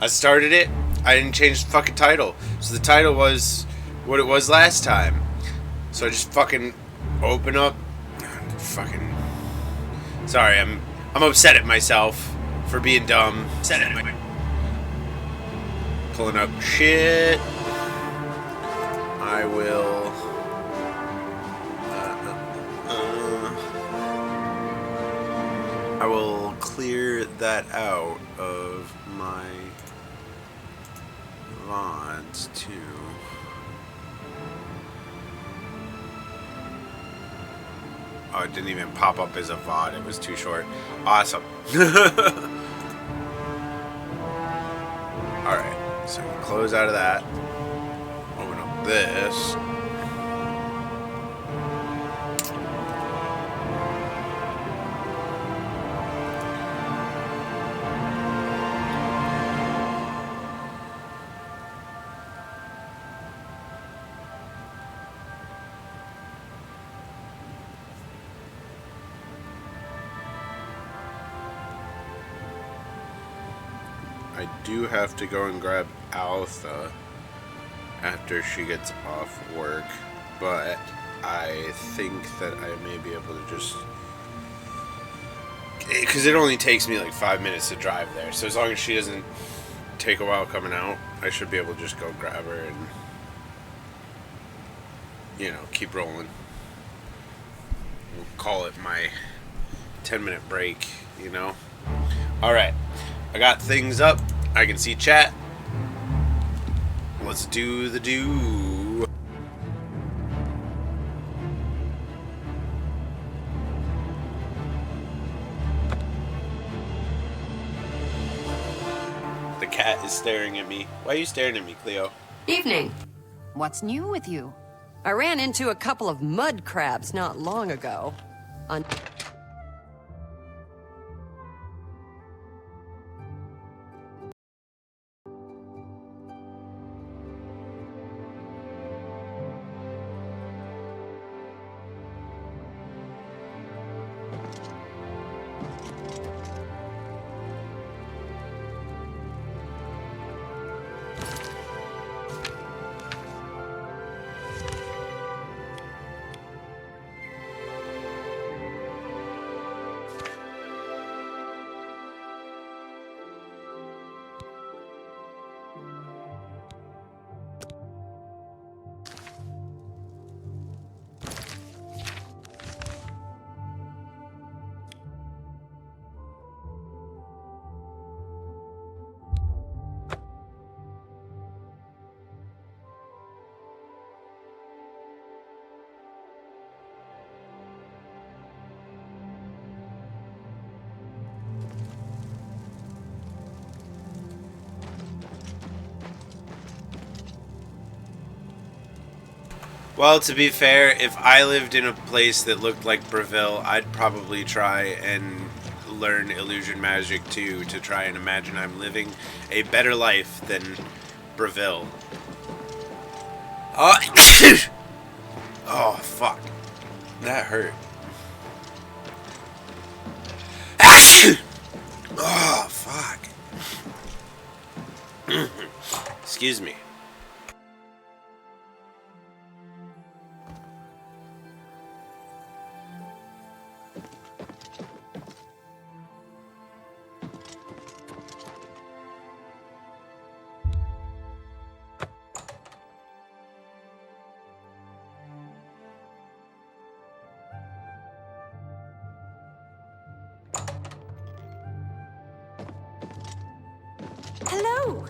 I started it. I didn't change the fucking title. So the title was what it was last time. So I just fucking open up. Fucking. Sorry, I'm upset at myself for being dumb. Upset at me. Pulling up shit. I will. I will clear that out of my VODs too. Oh, it didn't even pop up as a VOD. It was too short. Awesome. Alright, so close out of that. Open up this. I do have to go and grab Altha after she gets off work, but I think that I may be able to just... Because it only takes me like 5 minutes to drive there, so as long as she doesn't take a while coming out, I should be able to just go grab her and, you know, keep rolling. We'll call it my 10-minute break, you know? Alright. I got things up. I can see chat. Let's do the do. The cat is staring at me. Why are you staring at me, Cleo? Evening. What's new with you? I ran into a couple of mud crabs not long ago. Well, to be fair, if I lived in a place that looked like Breville, I'd probably try and learn illusion magic too, to try and imagine I'm living a better life than Breville. Oh, oh fuck. That hurt. Oh, fuck. Excuse me. Hello!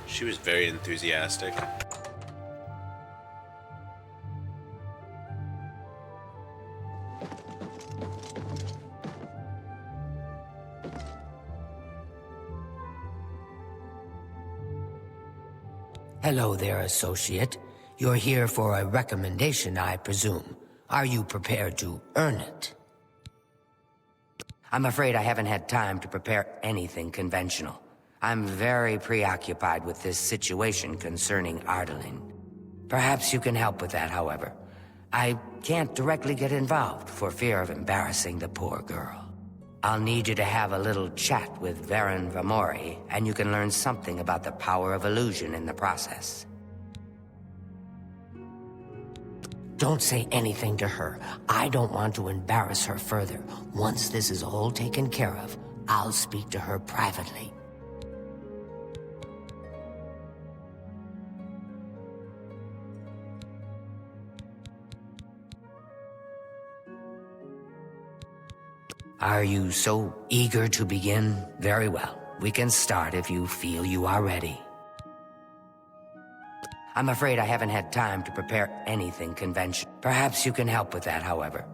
She was very enthusiastic. Hello there, associate. You're here for a recommendation, I presume. Are you prepared to earn it? I'm afraid I haven't had time to prepare anything conventional. I'm very preoccupied with this situation concerning Ardaline. Perhaps you can help with that, however. I can't directly get involved for fear of embarrassing the poor girl. I'll need you to have a little chat with Varen Vamori, and you can learn something about the power of illusion in the process. Don't say anything to her. I don't want to embarrass her further. Once this is all taken care of, I'll speak to her privately. Are you so eager to begin? Very well. We can start if you feel you are ready. I'm afraid I haven't had time to prepare anything conventional. Perhaps you can help with that, however.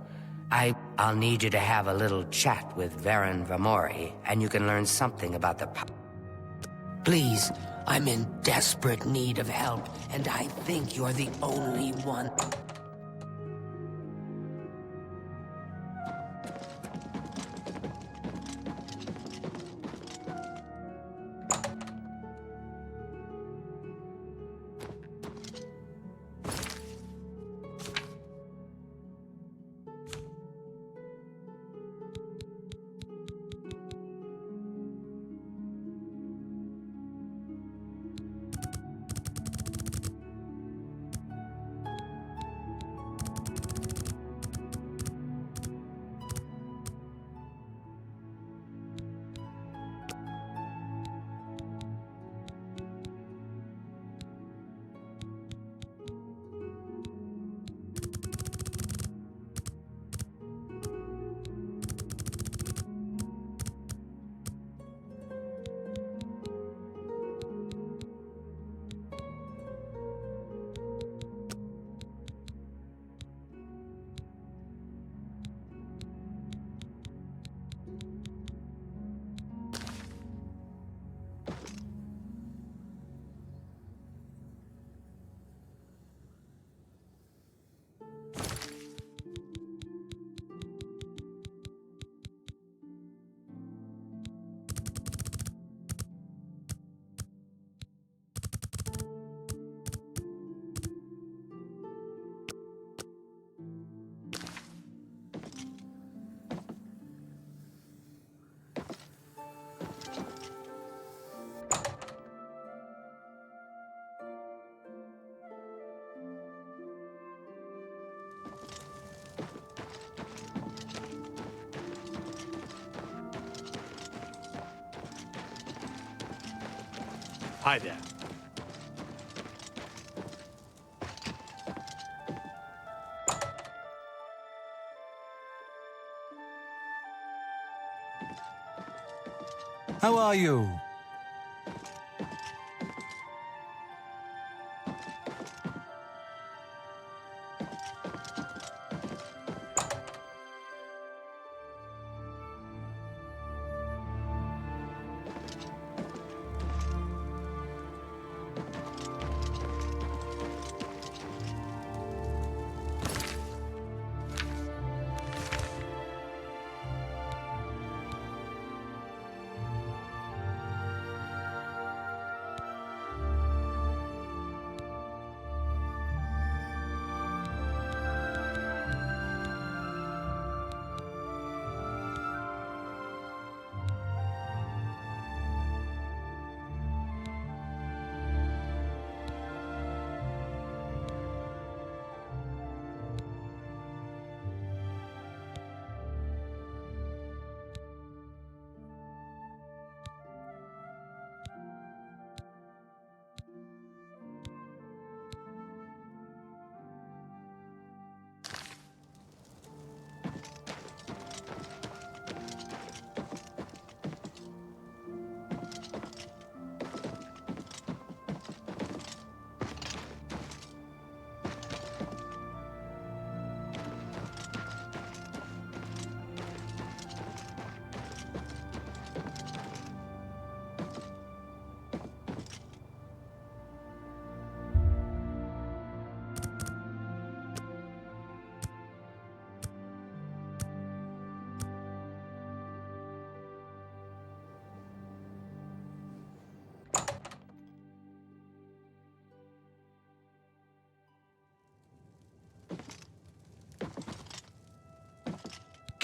I'll need you to have a little chat with Varen Vamori, and you can learn something about the Please, I'm in desperate need of help, and I think you're the only one. Hi there. How are you?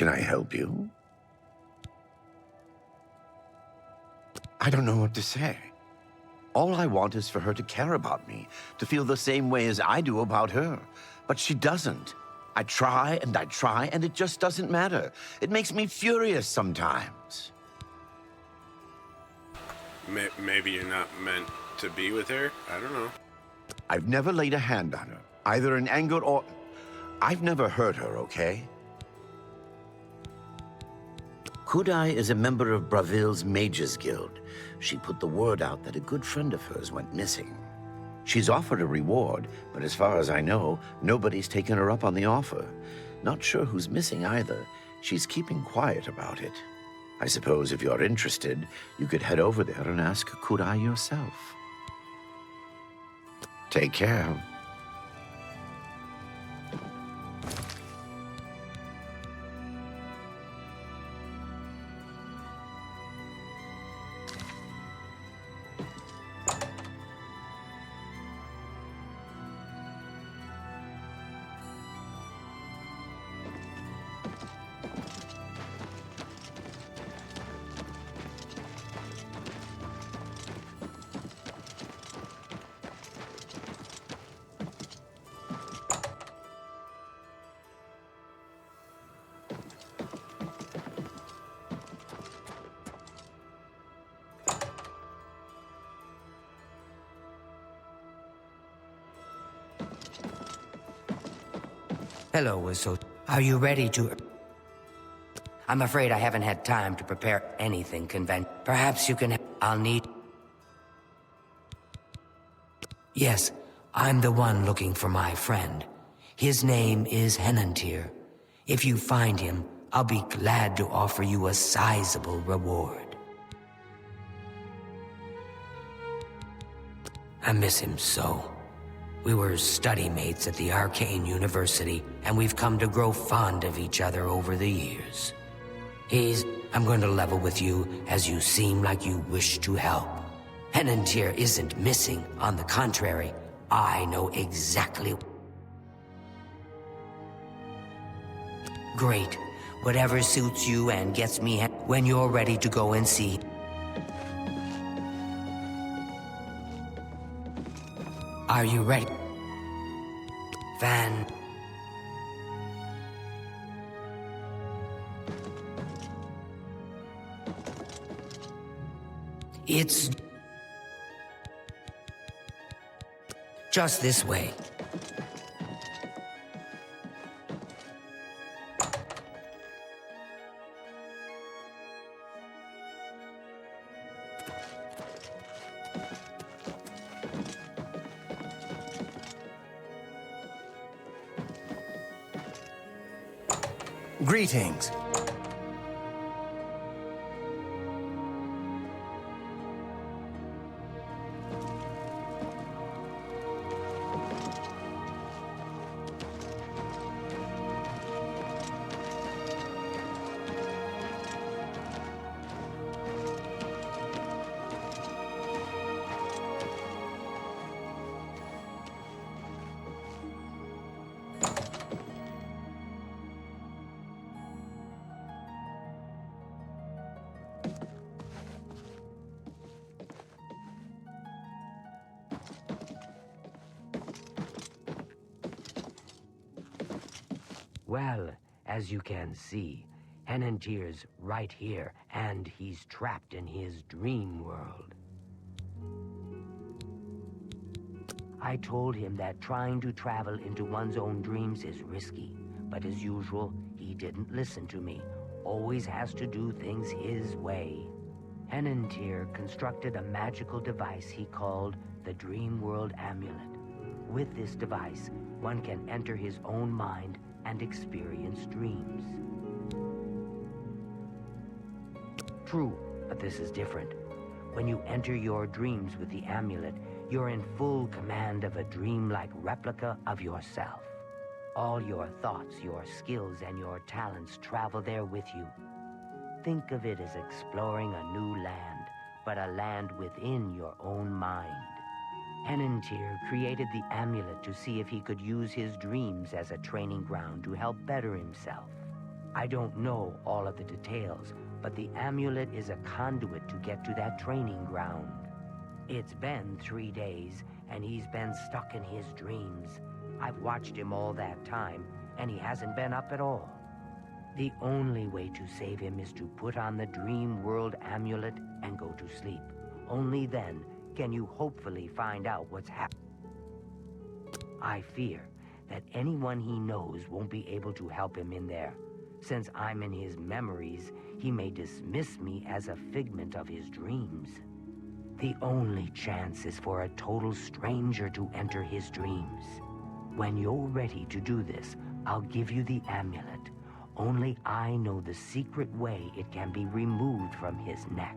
Can I help you? I don't know what to say. All I want is for her to care about me, to feel the same way as I do about her. But she doesn't. I try, and it just doesn't matter. It makes me furious sometimes. Maybe you're not meant to be with her? I don't know. I've never laid a hand on her, either in anger or... I've never hurt her, okay? Kudai is a member of Braville's Mages Guild. She put the word out that a good friend of hers went missing. She's offered a reward, but as far as I know, nobody's taken her up on the offer. Not sure who's missing either. She's keeping quiet about it. I suppose if you're interested, you could head over there and ask Kudai yourself. Take care. Hello, Whistle. Are you ready to... I'm afraid I haven't had time to prepare anything Perhaps you can... I'll need... Yes, I'm the one looking for my friend. His name is Henantier. If you find him, I'll be glad to offer you a sizable reward. I miss him so. We were study mates at the Arcane University, and we've come to grow fond of each other over the years. I'm going to level with you, as you seem like you wish to help. Henantier isn't missing. On the contrary, I know exactly... Great. Whatever suits you and gets me when you're ready to go and see... Are you ready? Van... It's... just this way. Greetings. Well, as you can see, Henantier's right here, and he's trapped in his dream world. I told him that trying to travel into one's own dreams is risky, but as usual, he didn't listen to me. Always has to do things his way. Henantier constructed a magical device he called the Dream World Amulet. With this device, one can enter his own mind and experience dreams. True, but this is different. When you enter your dreams with the amulet, you're in full command of a dreamlike replica of yourself. All your thoughts, your skills, and your talents travel there with you. Think of it as exploring a new land, but a land within your own mind. Henantier created the amulet to see if he could use his dreams as a training ground to help better himself. I don't know all of the details, but the amulet is a conduit to get to that training ground. It's been 3 days, and he's been stuck in his dreams. I've watched him all that time, and he hasn't been up at all. The only way to save him is to put on the Dream World amulet and go to sleep. Only then can you hopefully find out what's happening. I fear that anyone he knows won't be able to help him in there. Since I'm in his memories, he may dismiss me as a figment of his dreams. The only chance is for a total stranger to enter his dreams. When you're ready to do this, I'll give you the amulet. Only I know the secret way it can be removed from his neck.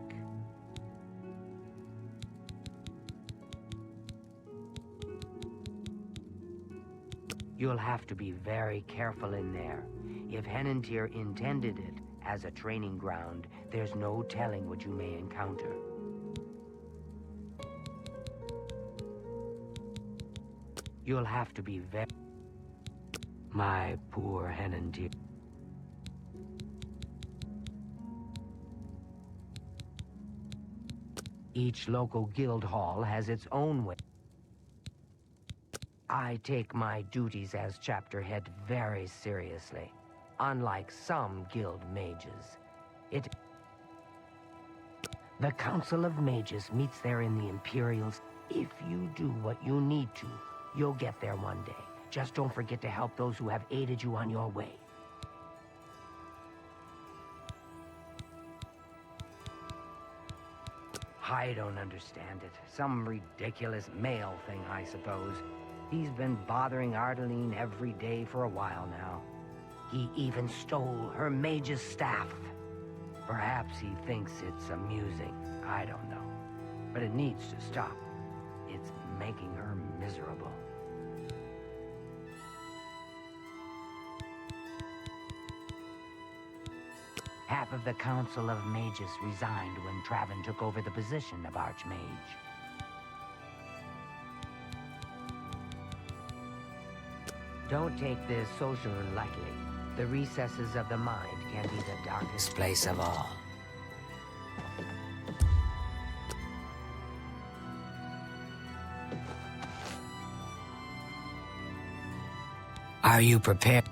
You'll have to be very careful in there. If Henantir intended it as a training ground, there's no telling what you may encounter. You'll have to be very... My poor Henantir. Each local guild hall has its own way. I take my duties as chapter head very seriously, unlike some guild mages. The Council of Mages meets there in the Imperials. If you do what you need to, you'll get there one day. Just don't forget to help those who have aided you on your way. I don't understand it. Some ridiculous male thing, I suppose. He's been bothering Ardeline every day for a while now. He even stole her mage's staff. Perhaps he thinks it's amusing. I don't know. But it needs to stop. It's making her miserable. Half of the Council of Mages resigned when Traven took over the position of Archmage. Don't take this social lightly. The recesses of the mind can be the darkest place of all. Are you prepared?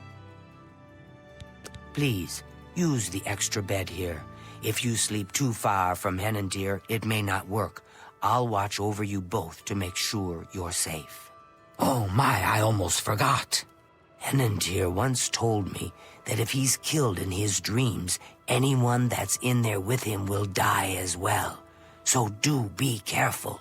Please, use the extra bed here. If you sleep too far from Henantir, it may not work. I'll watch over you both to make sure you're safe. Oh my, I almost forgot. Henantir once told me that if he's killed in his dreams, anyone that's in there with him will die as well. So do be careful.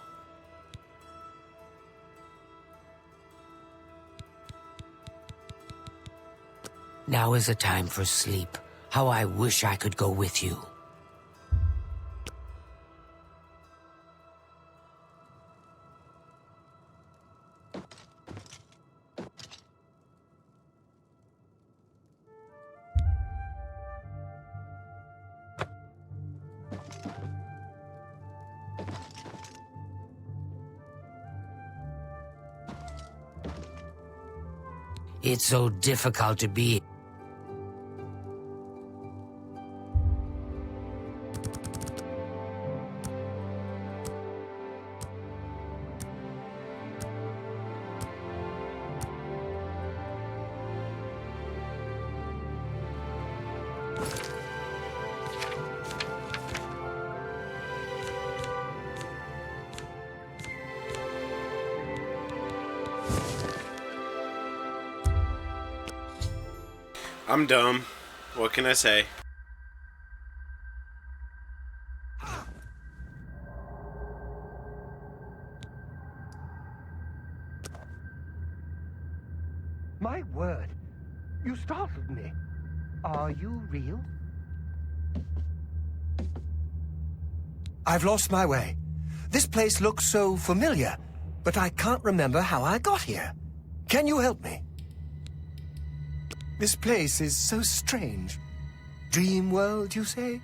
Now is a time for sleep. How I wish I could go with you. It's so difficult to be. I'm dumb. What can I say? My word, you startled me. Are you real? I've lost my way. This place looks so familiar, but I can't remember how I got here. Can you help me? This place is so strange. Dream world, you say?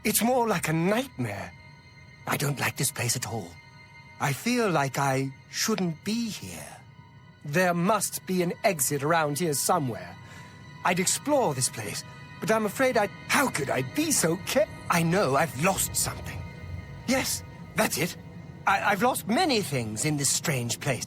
It's more like a nightmare. I don't like this place at all. I feel like I shouldn't be here. There must be an exit around here somewhere. I'd explore this place, but I'm afraid I... How could I be so I know I've lost something. Yes, that's it. I've lost many things in this strange place.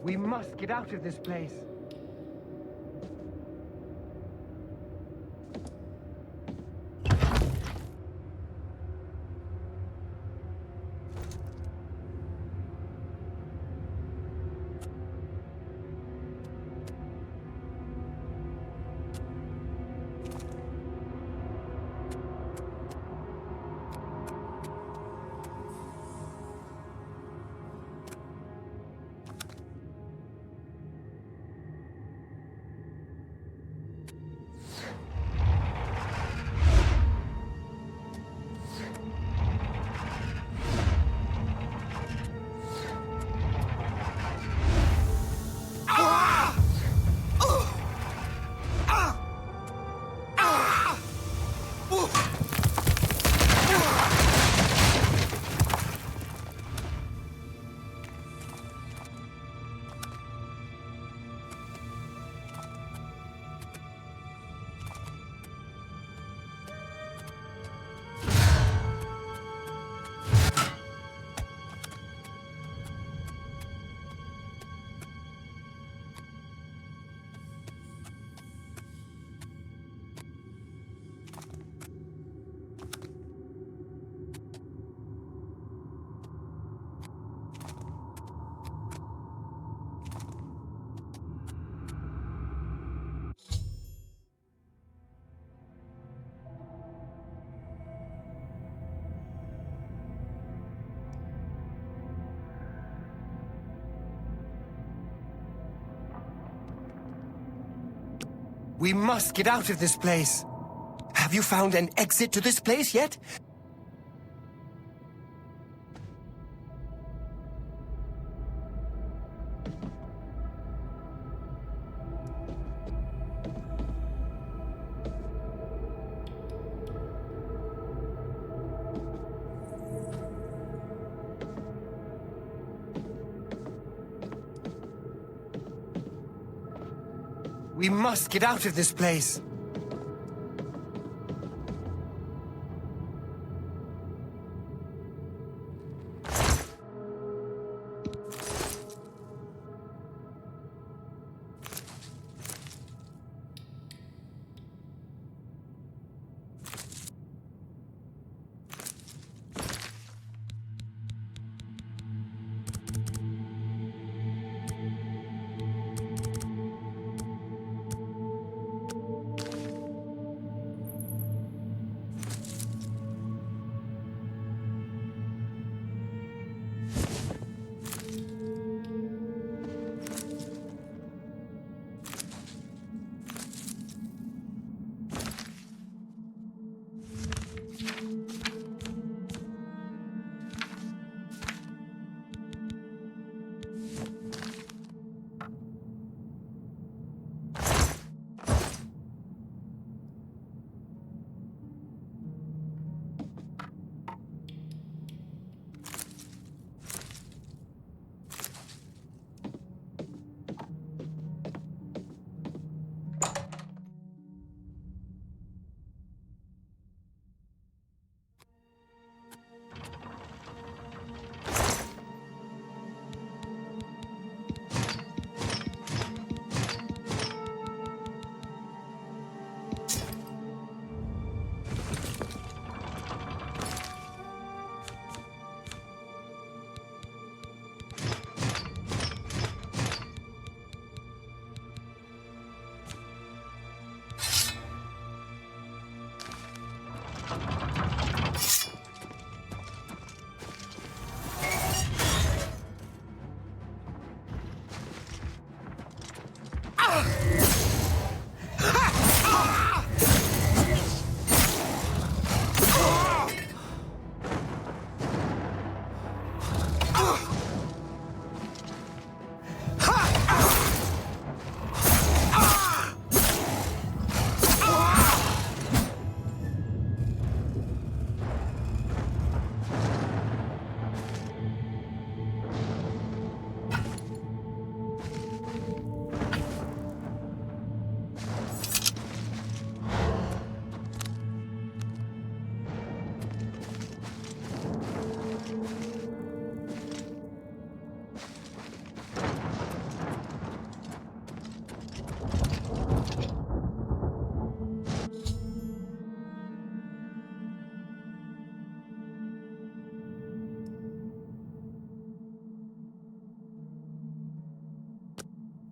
We must get out of this place. We must get out of this place. Have you found an exit to this place yet? We must get out of this place.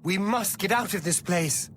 We must get out of this place.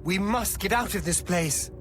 We must get out of this place.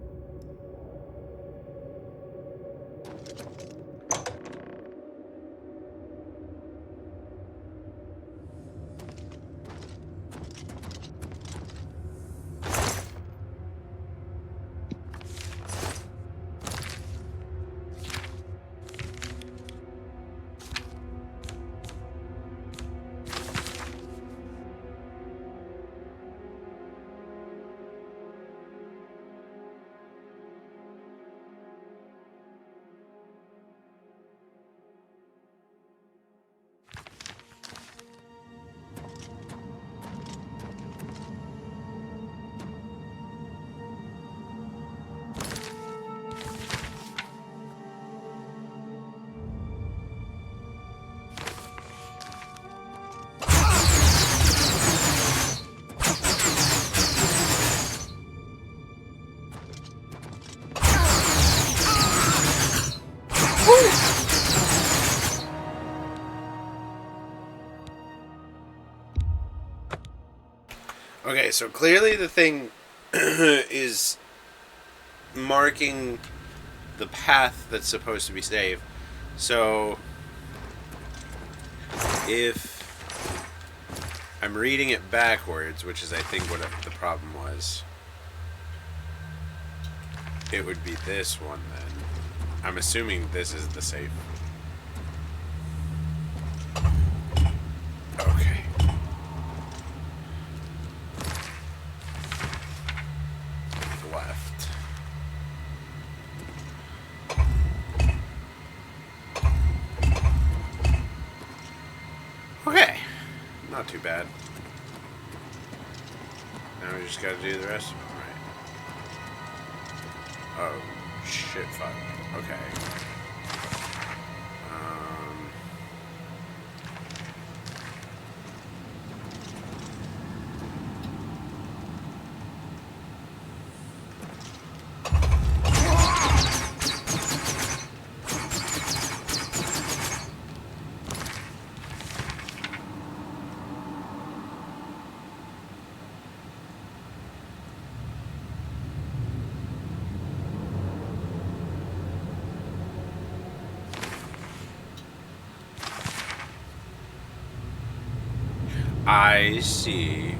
Okay, so clearly the thing is marking the path that's supposed to be saved. So if I'm reading it backwards, which is I think what the problem was, it would be this one then. I'm assuming this is the safe. Okay. Left. Okay. Not too bad. Now we just gotta do the rest of them, right? Oh, shit, fuck. Okay. I see.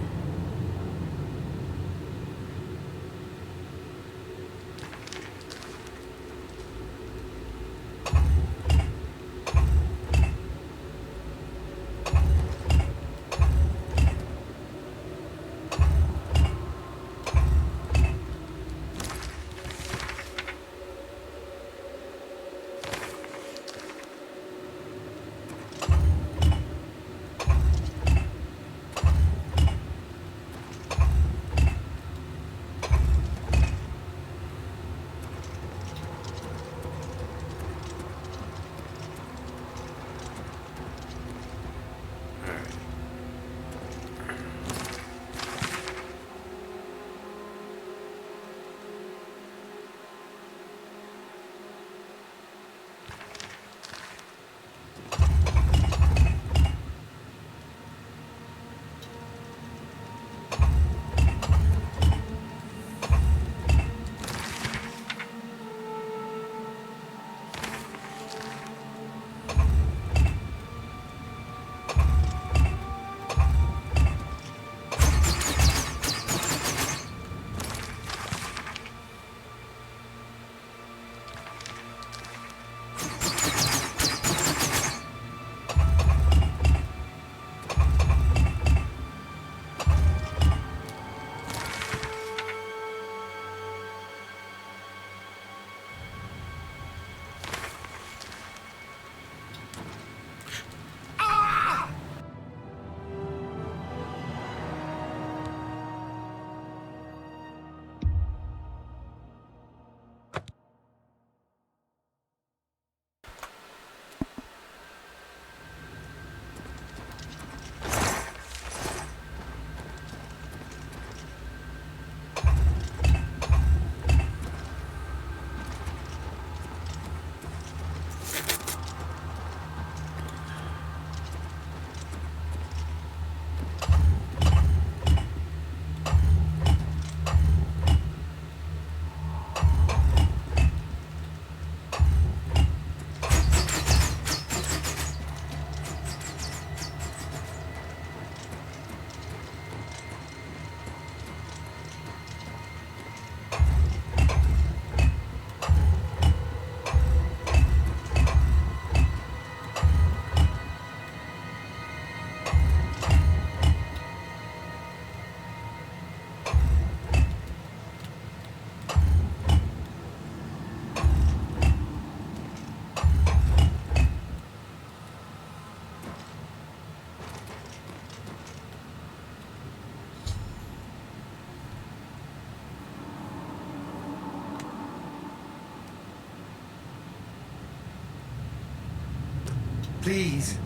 Please,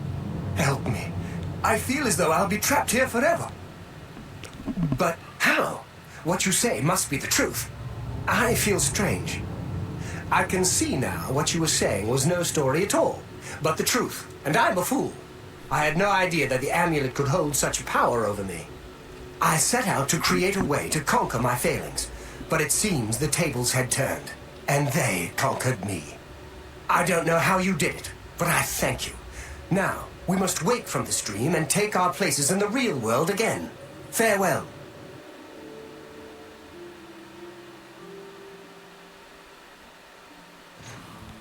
help me. I feel as though I'll be trapped here forever. But how? What you say must be the truth. I feel strange. I can see now what you were saying was no story at all, but the truth, and I'm a fool. I had no idea that the amulet could hold such power over me. I set out to create a way to conquer my failings, but it seems the tables had turned, and they conquered me. I don't know how you did it, but I thank you. Now, we must wake from this dream and take our places in the real world again. Farewell.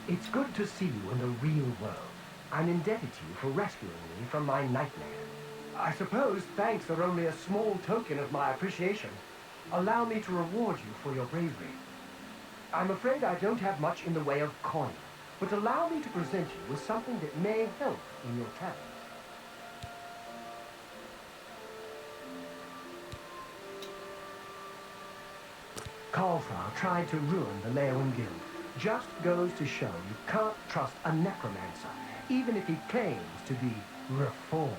It's good to see you in the real world. I'm indebted to you for rescuing me from my nightmare. I suppose thanks are only a small token of my appreciation. Allow me to reward you for your bravery. I'm afraid I don't have much in the way of coin, but allow me to present you with something that may help in your travels. Khalfar tried to ruin the Leowan Guild. Just goes to show you can't trust a necromancer, even if he claims to be reformed.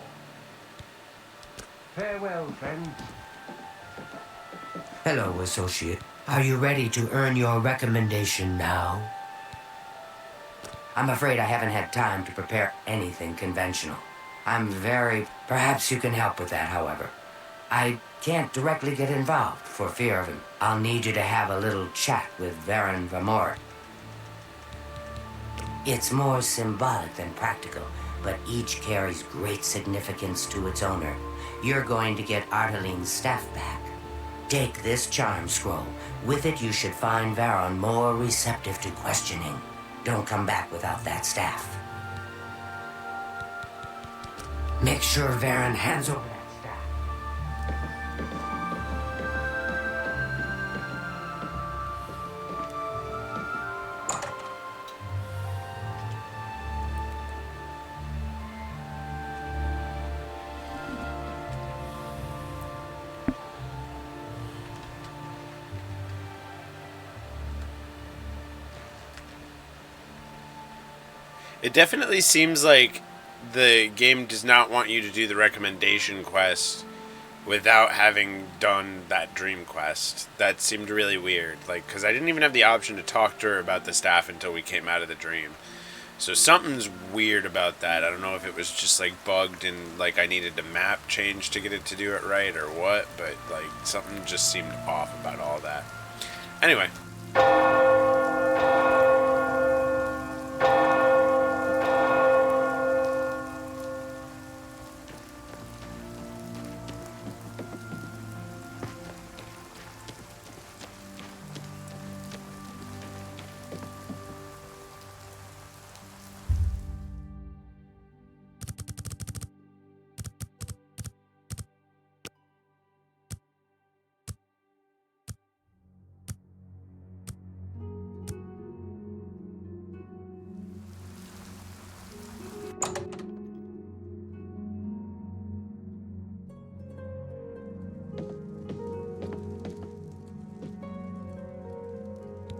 Farewell, friend. Hello, associate. Are you ready to earn your recommendation now? I'm afraid I haven't had time to prepare anything conventional. Perhaps you can help with that, however. I can't directly get involved for fear of him. I'll need you to have a little chat with Varen Vamor. It's more symbolic than practical, but each carries great significance to its owner. You're going to get Artelin's staff back. Take this charm scroll. With it, you should find Varen more receptive to questioning. Don't come back without that staff. Make sure Varen hands over that staff. It definitely seems like the game does not want you to do the recommendation quest without having done that dream quest. That seemed really weird. Like, because I didn't even have the option to talk to her about the staff until we came out of the dream. So something's weird about that. I don't know if it was just like bugged and like I needed the map change to get it to do it right or what, but like something just seemed off about all that. Anyway.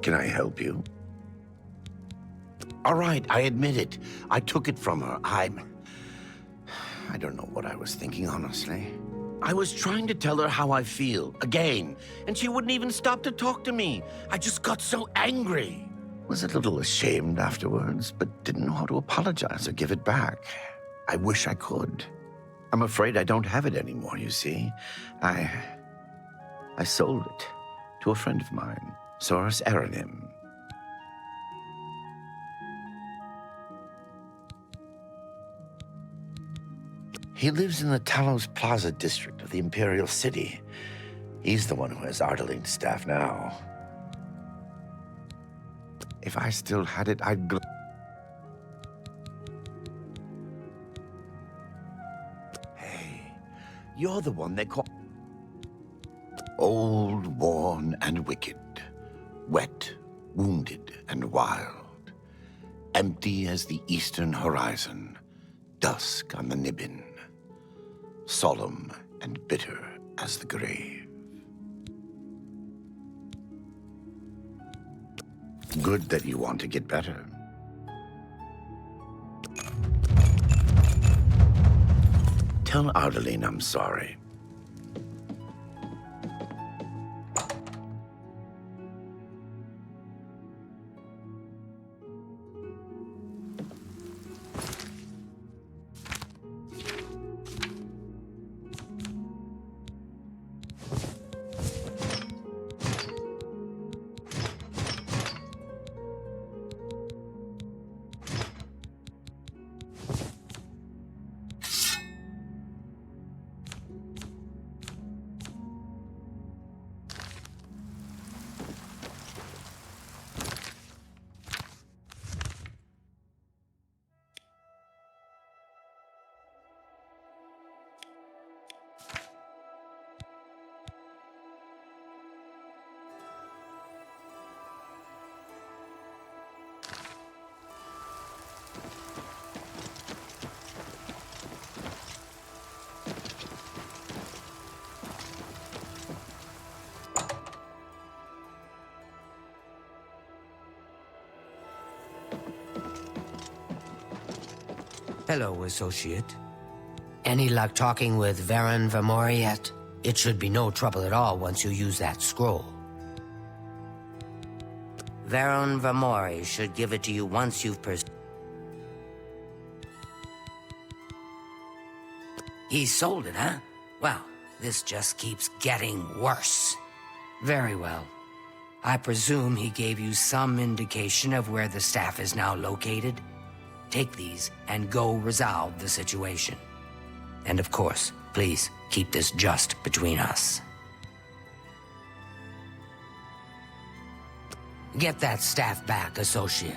Can I help you? All right, I admit it. I took it from her. I don't know what I was thinking, honestly. I was trying to tell her how I feel, again, and she wouldn't even stop to talk to me. I just got so angry. Was a little ashamed afterwards, but didn't know how to apologize or give it back. I wish I could. I'm afraid I don't have it anymore, you see. I sold it to a friend of mine. Soros Aranim. He lives in the Talos Plaza district of the Imperial City. He's the one who has Artelin's staff now. If I still had it, I'd Hey, you're the one they call old, worn, and wicked. Wet, wounded, and wild. Empty as the eastern horizon. Dusk on the Nibbin. Solemn and bitter as the grave. Good that you want to get better. Tell Ardelin I'm sorry. Hello, Associate. Any luck talking with Varen Vamori yet? It should be no trouble at all once you use that scroll. Varen Vamori should give it to you once you've He sold it, huh? Well, this just keeps getting worse. Very well. I presume he gave you some indication of where the staff is now located? Take these and go resolve the situation. And of course, please keep this just between us. Get that staff back, Associate.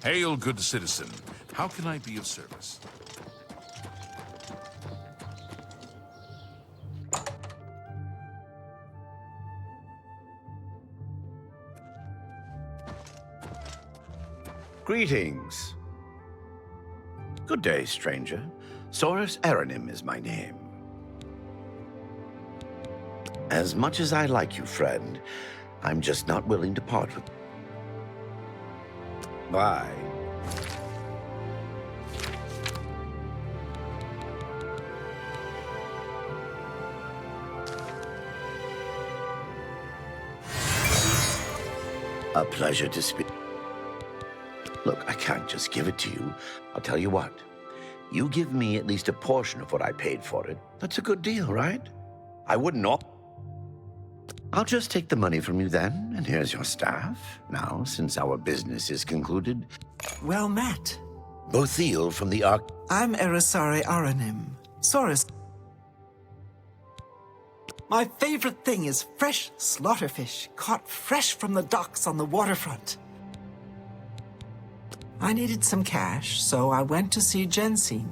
Hail, good citizen. How can I be of service? Greetings. Good day, stranger. Saurus Aranim is my name. As much as I like you, friend, I'm just not willing to part with you. Bye. A pleasure to speak. Look, I can't just give it to you. I'll tell you what. You give me at least a portion of what I paid for it. That's a good deal, right? I wouldn't know. I'll just take the money from you then, and here's your staff. Now, since our business is concluded... Well met. Bothiel from the Ark... I'm Erisare Aranim. Saurus. My favorite thing is fresh slaughterfish, caught fresh from the docks on the waterfront. I needed some cash, so I went to see Jensine.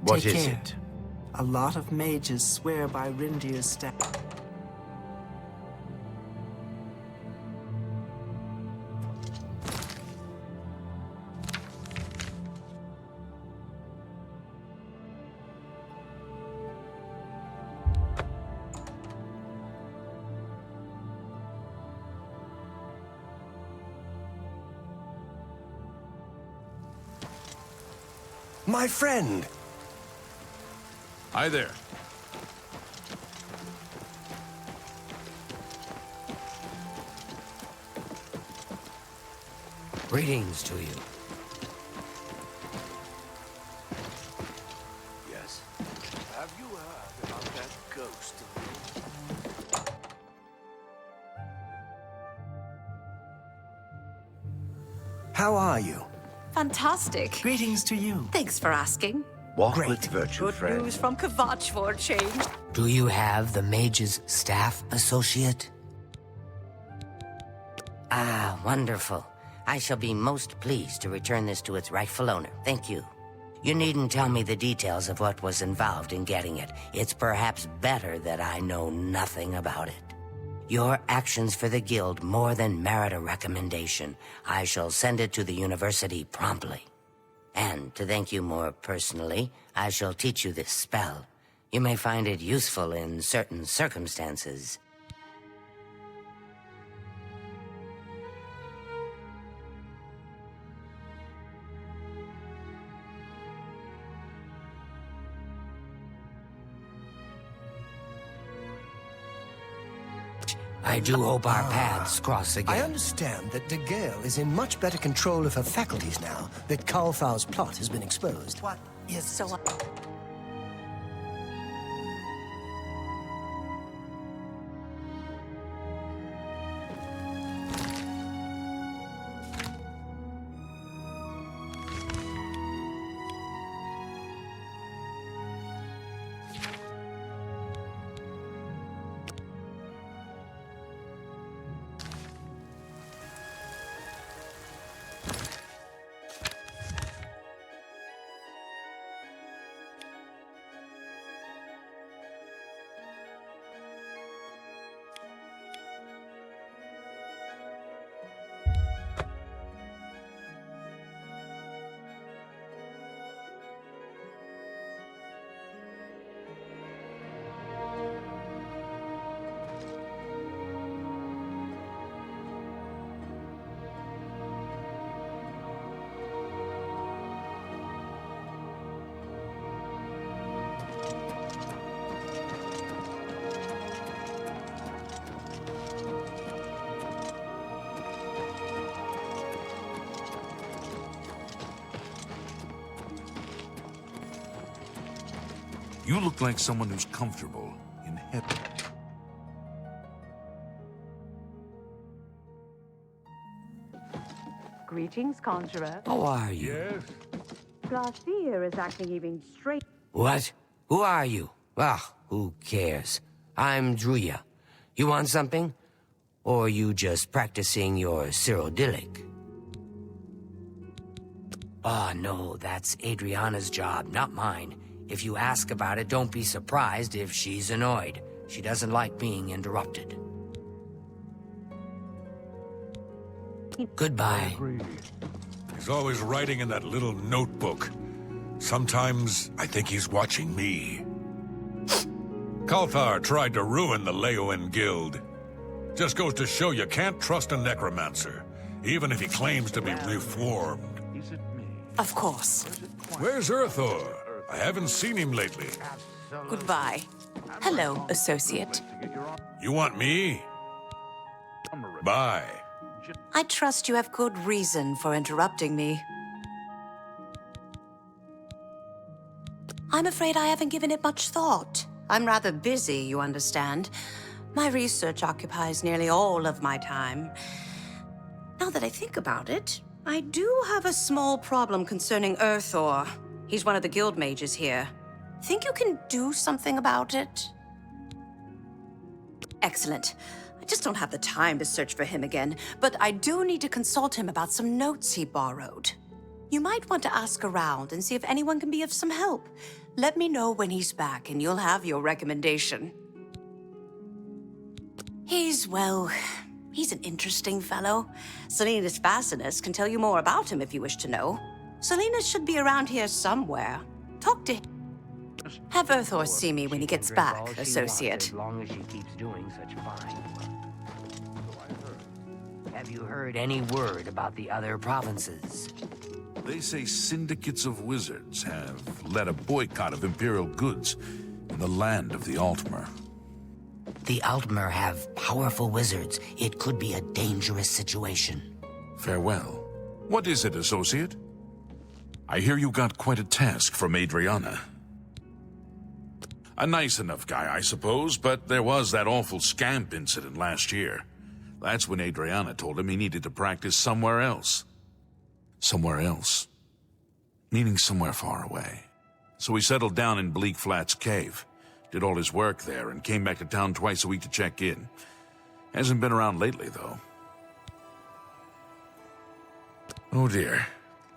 What Take is care. it? A lot of mages swear by Rindir's staff. My friend! Hi there. Greetings to you. Yes. Have you heard about that ghost of yours? How are you? Fantastic. Greetings to you. Thanks for asking. Walk Great. with virtue, Good friend. news from Kvatch for a change. Do you have the mage's staff, Associate? Ah, wonderful. I shall be most pleased to return this to its rightful owner. Thank you. You needn't tell me the details of what was involved in getting it. It's perhaps better that I know nothing about it. Your actions for the guild more than merit a recommendation. I shall send it to the university promptly. And to thank you more personally, I shall teach you this spell. You may find it useful in certain circumstances. I do hope our paths cross I again. understand that De Gale is in much better control of her faculties now that Kalthau's plot has been exposed. What is So, You look like someone who's comfortable in heaven. Greetings, Conjurer. How are you? Yes? Glacier is acting even straight. What? Who are you? Ah, who cares? I'm Druya. You want something? Or you just practicing your Cyrodiilic? Oh, no, that's Adriana's job, not mine. If you ask about it, don't be surprised if she's annoyed. She doesn't like being interrupted. Goodbye. He's always writing in that little notebook. Sometimes I think he's watching me. Kalthar tried to ruin the Leowen Guild. Just goes to show you can't trust a necromancer, even if he claims to be reformed. Of course. Where's Urthor? I haven't seen him lately. Goodbye. Hello, associate. You want me? Bye. I trust you have good reason for interrupting me. I'm afraid I haven't given it much thought. I'm rather busy, you understand. My research occupies nearly all of my time. Now that I think about it, I do have a small problem concerning Urthor. He's one of the guild mages here. Think you can do something about it? Excellent. I just don't have the time to search for him again, but I do need to consult him about some notes he borrowed. You might want to ask around and see if anyone can be of some help. Let me know when he's back and you'll have your recommendation. He's an interesting fellow. Salinas Facinus can tell you more about him if you wish to know. Salinas should be around here somewhere. Talk to him. Have Urthor see me when he gets back, associate. As long as she keeps doing such fine work. Have you heard any word about the other provinces? They say syndicates of wizards have led a boycott of Imperial goods in the land of the Altmer. The Altmer have powerful wizards. It could be a dangerous situation. Farewell. What is it, associate? I hear you got quite a task from Adriana. A nice enough guy, I suppose, but there was that awful scamp incident last year. That's when Adriana told him he needed to practice somewhere else. Somewhere else. Meaning somewhere far away. So he settled down in Bleak Flats Cave, did all his work there, and came back to town twice a week to check in. Hasn't been around lately, though. Oh dear.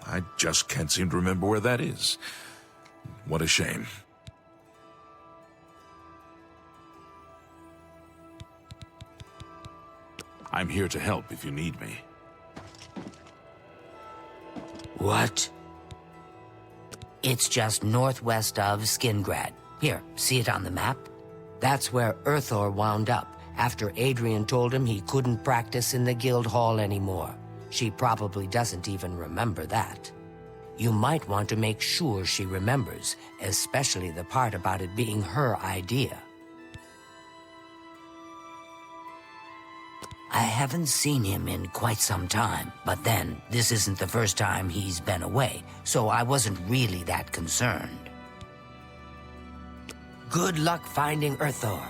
I just can't seem to remember where that is. What a shame. I'm here to help if you need me. What? It's just northwest of Skingrad. Here, see it on the map? That's where Urthor wound up, after Adrian told him he couldn't practice in the guild hall anymore. She probably doesn't even remember that. You might want to make sure she remembers, especially the part about it being her idea. I haven't seen him in quite some time, but then, this isn't the first time he's been away, so I wasn't really that concerned. Good luck finding Urthor.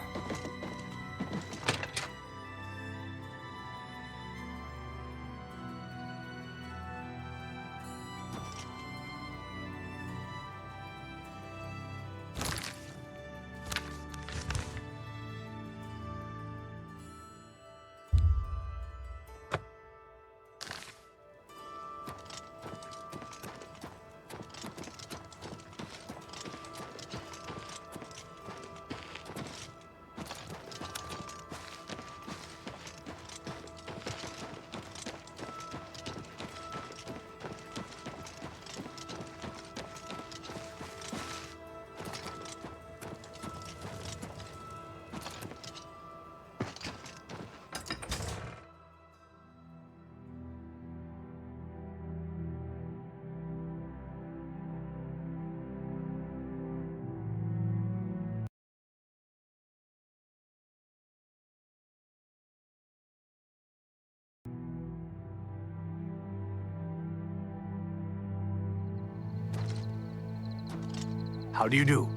How do you do?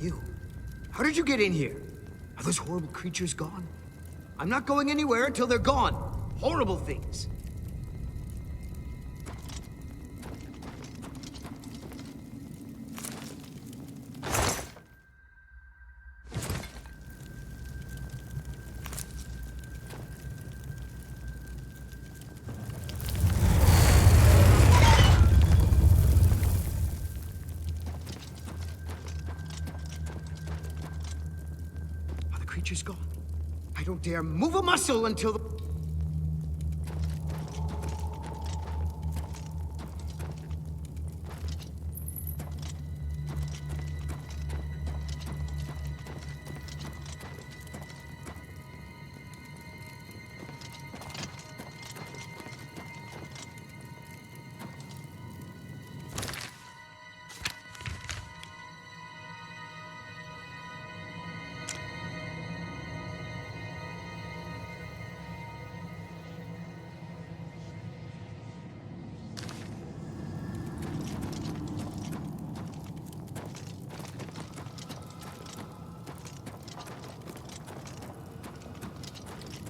You? How did you get in here? Are those horrible creatures gone? I'm not going anywhere until they're gone. Horrible things. Creature's gone. I don't dare move a muscle until the...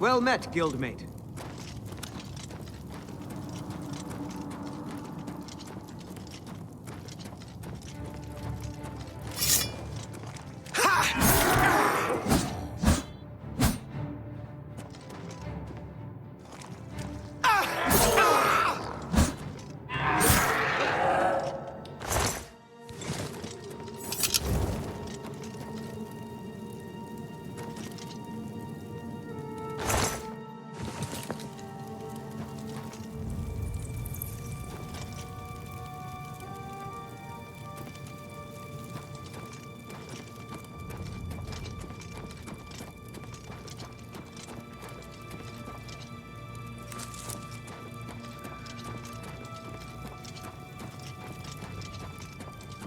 Well met, guildmate.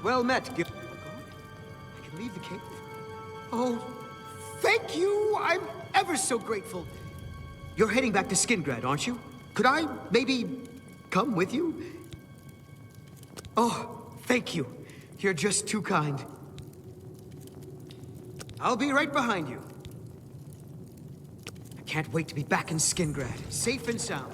Well met, Gil. I can leave the cave. Oh, thank you! I'm ever so grateful. You're heading back to Skingrad, aren't you? Could I maybe come with you? Oh, thank you. You're just too kind. I'll be right behind you. I can't wait to be back in Skingrad, safe and sound.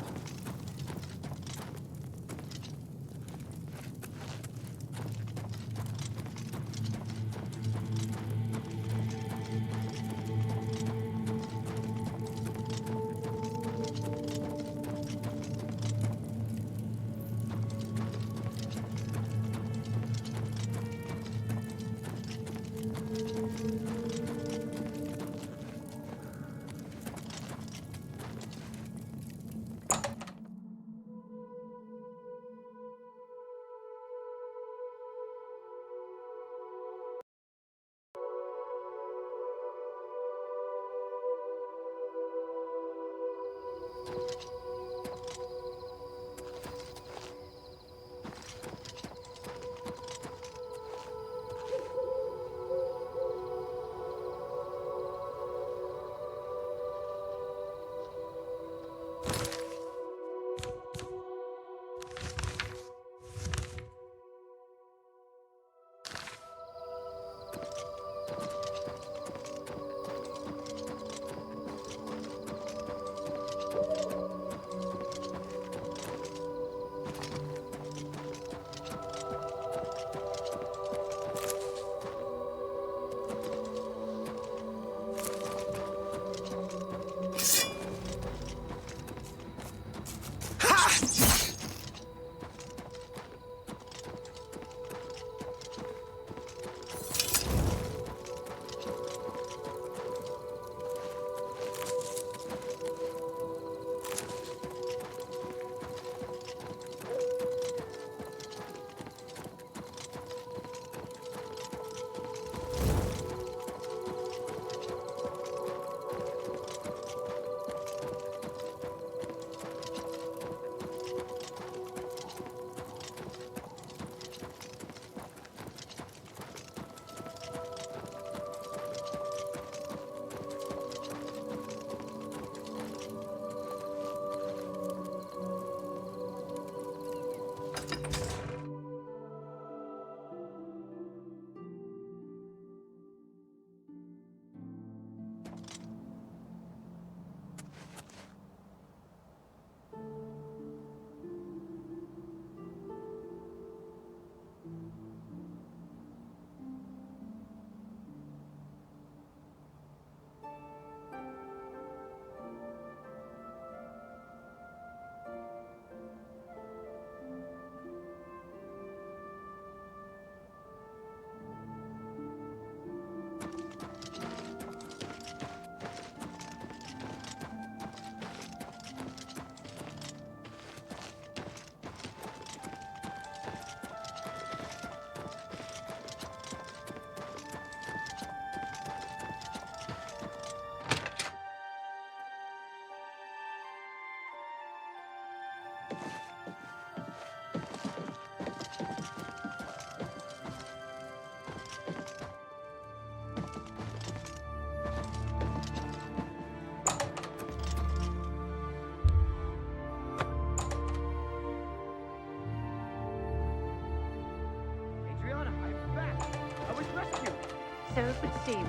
So it would seem.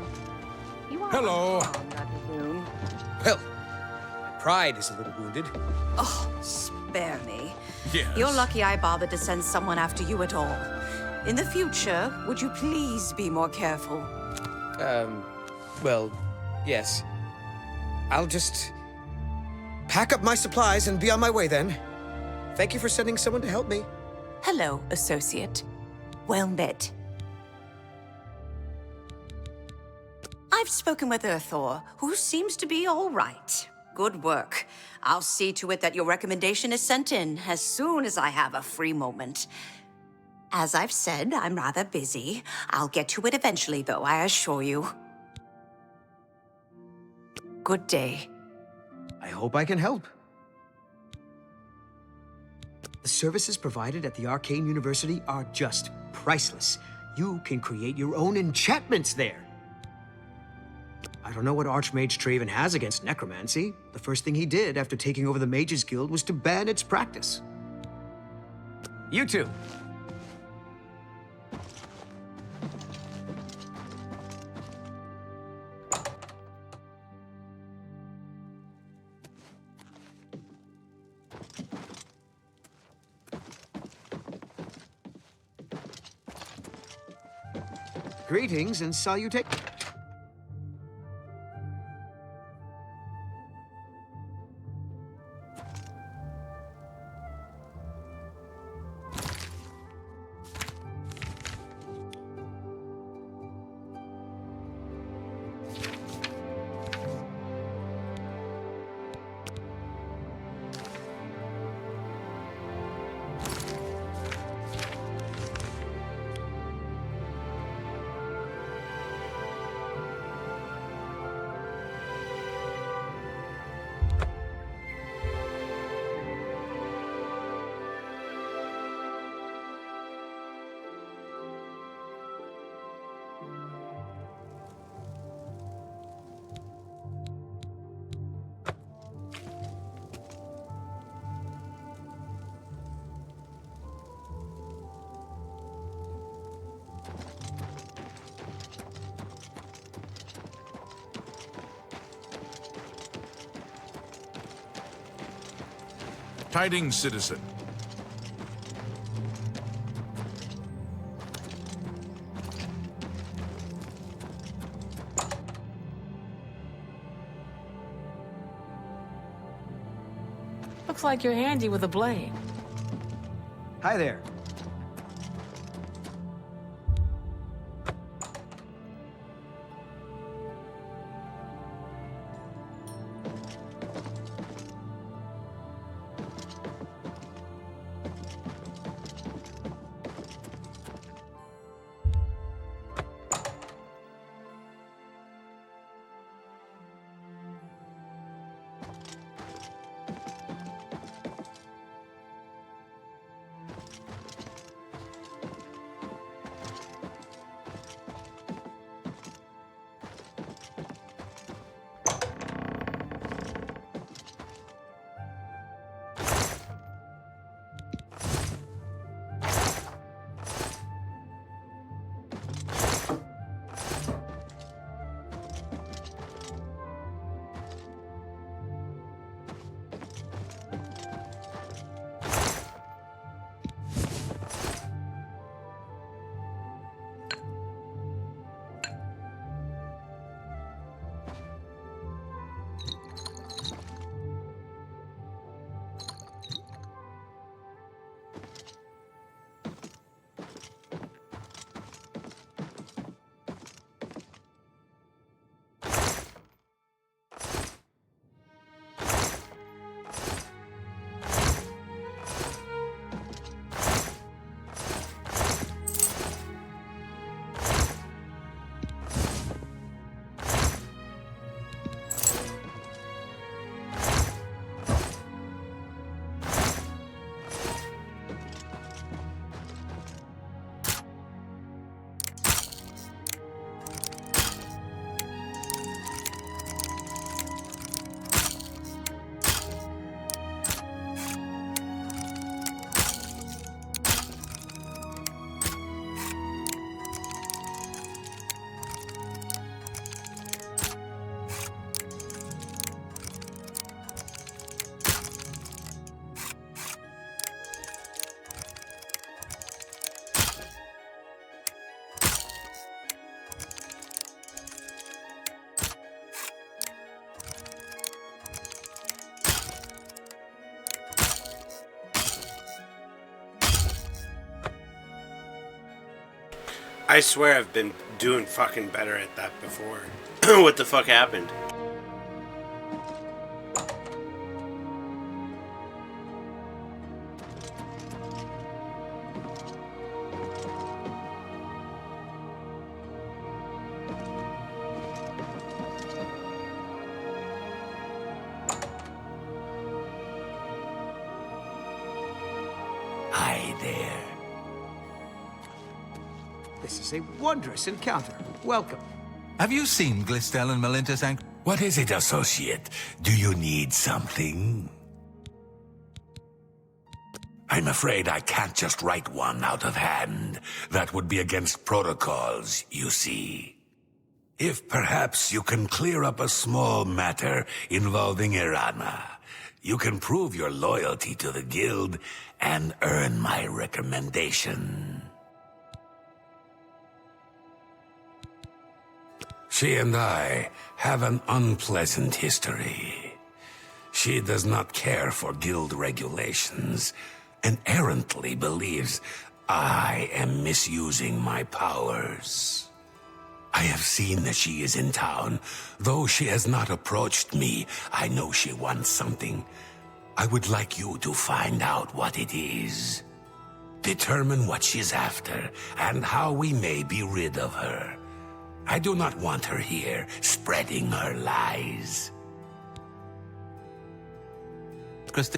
You are Hello. unharmed, I presume. Well, my pride is a little wounded. Oh, spare me. Yes. You're lucky I bothered to send someone after you at all. In the future, would you please be more careful? Well, yes. I'll just pack up my supplies and be on my way then. Thank you for sending someone to help me. Hello, associate. Well met. I've spoken with Earthor, who seems to be all right. Good work. I'll see to it that your recommendation is sent in as soon as I have a free moment. As I've said, I'm rather busy. I'll get to it eventually, though, I assure you. Good day. I hope I can help. The services provided at the Arcane University are just priceless. You can create your own enchantments there. I don't know what Archmage Traven has against necromancy. The first thing he did after taking over the Mages Guild was to ban its practice. You too. Greetings and salutations. Tidings, citizen. Looks like you're handy with a blade. Hi there. I swear I've been doing fucking better at that before. What the fuck happened? Hi there. This is a wondrous encounter. Welcome. Have you seen Glistel and Melintus? What is it, Associate? Do you need something? I'm afraid I can't just write one out of hand. That would be against protocols, you see. If perhaps you can clear up a small matter involving Irana, you can prove your loyalty to the guild and earn my recommendation. She and I have an unpleasant history. She does not care for guild regulations and errantly believes I am misusing my powers. I have seen that she is in town. Though she has not approached me, I know she wants something. I would like you to find out what it is. Determine what she's after and how we may be rid of her. I do not want her here, spreading her lies.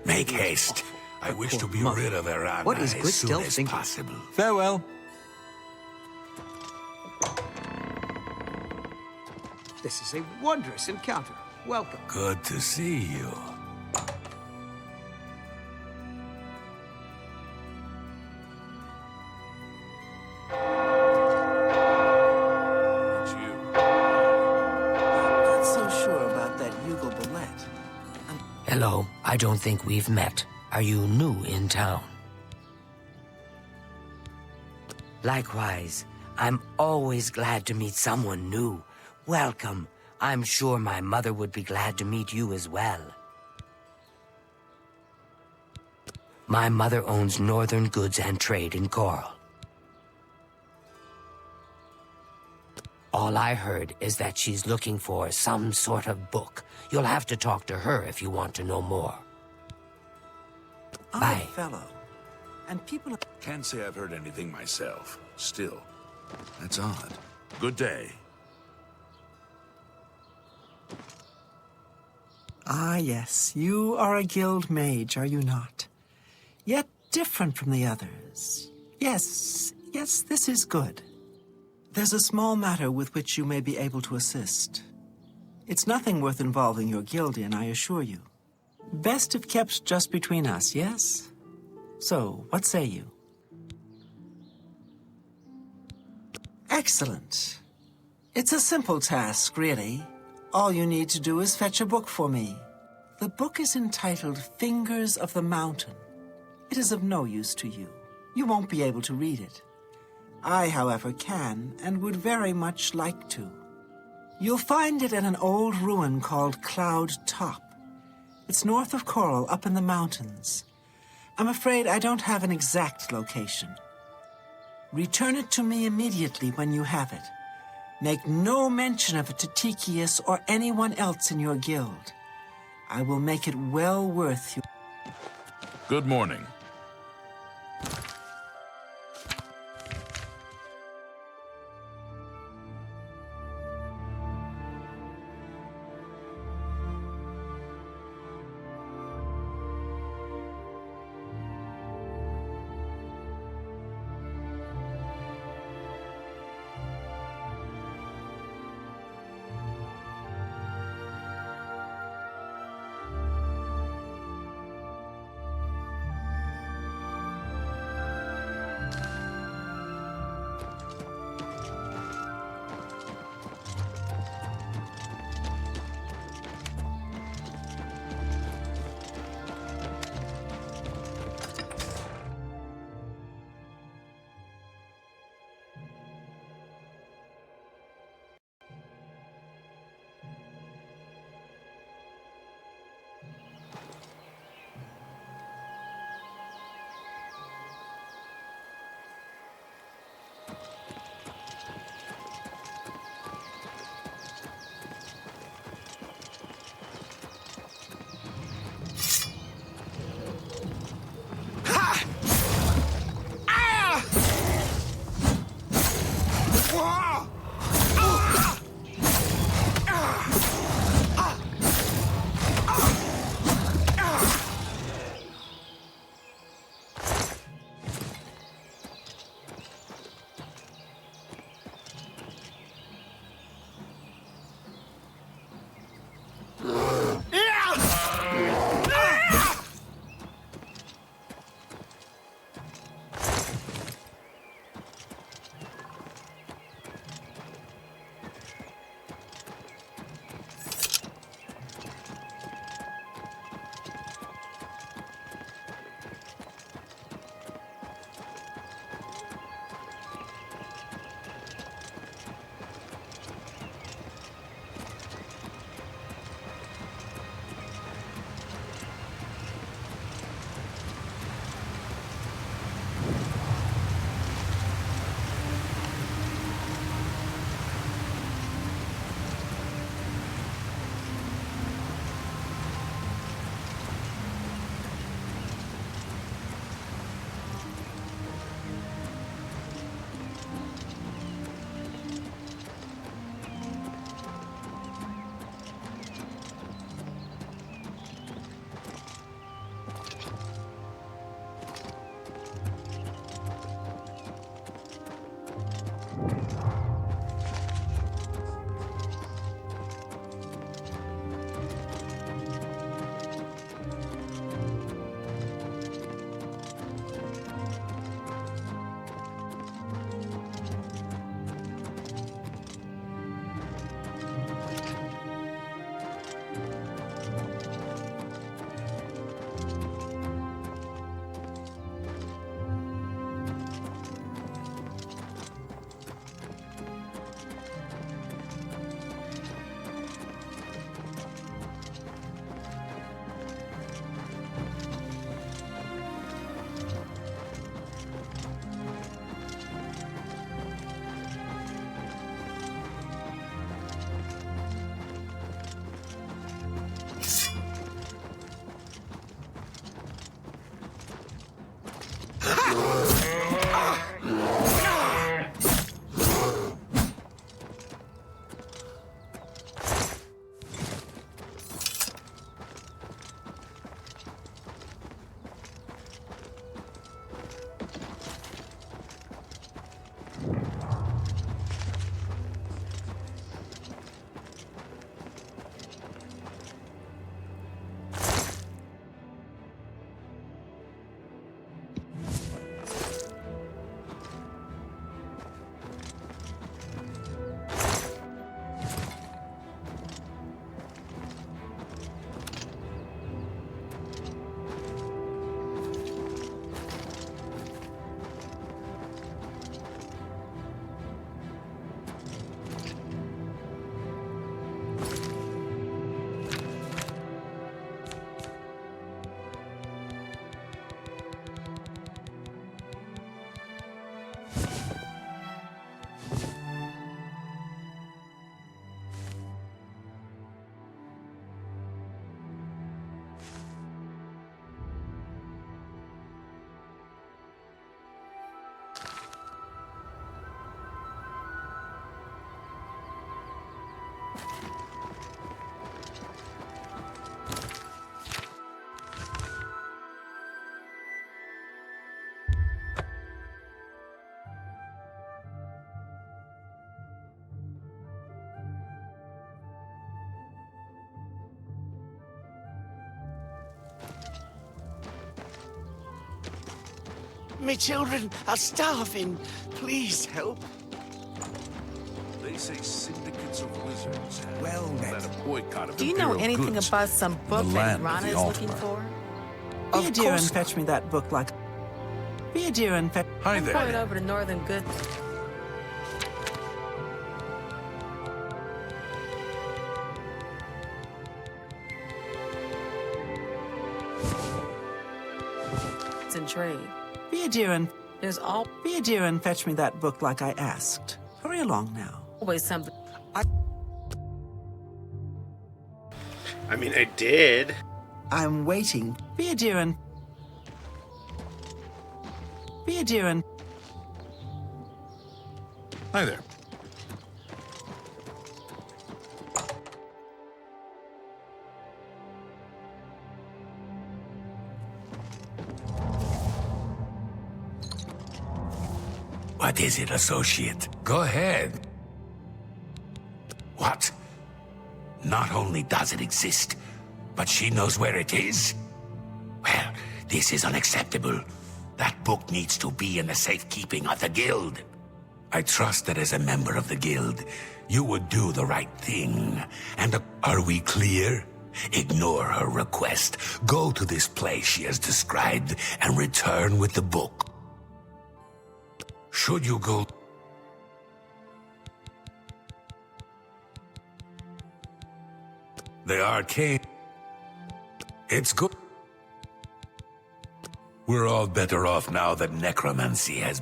Make haste. I wish to be rid of Irana What is as soon Glistel as thinking? possible. Farewell. This is a wondrous encounter. Welcome. Good to see you. Not so sure about that Hugo Bullet. Hello, I don't think we've met. Are you new in town? Likewise, I'm always glad to meet someone new. Welcome. I'm sure my mother would be glad to meet you as well. My mother owns Northern Goods and Trade in Coral. All I heard is that she's looking for some sort of book. You'll have to talk to her if you want to know more. Bye. Fellow. And people... Can't say I've heard anything myself. Still, that's odd. Good day. Ah, yes. You are a guild mage, are you not? Yet different from the others. Yes, this is good. There's a small matter with which you may be able to assist. It's nothing worth involving your guild in, I assure you. Best if kept just between us, yes? So, what say you? Excellent. It's a simple task, really. All you need to do is fetch a book for me. The book is entitled Fingers of the Mountain. It is of no use to you. You won't be able to read it. I, however, can and would very much like to. You'll find it at an old ruin called Cloud Top. It's north of Coral, up in the mountains. I'm afraid I don't have an exact location. Return it to me immediately when you have it. Make no mention of it to Tikius or anyone else in your guild. I will make it well worth you. Good morning. Me children are starving. Please help. They say syndicates of wizards have Well met. led a boycott of Do you know imperial anything goods about some in book the that land of Rana the is looking Altmer. for? Be a dear and fetch me that book like... Be a dear and fetch... Hi I'm there. going over to Northern Good. It's in trade. Be a dear and... There's Be a dear and fetch me that book like I asked. Hurry along now. always something. I mean, I did. I'm waiting. Be a dear and... Be a dear and... Hi there. What is it, associate? Go ahead. What? Not only does it exist, but she knows where it is? Well, this is unacceptable. That book needs to be in the safekeeping of the guild. I trust that as a member of the guild, you would do the right thing. And are we clear? Ignore her request. Go to this place she has described and return with the book. Should you go... The arcane... It's good. We're all better off now that necromancy has...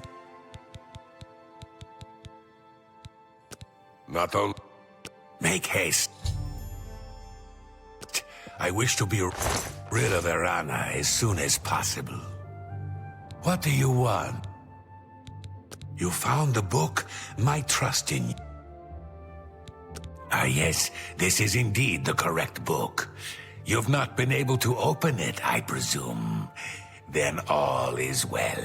Not only... Make haste. I wish to be rid of Erana as soon as possible. What do you want? You found the book? My trust in you. Ah, yes, this is indeed the correct book. You've not been able to open it, I presume. Then all is well.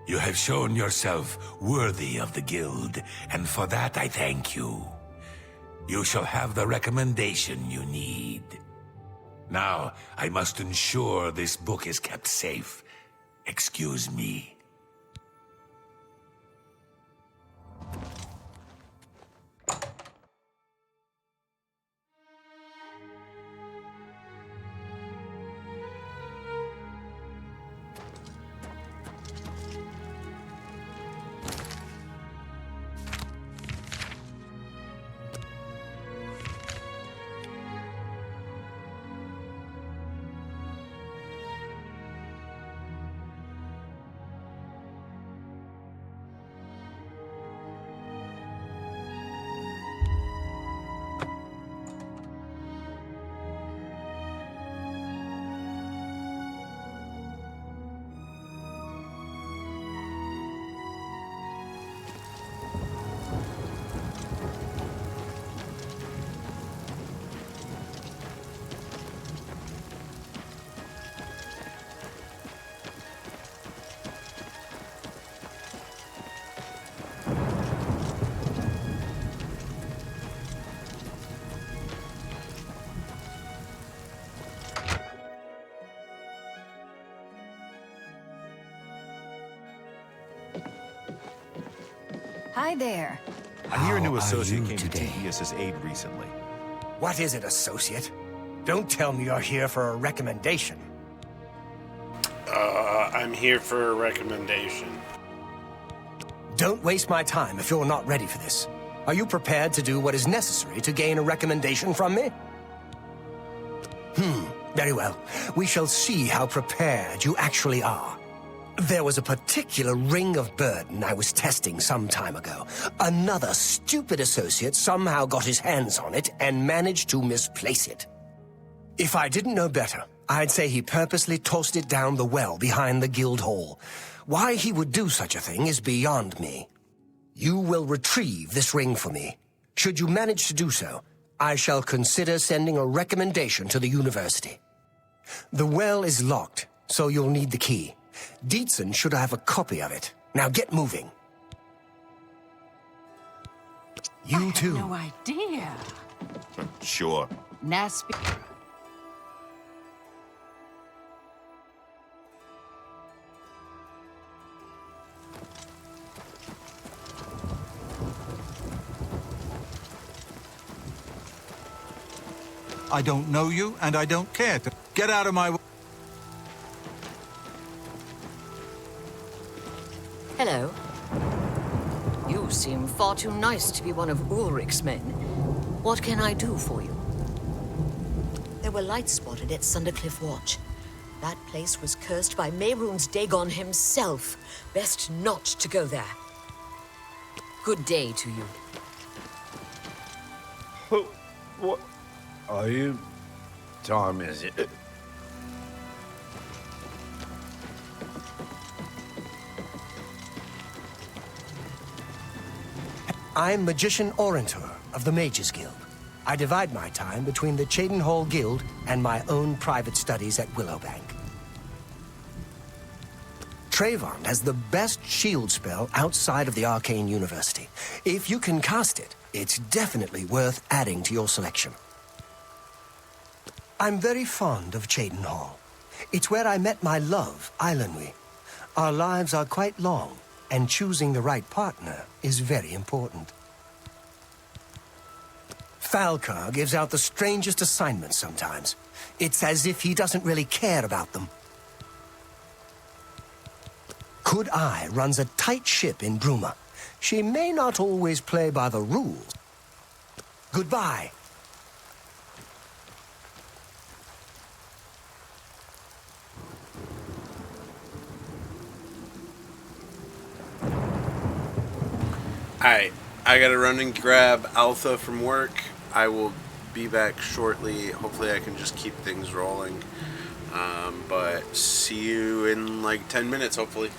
You have shown yourself worthy of the guild, and for that I thank you. You shall have the recommendation you need. Now, I must ensure this book is kept safe. Excuse me. Hi there. I hear a new How are associate you came today? to Tedious' aid recently. What is it, associate? Don't tell me you're here for a recommendation. I'm here for a recommendation. Don't waste my time if you're not ready for this. Are you prepared to do what is necessary to gain a recommendation from me? Very well. We shall see how prepared you actually are. There was a particular ring of burden I was testing some time ago. Another stupid associate somehow got his hands on it and managed to misplace it. If I didn't know better, I'd say he purposely tossed it down the well behind the guild hall. Why he would do such a thing is beyond me. You will retrieve this ring for me. Should you manage to do so, I shall consider sending a recommendation to the university. The well is locked, so you'll need the key. Dietzen should have a copy of it. Now get moving. You too. No idea. Sure. Nasby. I don't know you, and I don't care to. Get out of my way. Hello. You seem far too nice to be one of Ulrich's men. What can I do for you? There were lights spotted at Sundercliff Watch. That place was cursed by Mehrunes Dagon himself. Best not to go there. Good day to you. What are you? Time is it? I'm Magician Orentor of the Mages Guild. I divide my time between the Cheydinhall Guild and my own private studies at Willowbank. Trayvon has the best shield spell outside of the Arcane University. If you can cast it, it's definitely worth adding to your selection. I'm very fond of Cheydinhall. It's where I met my love, Eilenwy. Our lives are quite long, and choosing the right partner is very important. Falcar gives out the strangest assignments sometimes. It's as if he doesn't really care about them. Could I runs a tight ship in Bruma. She may not always play by the rules. Goodbye. Alright, I gotta run and grab Alpha from work. I will be back shortly. Hopefully I can just keep things rolling. But see you in like 10 minutes, hopefully.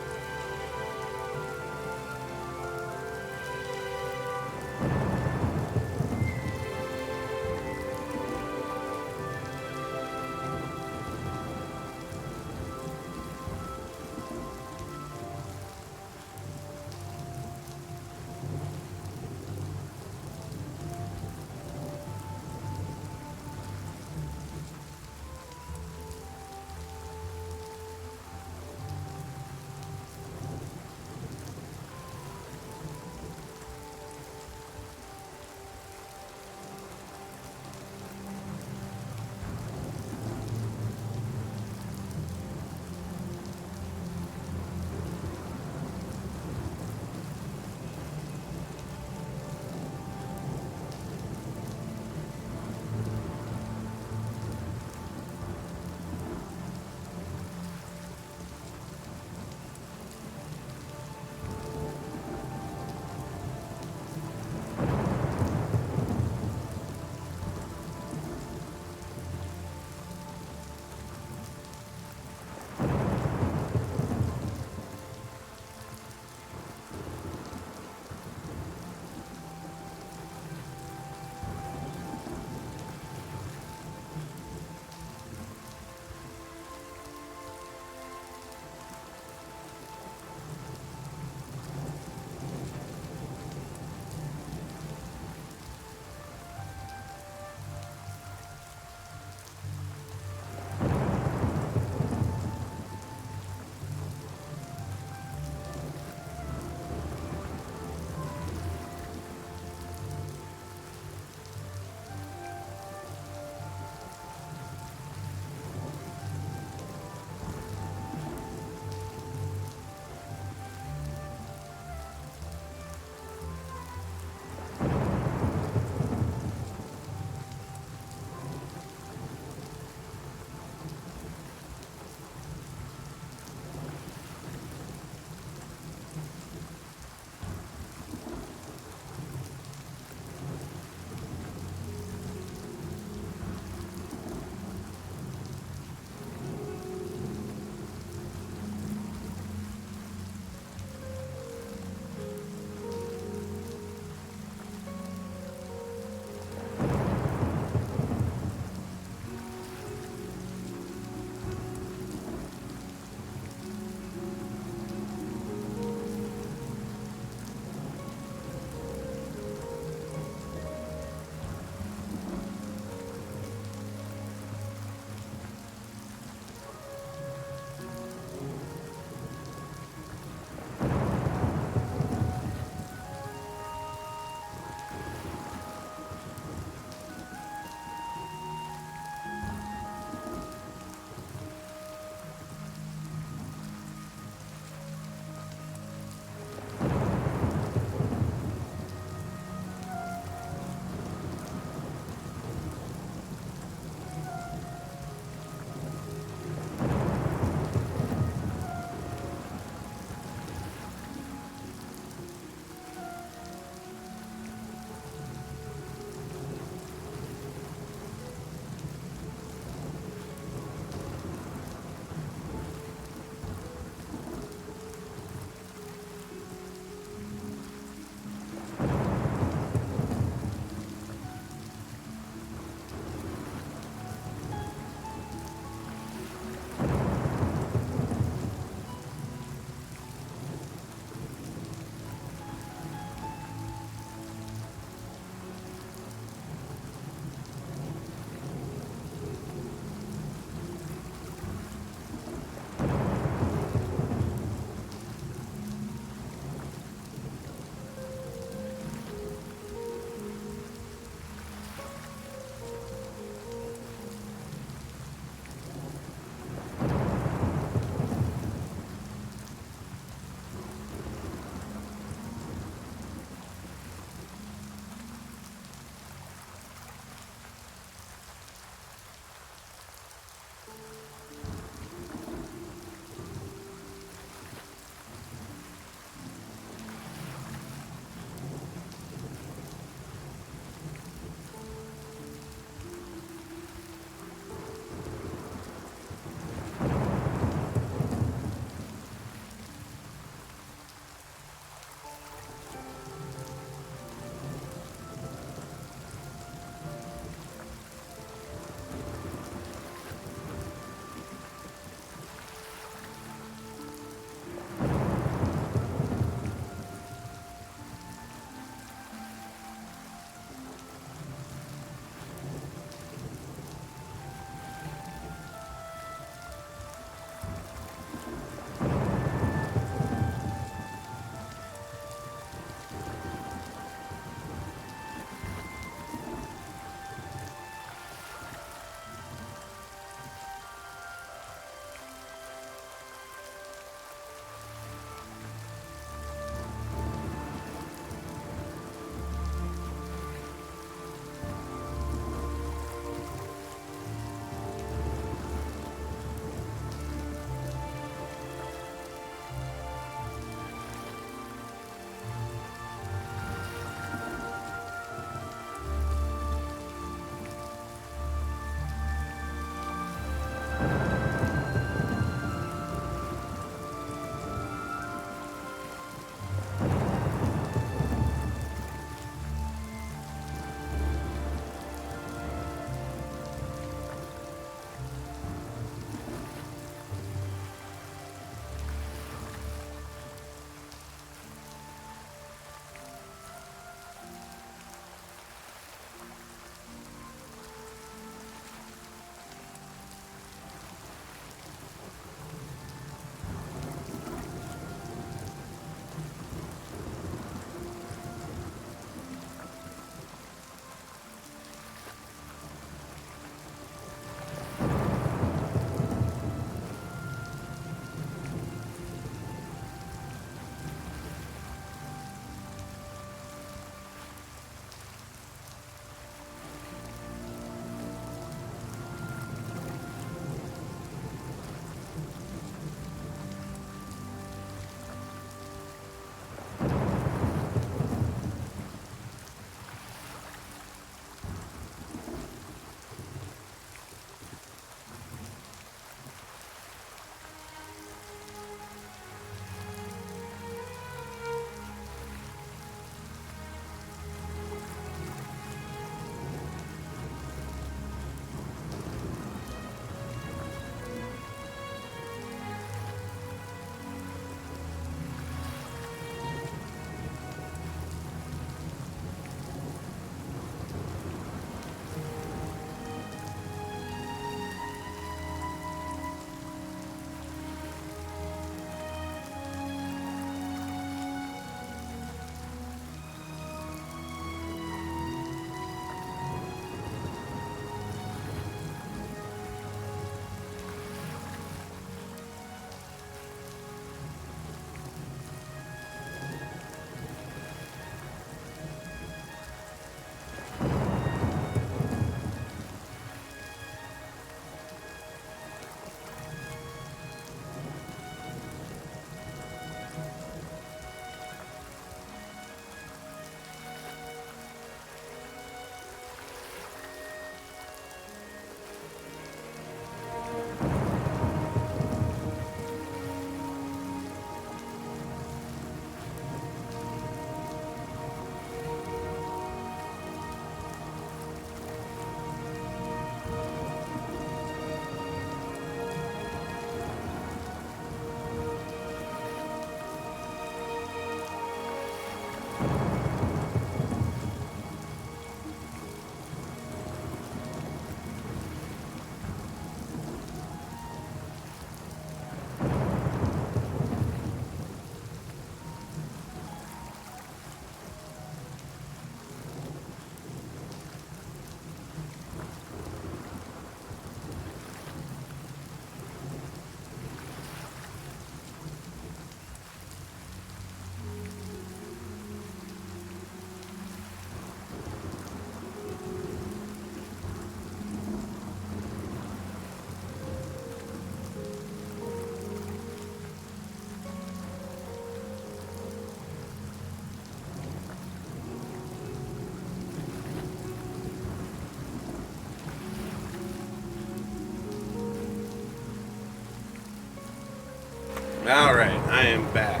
Alright, I am back.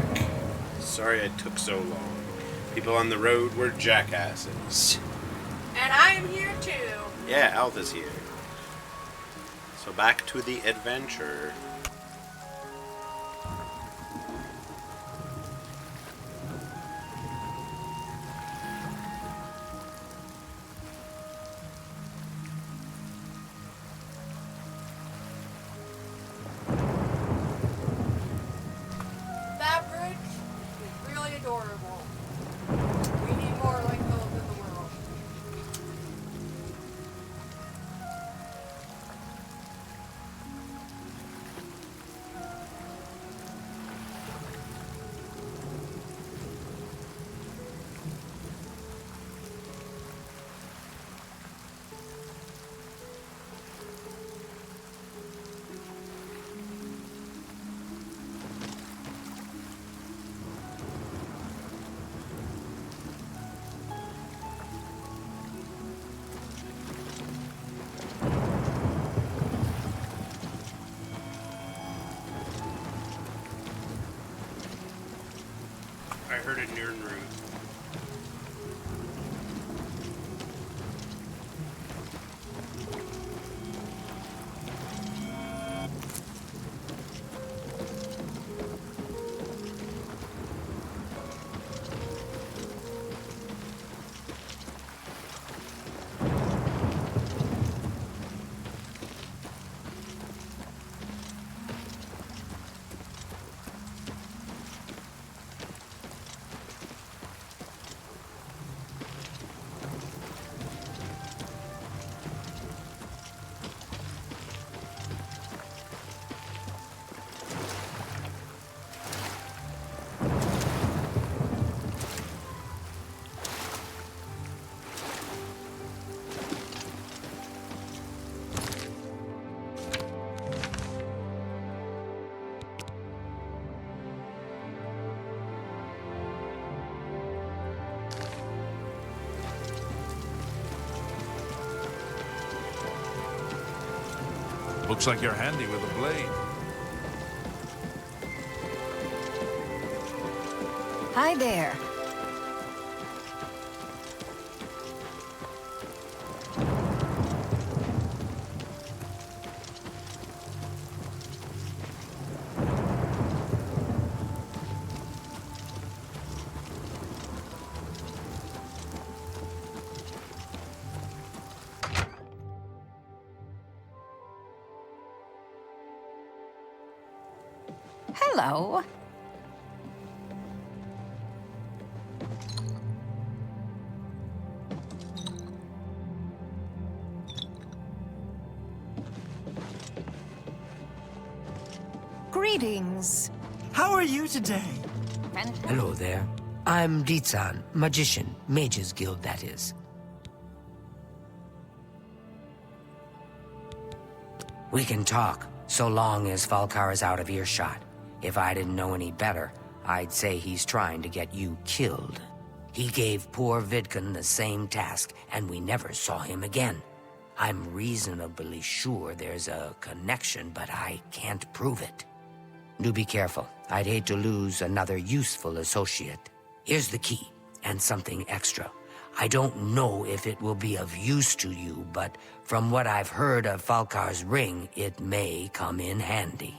Sorry I took so long. People on the road were jackasses. And I am here too. Yeah, Alpha's here. So back to the adventure. That bridge is really adorable. We need more like those in the world. I heard a Nirnroot. Looks like you're handy with a blade. Hi there. Hello. Greetings. How are you today? Hello there. I'm Ditsan, magician, Mages Guild, that is. We can talk, so long as Falkar is out of earshot. If I didn't know any better, I'd say he's trying to get you killed. He gave poor Vidkun the same task, and we never saw him again. I'm reasonably sure there's a connection, but I can't prove it. Do be careful. I'd hate to lose another useful associate. Here's the key, and something extra. I don't know if it will be of use to you, but from what I've heard of Falkar's ring, it may come in handy.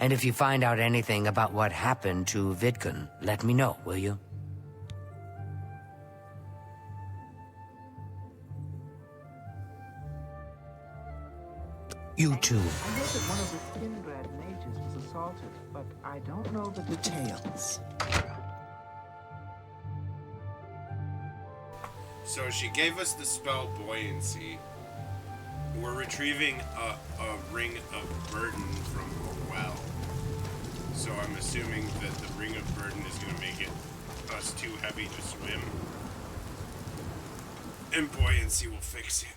And if you find out anything about what happened to Vidkun, let me know, will you? You too. I know that one of the Skingrad mages was assaulted, but I don't know the details. So she gave us the spell Buoyancy. We're retrieving a ring of burden from a well. So I'm assuming that the ring of burden is going to make us too heavy to swim. And buoyancy will fix it.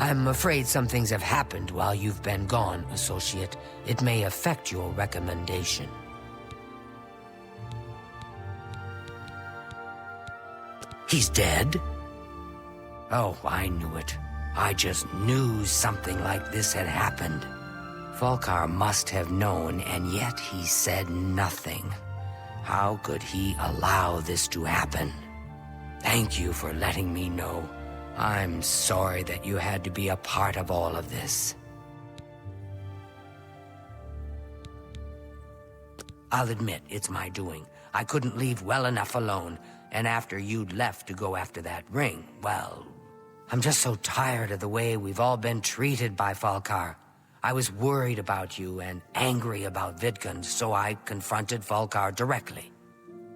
I'm afraid some things have happened while you've been gone, Associate. It may affect your recommendation. He's dead? Oh, I knew it. I just knew something like this had happened. Falkar must have known, and yet he said nothing. How could he allow this to happen? Thank you for letting me know. I'm sorry that you had to be a part of all of this. I'll admit, it's my doing. I couldn't leave well enough alone, and after you'd left to go after that ring, well... I'm just so tired of the way we've all been treated by Falkar. I was worried about you and angry about Vidkund, so I confronted Falkar directly.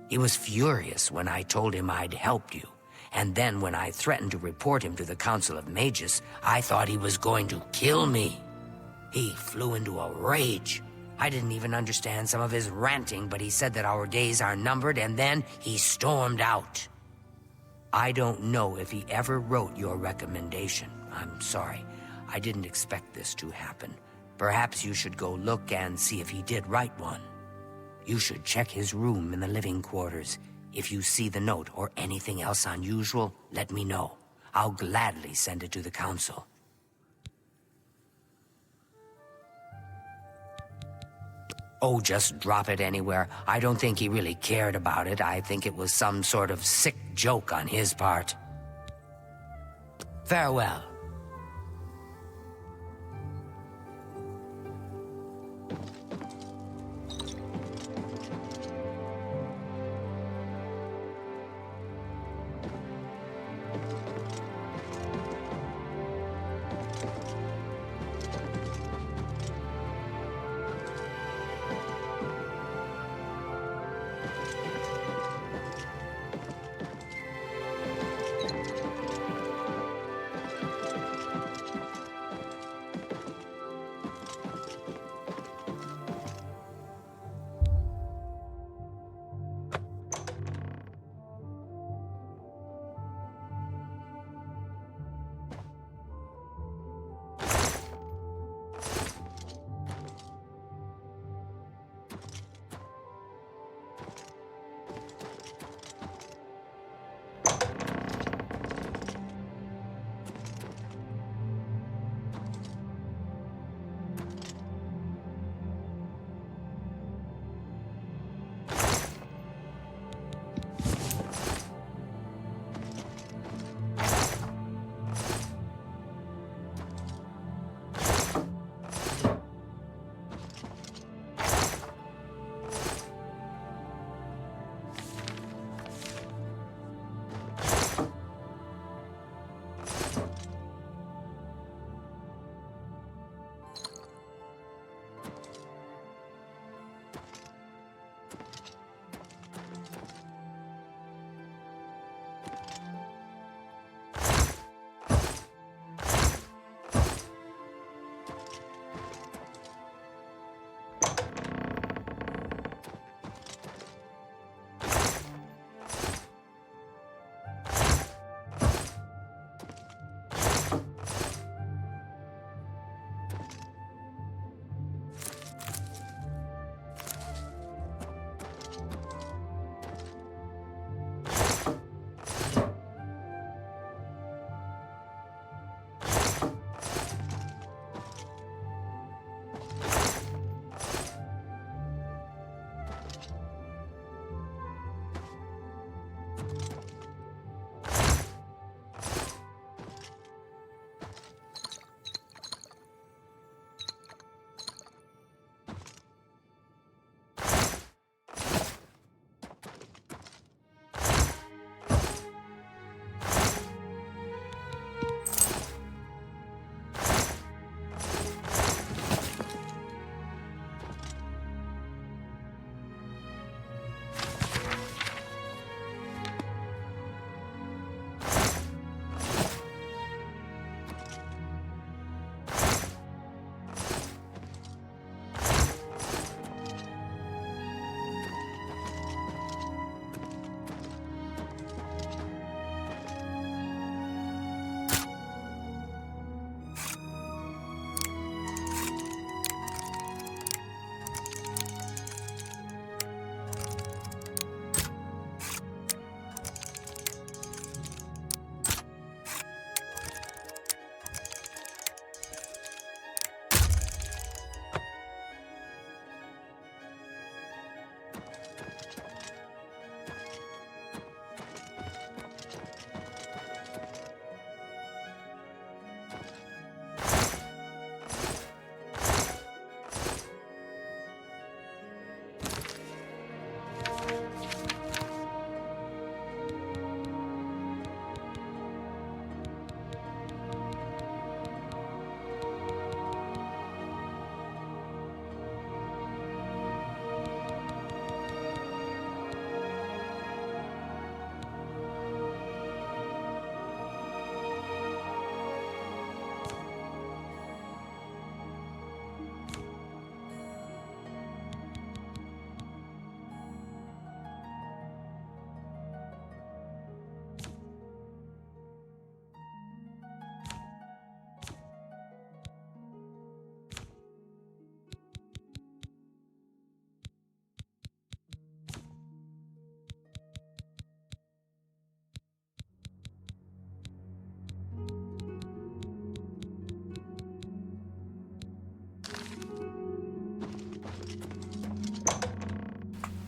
He was furious when I told him I'd helped you, and then when I threatened to report him to the Council of Mages, I thought he was going to kill me. He flew into a rage. I didn't even understand some of his ranting, but he said that our days are numbered, and then he stormed out. I don't know if he ever wrote your recommendation. I'm sorry. I didn't expect this to happen. Perhaps you should go look and see if he did write one. You should check his room in the living quarters. If you see the note or anything else unusual, let me know. I'll gladly send it to the Council. Oh, just drop it anywhere. I don't think he really cared about it. I think it was some sort of sick joke on his part. Farewell.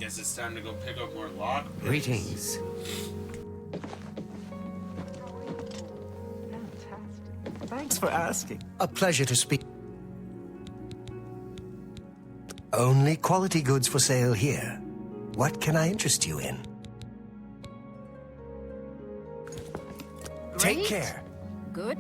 Guess it's time to go pick up more lock picks. Greetings. Thanks for asking. A pleasure to speak. Only quality goods for sale here. What can I interest you in? Take Great. care. Good.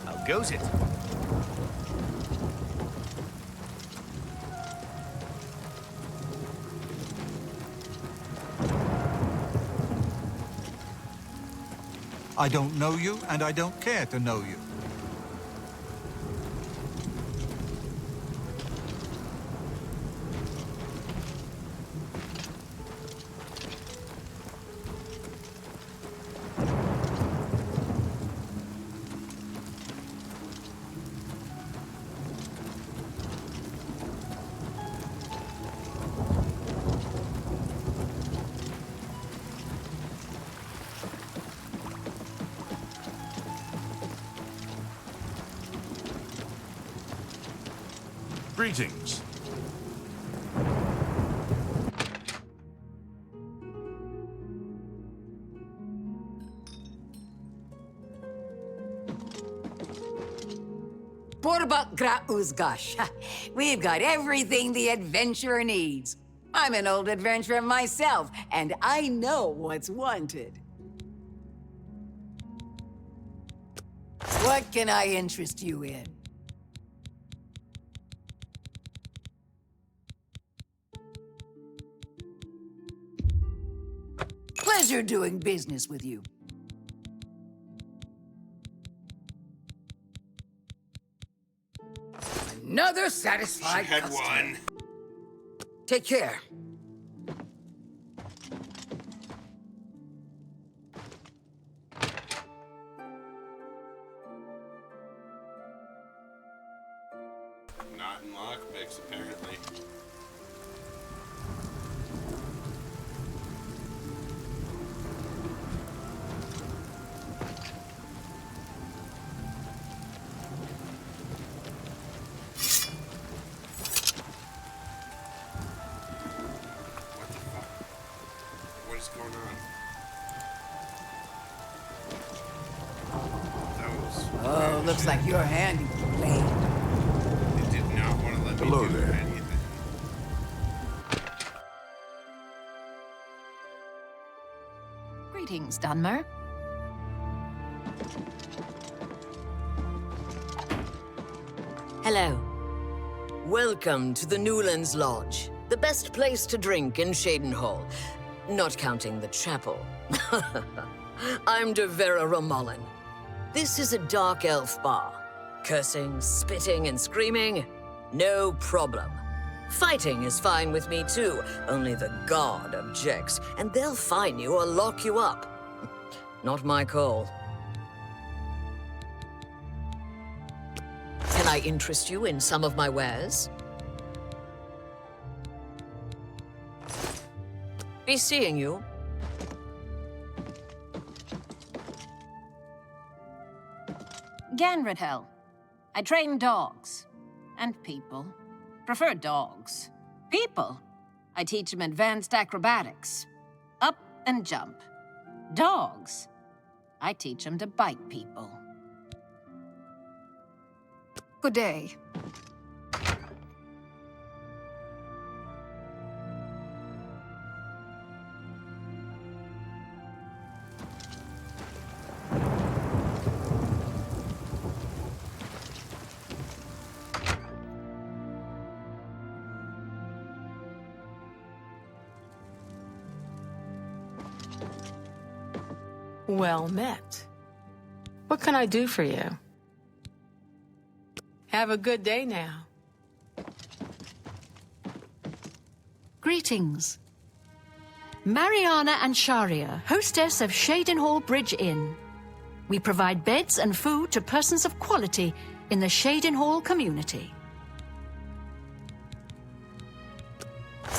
How goes it? I don't know you, and I don't care to know you. Greetings. Porbat gra uzgash. We've got everything the adventurer needs. I'm an old adventurer myself, and I know what's wanted. What can I interest you in? Pleasure doing business with you. Another satisfied Had customer. one. Take care. Not in lockpicks, apparently. What the fuck? What is going on? That was... Oh, looks like you're handy with the blade. It did not want to let Hello me do there. anything. Greetings, Dunmer. Hello. Welcome to the Newlands Lodge, the best place to drink in Shadenhall, not counting the chapel. I'm de Vera Romulan. This is a dark elf bar. Cursing, spitting, and screaming, no problem. Fighting is fine with me too, only the guard objects, and they'll fine you or lock you up. Not my call. Can I interest you in some of my wares? Be seeing you. Ganridhel. I train dogs. And people. Prefer dogs. People. I teach them advanced acrobatics. Up and jump. Dogs. I teach them to bite people. Good day. Well met. What can I do for you? Have a good day now. Greetings. Mariana and Sharia, hostess of Shadenhall Bridge Inn. We provide beds and food to persons of quality in the Shadenhall community.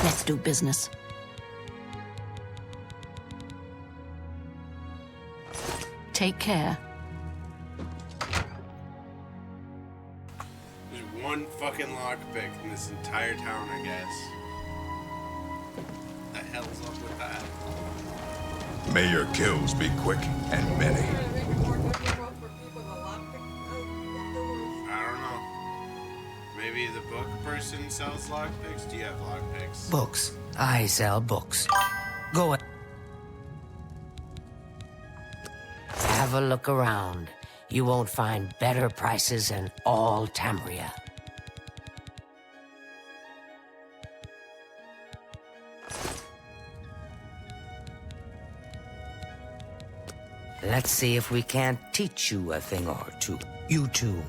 Let's do business. Take care. There's one fucking lockpick in this entire town, I guess. The hell's up with that? May your kills be quick and many. I don't know. Maybe the book person sells lockpicks? Do you have lockpicks? Books. I sell books. Go ahead. Have a look around. You won't find better prices in all Tamria. Let's see if we can't teach you a thing or two. You two.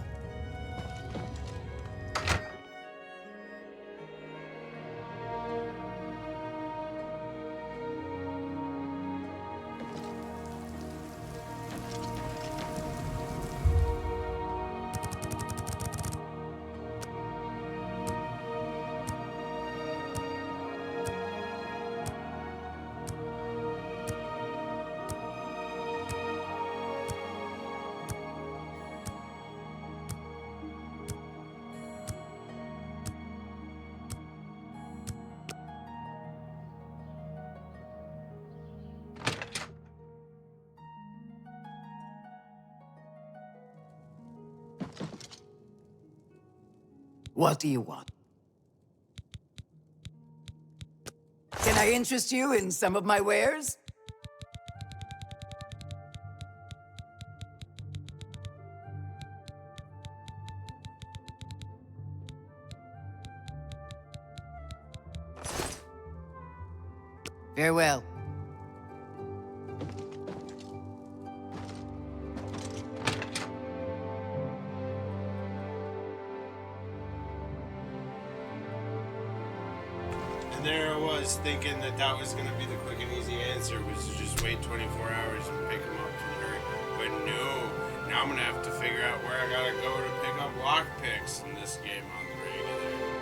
What do you want? Can I interest you in some of my wares? Farewell. And there I was thinking that was going to be the quick and easy answer, was to just wait 24 hours and pick them up from her. But no, now I'm going to have to figure out where I got to go to pick up lockpicks in this game on the regular.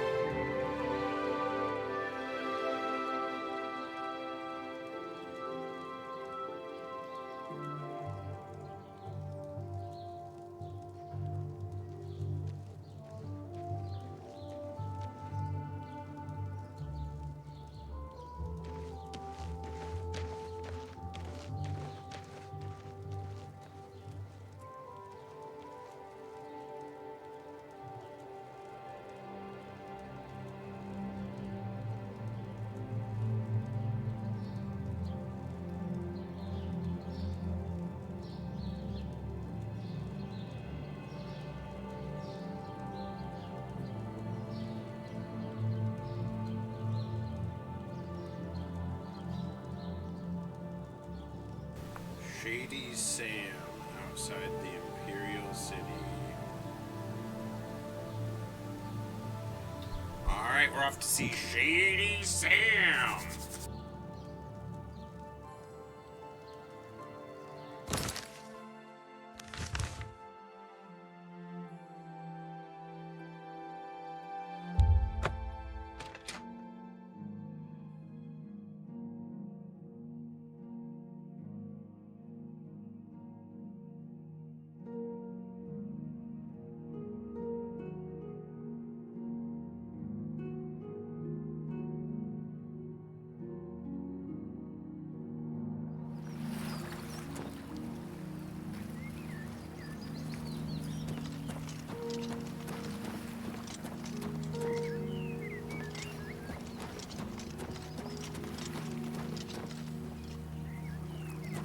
Shady Sam, outside the Imperial City. Alright, we're off to see Shady Sam!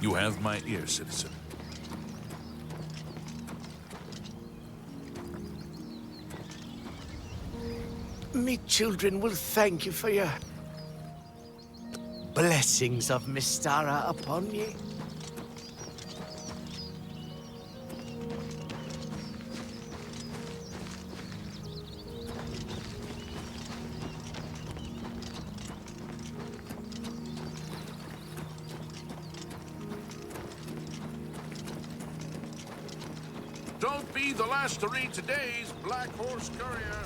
You have my ear, citizen. Me children will thank you for your blessings of Mystara upon ye. Don't be the last to read today's Black Horse Courier.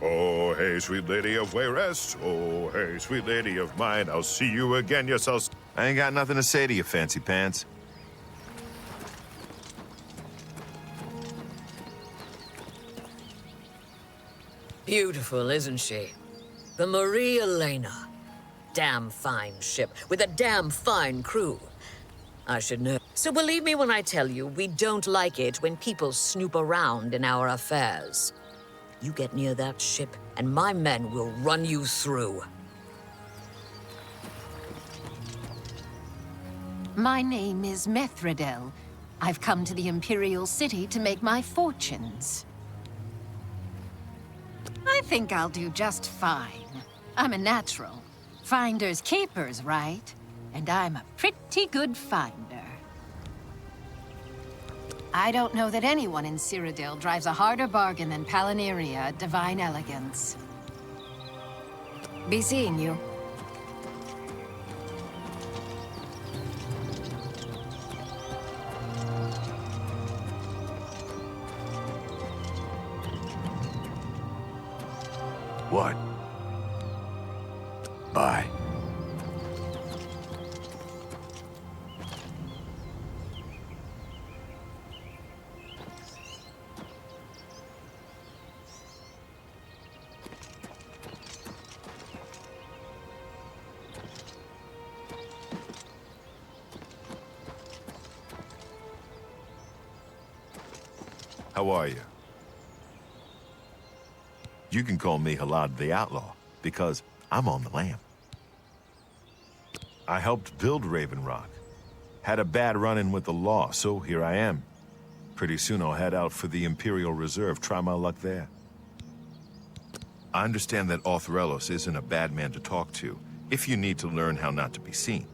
Oh, hey, sweet lady of Wayrest. Oh, hey, sweet lady of mine. I'll see you again, yes, I ain't got nothing to say to you, fancy pants. Beautiful, isn't she? The Marie Elena. Damn fine ship, with a damn fine crew. I should know. So believe me when I tell you, we don't like it when people snoop around in our affairs. You get near that ship, and my men will run you through. My name is Methredel. I've come to the Imperial City to make my fortunes. I think I'll do just fine. I'm a natural. Finders keepers, right? And I'm a pretty good finder. I don't know that anyone in Cyrodiil drives a harder bargain than Palinaria at Divine Elegance. Be seeing you. What? Bye. How are you? You can call me Halad the Outlaw, because I'm on the lam. I helped build Raven Rock. Had a bad run-in with the law, so here I am. Pretty soon I'll head out for the Imperial Reserve, try my luck there. I understand that Authrelos isn't a bad man to talk to, if you need to learn how not to be seen.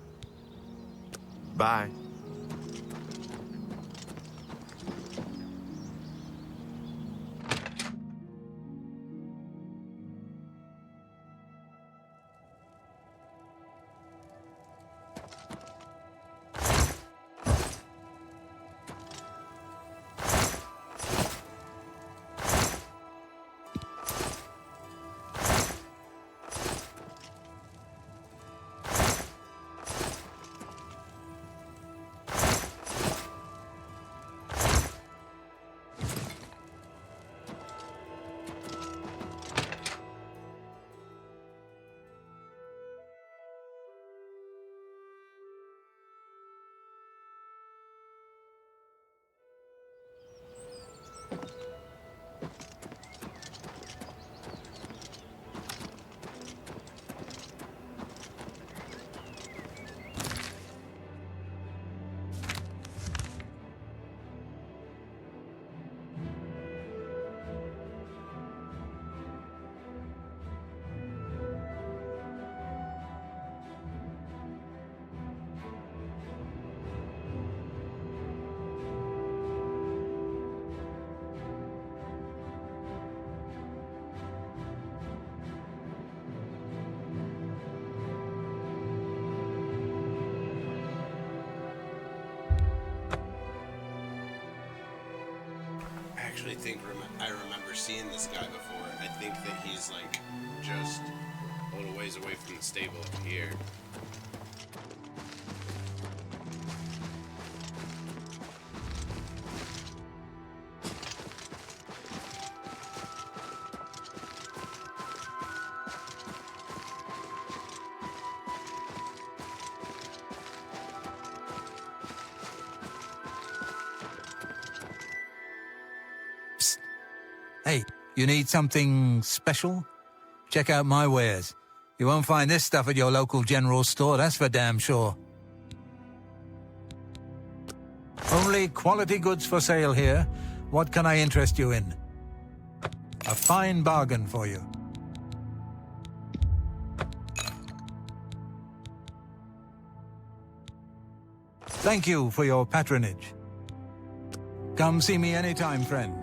Bye. I actually think I remember seeing this guy before. I think that he's like just a little ways away from the stable here. Hey, you need something special? Check out my wares. You won't find this stuff at your local general store, that's for damn sure. Only quality goods for sale here. What can I interest you in? A fine bargain for you. Thank you for your patronage. Come see me anytime, friend.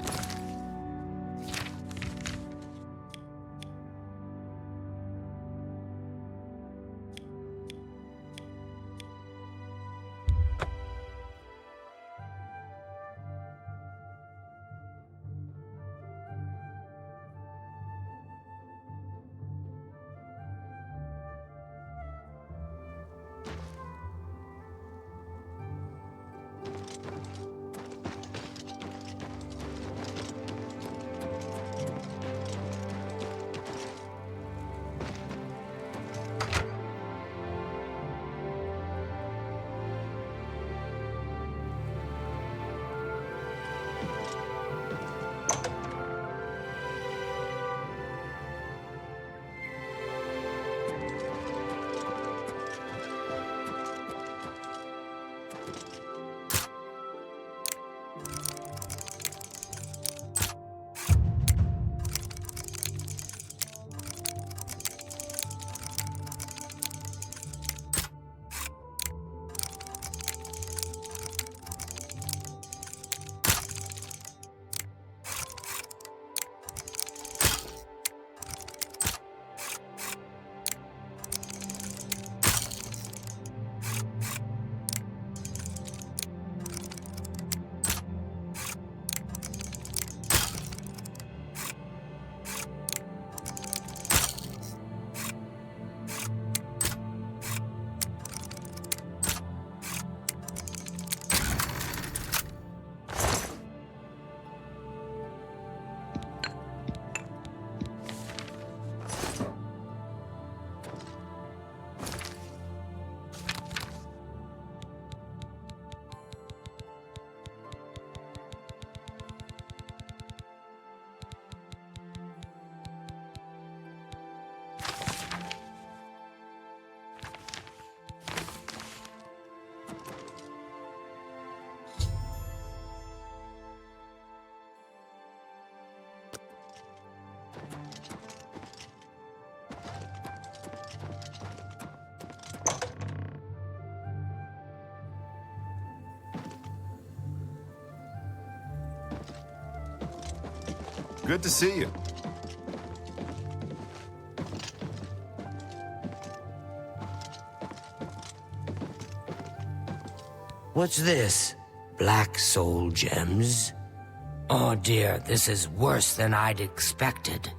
Good to see you. What's this? Black soul gems? Oh dear, this is worse than I'd expected.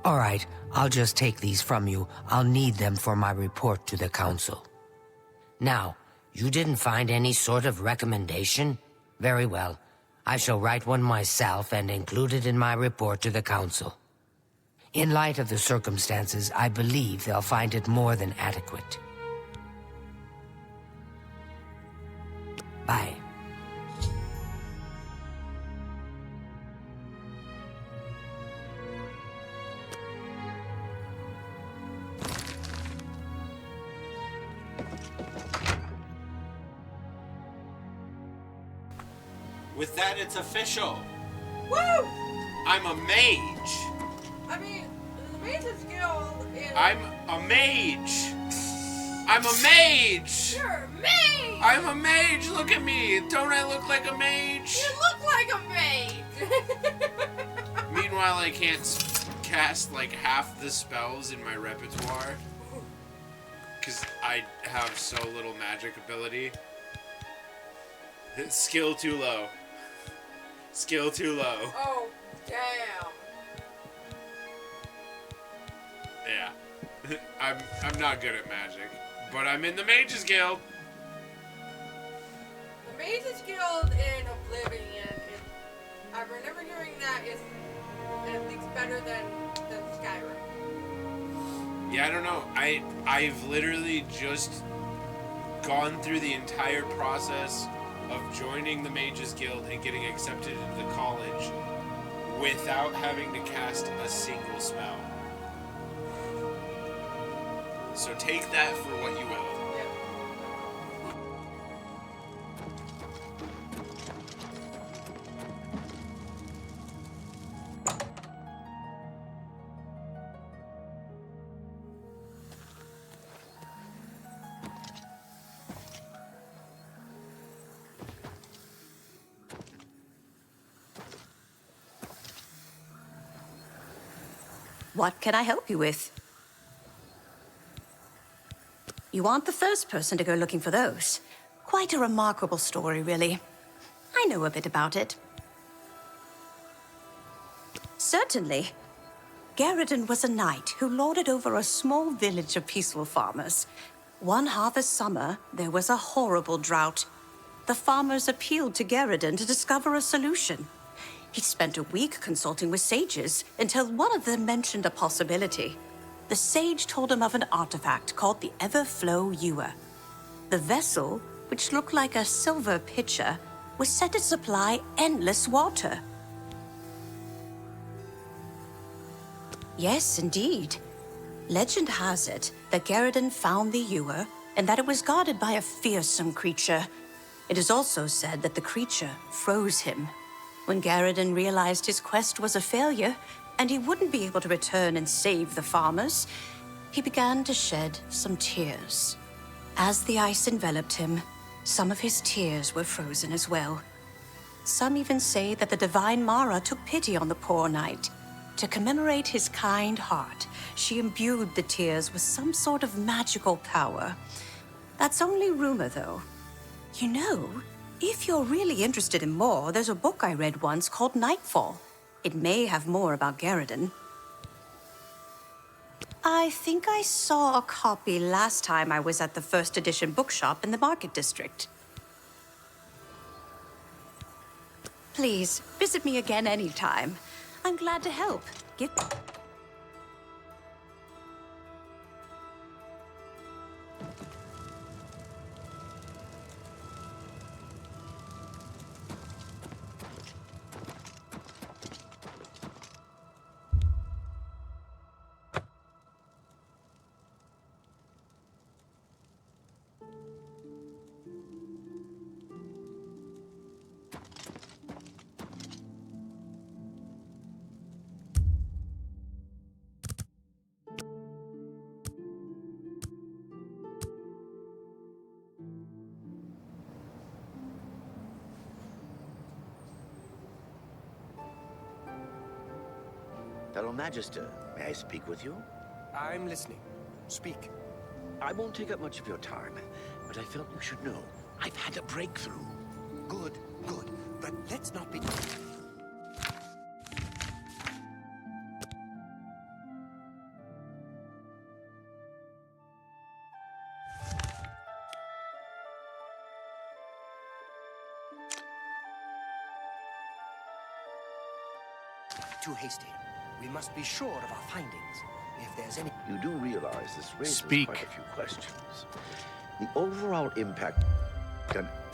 All right, I'll just take these from you. I'll need them for my report to the council. Now, you didn't find any sort of recommendation? Very well. I shall write one myself and include it in my report to the council. In light of the circumstances, I believe they'll find it more than adequate. Bye. With that, it's official. Woo! I'm a mage. I mean, the Mage's Guild is... I'm a mage. I'm a mage. You're a mage. I'm a mage. Look at me. Don't I look like a mage? You look like a mage. Meanwhile, I can't cast like half the spells in my repertoire because I have so little magic ability. Skill too low. Skill too low. Oh, damn. Yeah. I'm not good at magic, but I'm in the Mages Guild. The Mage's Guild in Oblivion, I remember hearing that is at least better than Skyrim. Yeah, I don't know. I've literally just gone through the entire process of joining the Mages Guild and getting accepted into the college without having to cast a single spell. So take that for what you will. What can I help you with? You aren't the first person to go looking for those. Quite a remarkable story, really. I know a bit about it. Certainly. Garridan was a knight who lorded over a small village of peaceful farmers. One harvest summer, there was a horrible drought. The farmers appealed to Garridan to discover a solution. He spent a week consulting with sages until one of them mentioned a possibility. The sage told him of an artifact called the Everflow Ewer. The vessel, which looked like a silver pitcher, was said to supply endless water. Yes, indeed. Legend has it that Garridan found the ewer and that it was guarded by a fearsome creature. It is also said that the creature froze him. When Garridan realized his quest was a failure and he wouldn't be able to return and save the farmers, he began to shed some tears. As the ice enveloped him, some of his tears were frozen as well. Some even say that the divine Mara took pity on the poor knight. To commemorate his kind heart, she imbued the tears with some sort of magical power. That's only rumor, though. You know, if you're really interested in more, there's a book I read once called Nightfall. It may have more about Garridan. I think I saw a copy last time I was at the first edition bookshop in the Market District. Please, visit me again anytime. I'm glad to help. Fellow Magister, may I speak with you? I'm listening. Speak. I won't take up much of your time, but I felt you should know. I've had a breakthrough. Good, good. But let's not be... Too hasty. We must be sure of our findings. If there's any... You do realize this raises Speak. quite a few questions. The overall impact...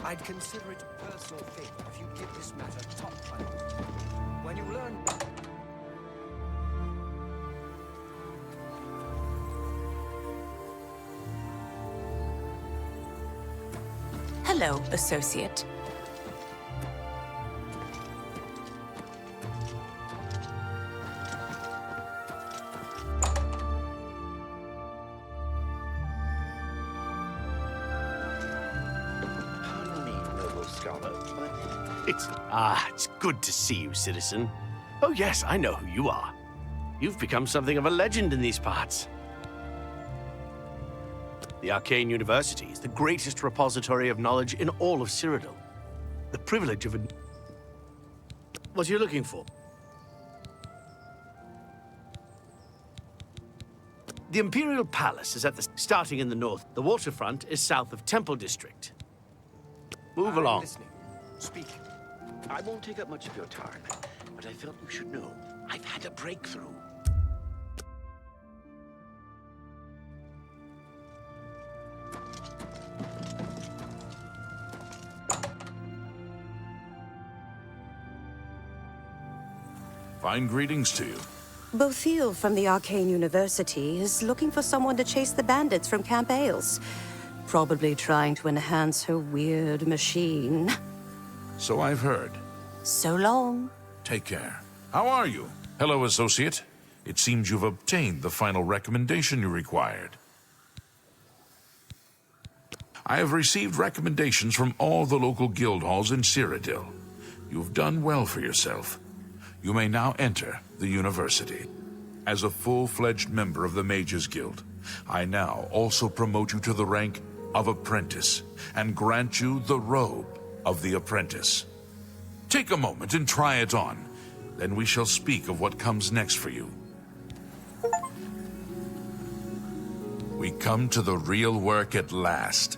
I'd consider it a personal favor if you give this matter top priority. When you learn... Hello, associate. It's good to see you, citizen. Oh yes, I know who you are. You've become something of a legend in these parts. The Arcane University is the greatest repository of knowledge in all of Cyrodiil. The privilege of... What are you looking for? The Imperial Palace is at the... starting in the north. The waterfront is south of Temple District. Move along. Listening. Speak. I won't take up much of your time, but I felt you should know. I've had a breakthrough. Fine greetings to you. Bothil from the Arcane University is looking for someone to chase the bandits from Camp Ailes. Probably trying to enhance her weird machine. So I've heard. So long. Take care. How are you? Hello, associate. It seems you've obtained the final recommendation you required. I have received recommendations from all the local guild halls in Cyrodiil. You've done well for yourself. You may now enter the university. As a full-fledged member of the Mages Guild, I now also promote you to the rank of apprentice and grant you the robe of the apprentice. Take a moment and try it on. Then we shall speak of what comes next for you. We come to the real work at last.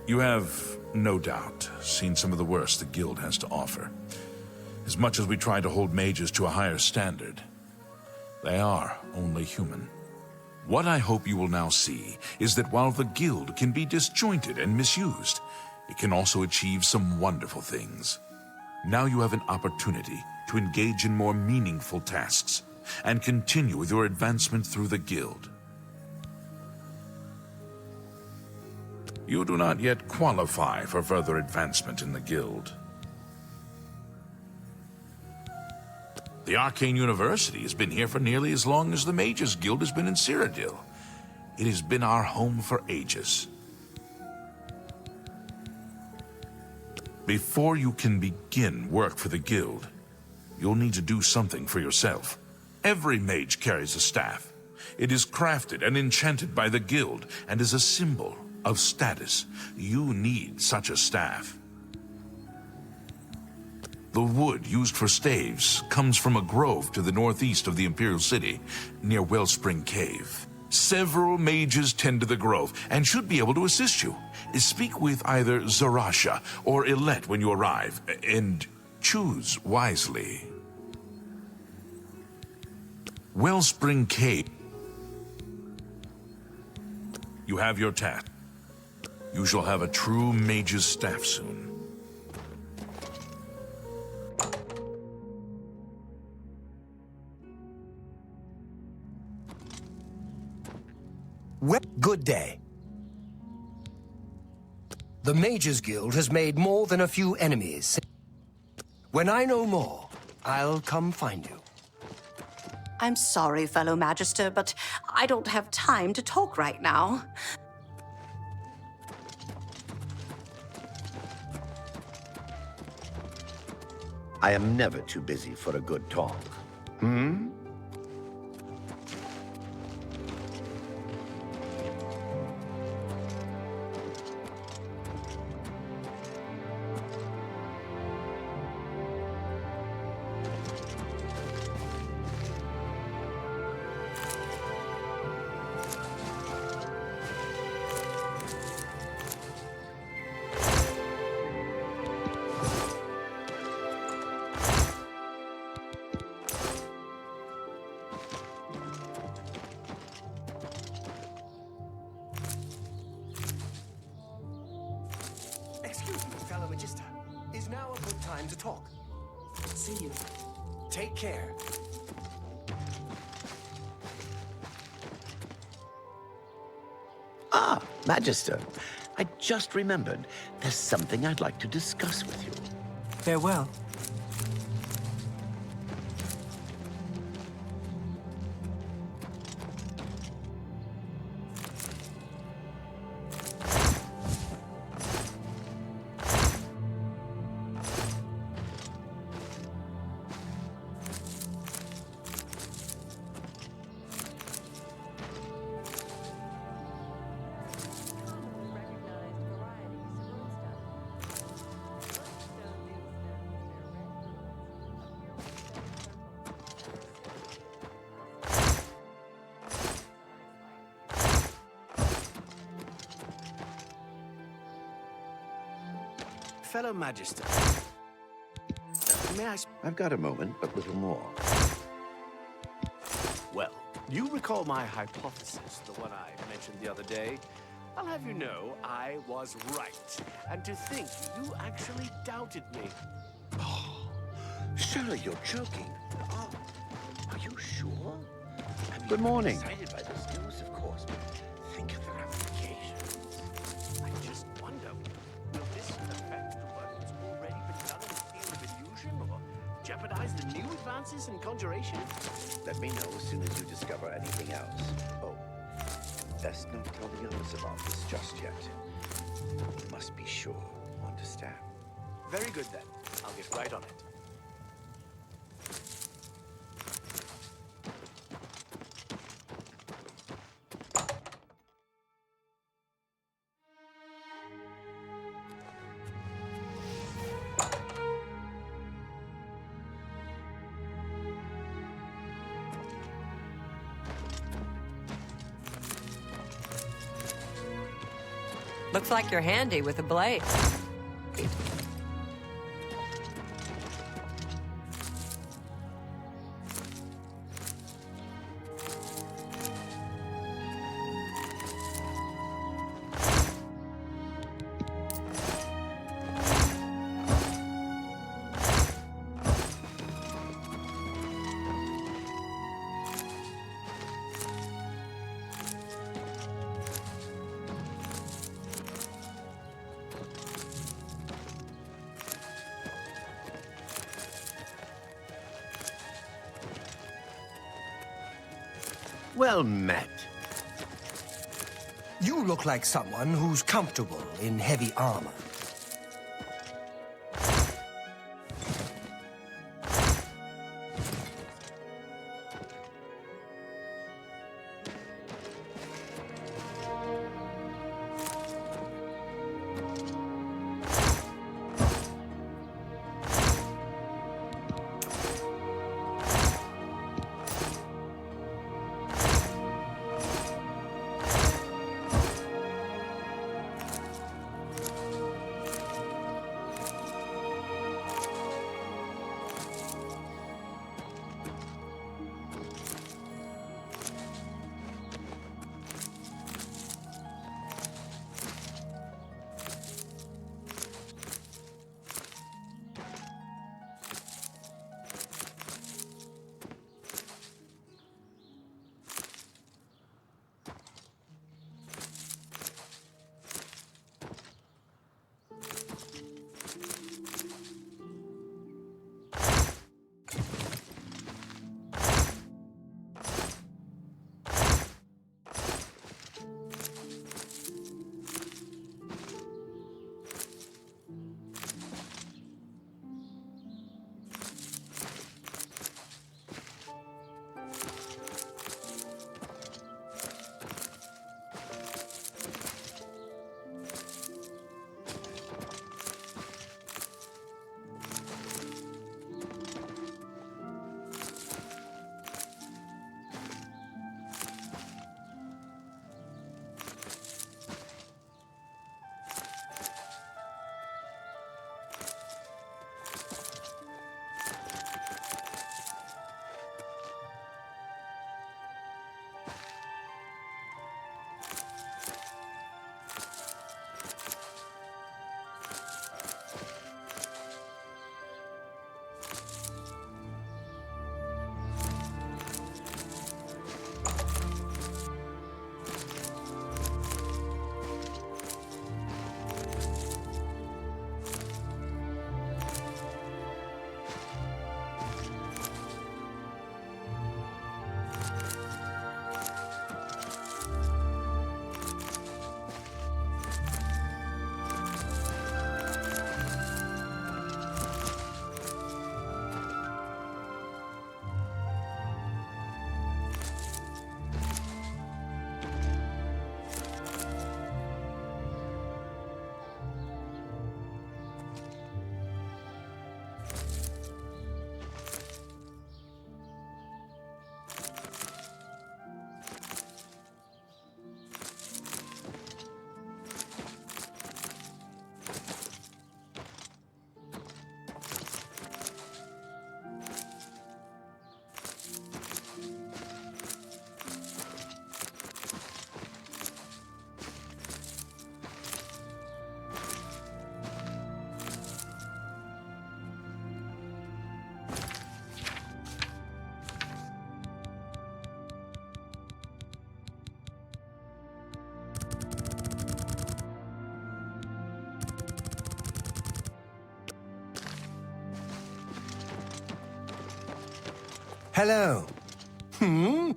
You have, no doubt, seen some of the worst the guild has to offer. As much as we try to hold mages to a higher standard, they are only human. What I hope you will now see is that while the guild can be disjointed and misused, it can also achieve some wonderful things. Now you have an opportunity to engage in more meaningful tasks and continue with your advancement through the guild. You do not yet qualify for further advancement in the guild. The Arcane University has been here for nearly as long as the Mages Guild has been in Cyrodiil. It has been our home for ages. Before you can begin work for the guild, you'll need to do something for yourself. Every mage carries a staff. It is crafted and enchanted by the guild and is a symbol of status. You need such a staff. The wood used for staves comes from a grove to the northeast of the Imperial City, near Wellspring Cave. Several mages tend to the grove and should be able to assist you. Speak with either Zarasha or Ilette when you arrive, and choose wisely. Wellspring Cave. You have your task. You shall have a true mage's staff soon. Well, good day. The Mages Guild has made more than a few enemies. When I know more, I'll come find you. I'm sorry, fellow Magister, but I don't have time to talk right now. I am never too busy for a good talk. to talk. See you. Take care. Ah, Magister. I just remembered. There's something I'd like to discuss with you. Farewell. Fellow Magister, may I... I've got a moment, but little more. Well, you recall my hypothesis, the one I mentioned the other day? I'll have you know, I was right. And to think you actually doubted me. Surely you're joking. Are you sure? Good morning. I'm excited by this news, of course, but think of the ramifications. I just wonder, will this affect what's already been done in the field of illusion, or jeopardize the new advances in conjuration? Let me know as soon as you discover anything else. Oh, best not tell the others about this just yet. You must be sure, understand? Very good, then. I'll get right on it. Looks like you're handy with a blade. Well met. You look like someone who's comfortable in heavy armor. Hello. Hmm?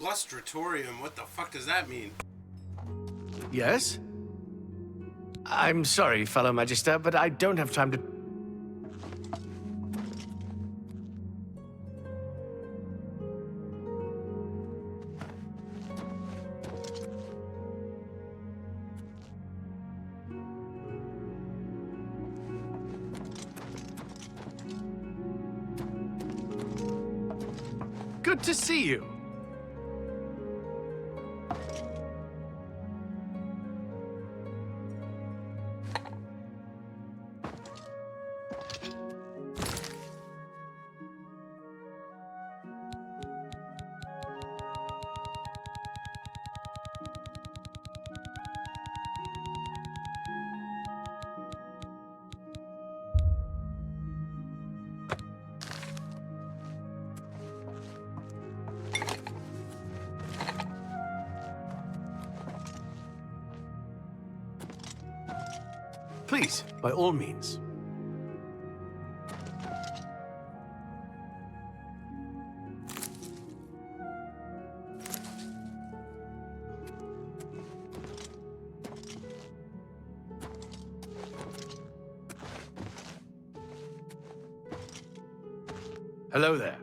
Lustratorium, what the fuck does that mean? Yes? I'm sorry, fellow Magister, but I don't have time to... Good to see you. Please, by all means. Hello there.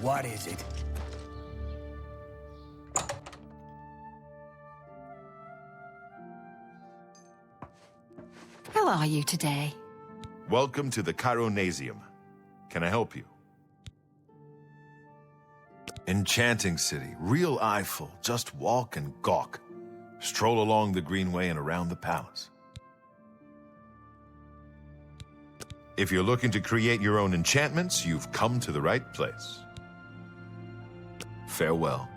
What is it? How are you today? Welcome to the Chironasium. Can I help you? Enchanting city, real Eiffel. Just walk and gawk. Stroll along the greenway and around the palace. If you're looking to create your own enchantments, you've come to the right place. Farewell.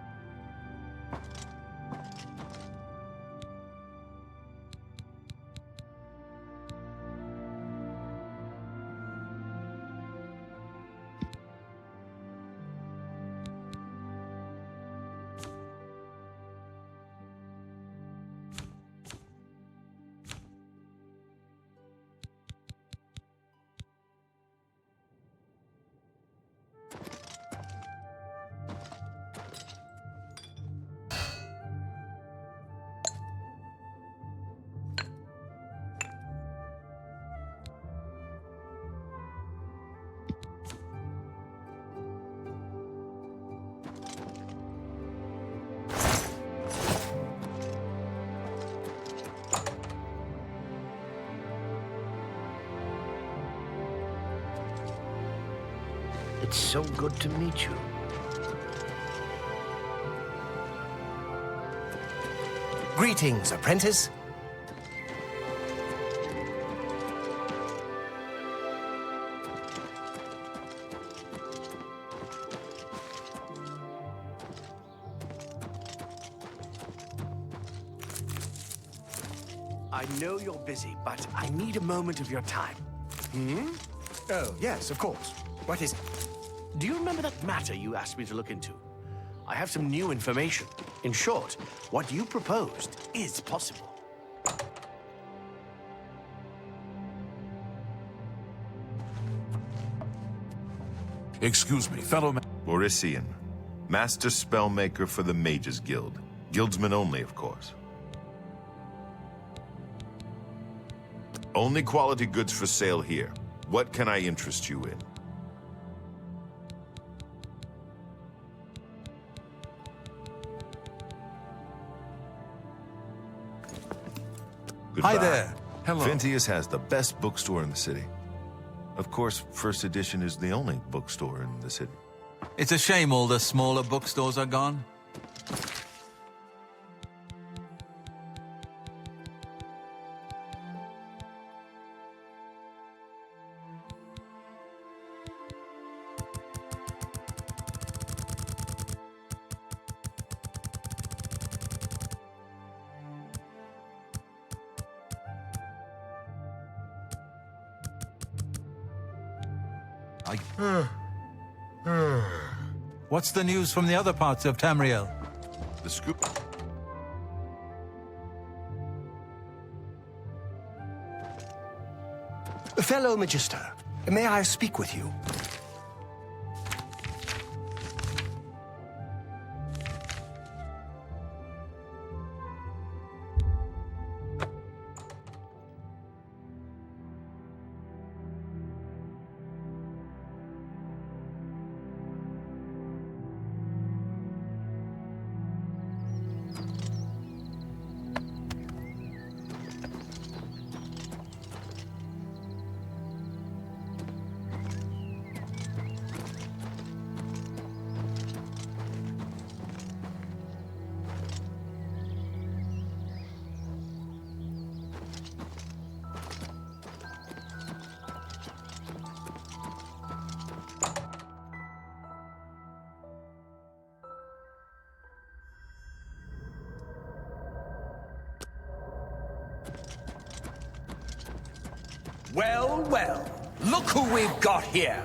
It's so good to meet you. Greetings, apprentice. I know you're busy, but I need a moment of your time. Oh, yes, of course. What is it? Do you remember that matter you asked me to look into? I have some new information. In short, what you proposed is possible. Excuse me, fellow man. Borisian, master spellmaker for the Mages Guild. Guildsmen only, of course. Only quality goods for sale here. What can I interest you in? Goodbye. Hi there. Hello. Ventius has the best bookstore in the city. Of course, First Edition is the only bookstore in the city. It's a shame all the smaller bookstores are gone. What's the news from the other parts of Tamriel? The scoop... Fellow Magister, may I speak with you? Well, well. Look who we've got here.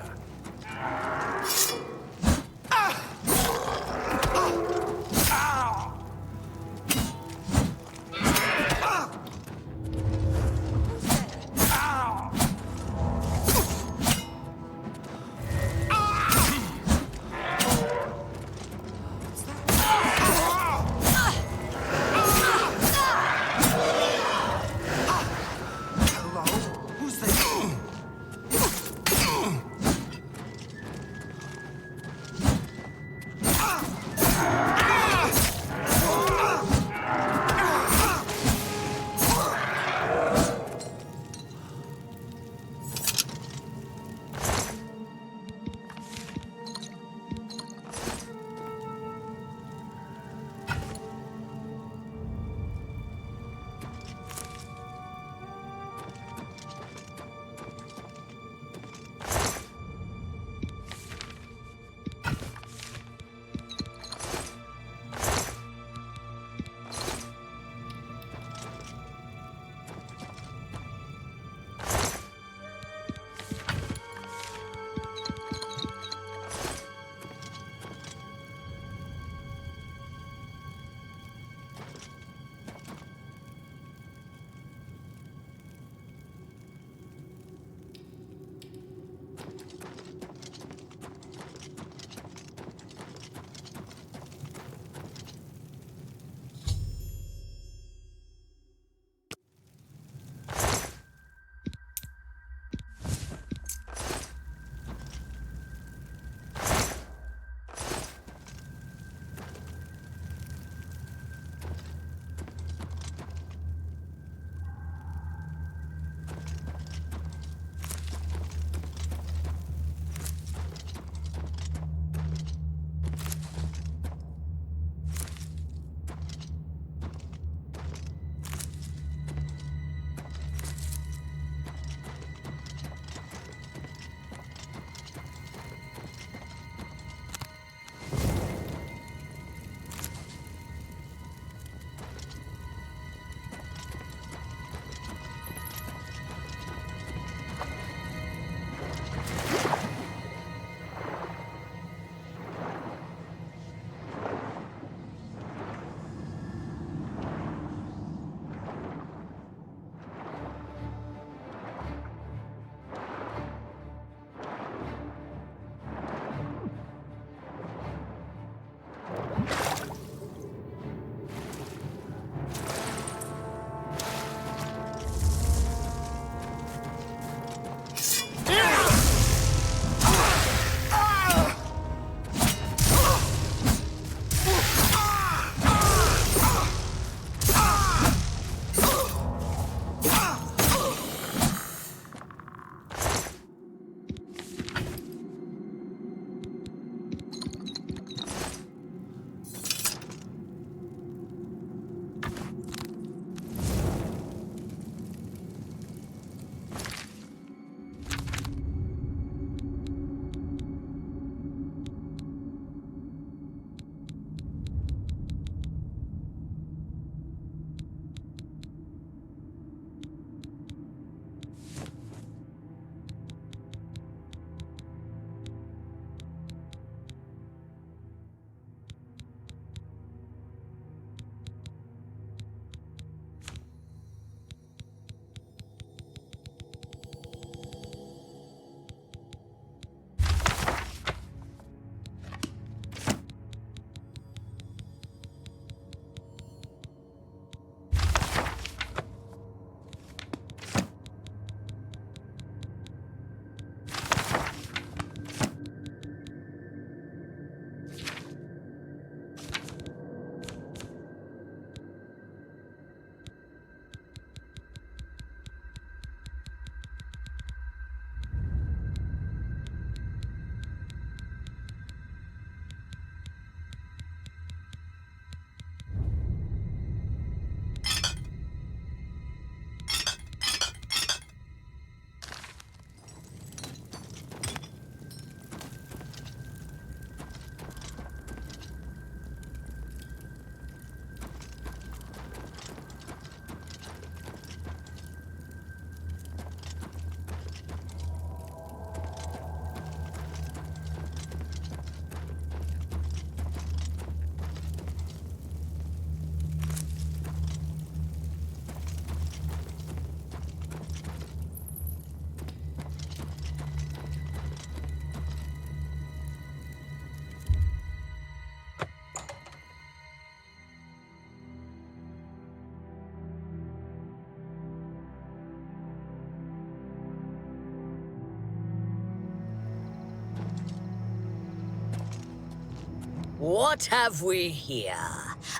What have we here?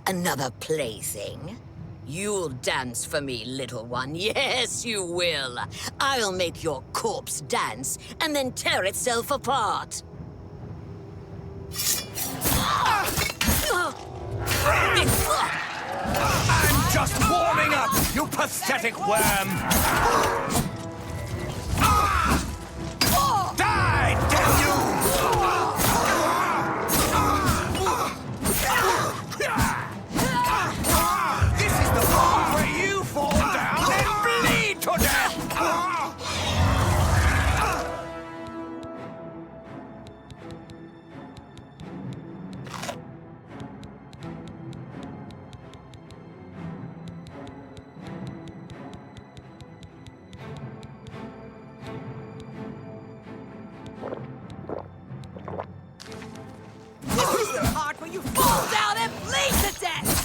Another plaything? You'll dance for me, little one. Yes, you will. I'll make your corpse dance and then tear itself apart. I'm just warming up, you pathetic worm! Die, damn you! This is the part where you fall down and bleed to death! This is the part where you fall down and bleed to death!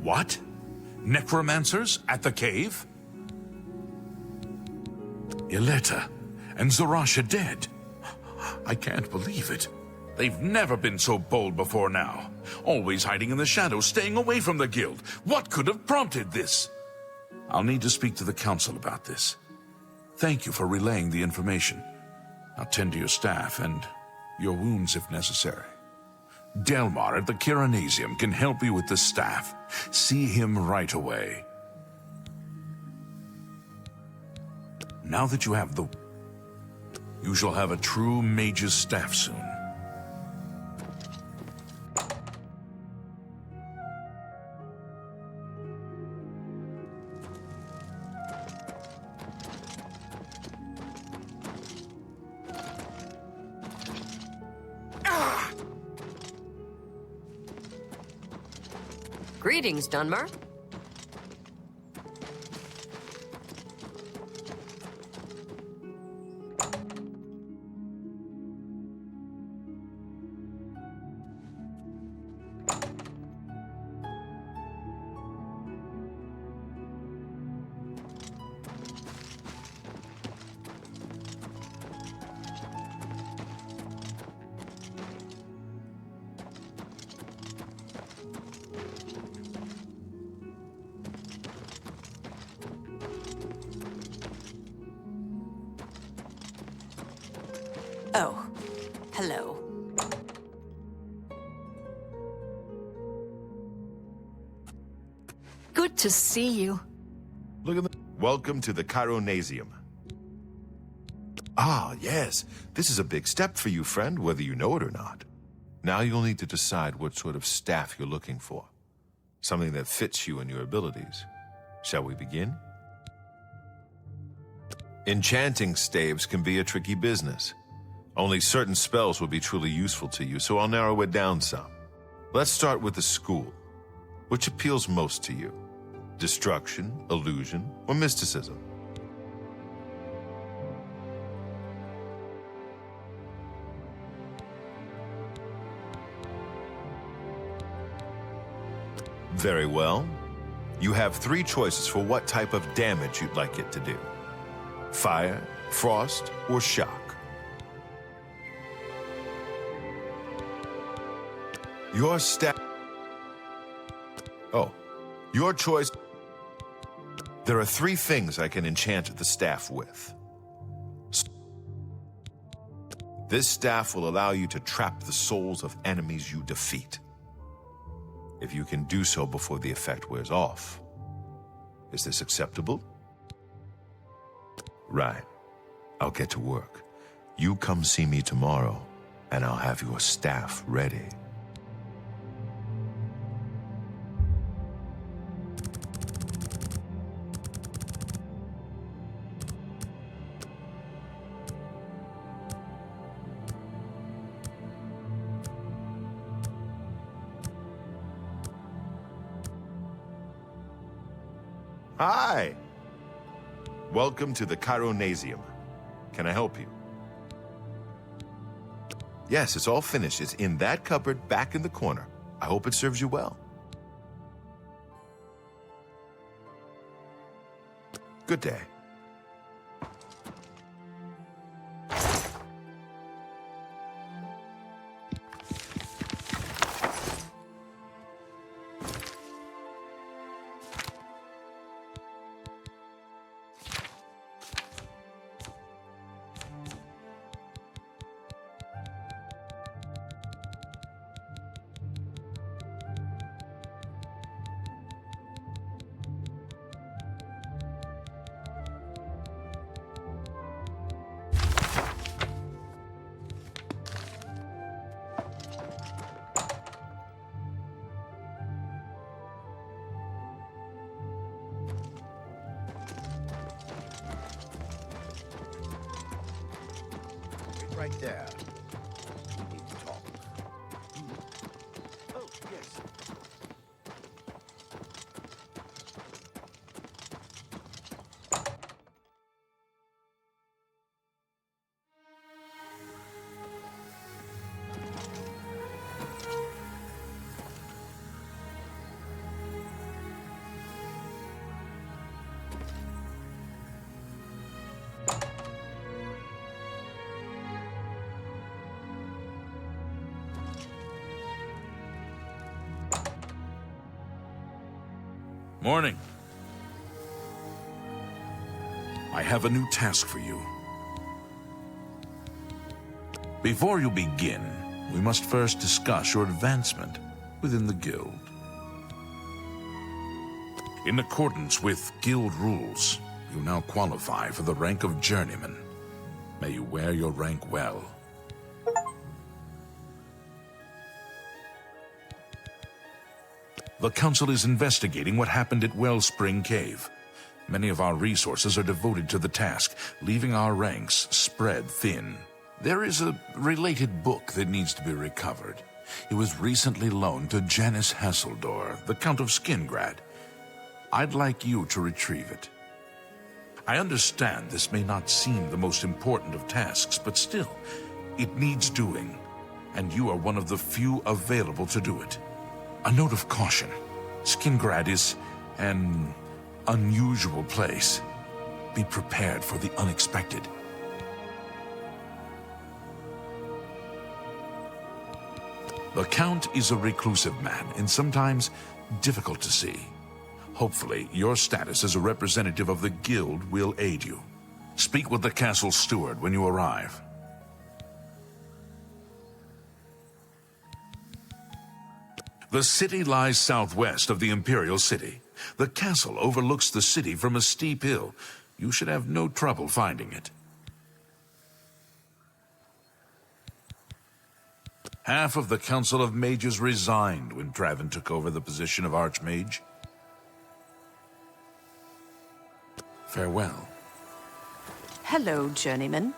What? Necromancers at the cave? Ileta and Zarasha dead. I can't believe it. They've never been so bold before now. Always hiding in the shadows, staying away from the guild. What could have prompted this? I'll need to speak to the council about this. Thank you for relaying the information. Now tend to your staff and your wounds if necessary. Delmar at the Kiranasium can help you with the staff. See him right away. Now that you have you shall have a true mage's staff soon. Greetings, Dunmer. Oh, hello. Good to see you. Look at the... Welcome to the Chironasium. Ah, yes. This is a big step for you, friend, whether you know it or not. Now you'll need to decide what sort of staff you're looking for. Something that fits you and your abilities. Shall we begin? Enchanting staves can be a tricky business. Only certain spells will be truly useful to you, so I'll narrow it down some. Let's start with the school. Which appeals most to you? Destruction, illusion, or mysticism? Very well. You have 3 choices for what type of damage you'd like it to do. Fire, frost, or shock. Your staff... Oh, your choice... There are 3 things I can enchant the staff with. This staff will allow you to trap the souls of enemies you defeat. If you can do so before the effect wears off. Is this acceptable? Right. I'll get to work. You come see me tomorrow, and I'll have your staff ready. Hi! Welcome to the Chironasium. Can I help you? Yes, it's all finished. It's in that cupboard back in the corner. I hope it serves you well. Good day. Right there. We need to talk. Oh, yes. Morning. I have a new task for you. Before you begin, we must first discuss your advancement within the guild. In accordance with guild rules, you now qualify for the rank of journeyman. May you wear your rank well. The Council is investigating what happened at Wellspring Cave. Many of our resources are devoted to the task, leaving our ranks spread thin. There is a related book that needs to be recovered. It was recently loaned to Janice Hasseldor, the Count of Skingrad. I'd like you to retrieve it. I understand this may not seem the most important of tasks, but still, it needs doing, and you are one of the few available to do it. A note of caution. Skingrad is an unusual place. Be prepared for the unexpected. The Count is a reclusive man and sometimes difficult to see. Hopefully, your status as a representative of the Guild will aid you. Speak with the castle steward when you arrive. The city lies southwest of the Imperial City. The castle overlooks the city from a steep hill. You should have no trouble finding it. Half of the Council of Mages resigned when Traven took over the position of Archmage. Farewell. Hello, journeyman.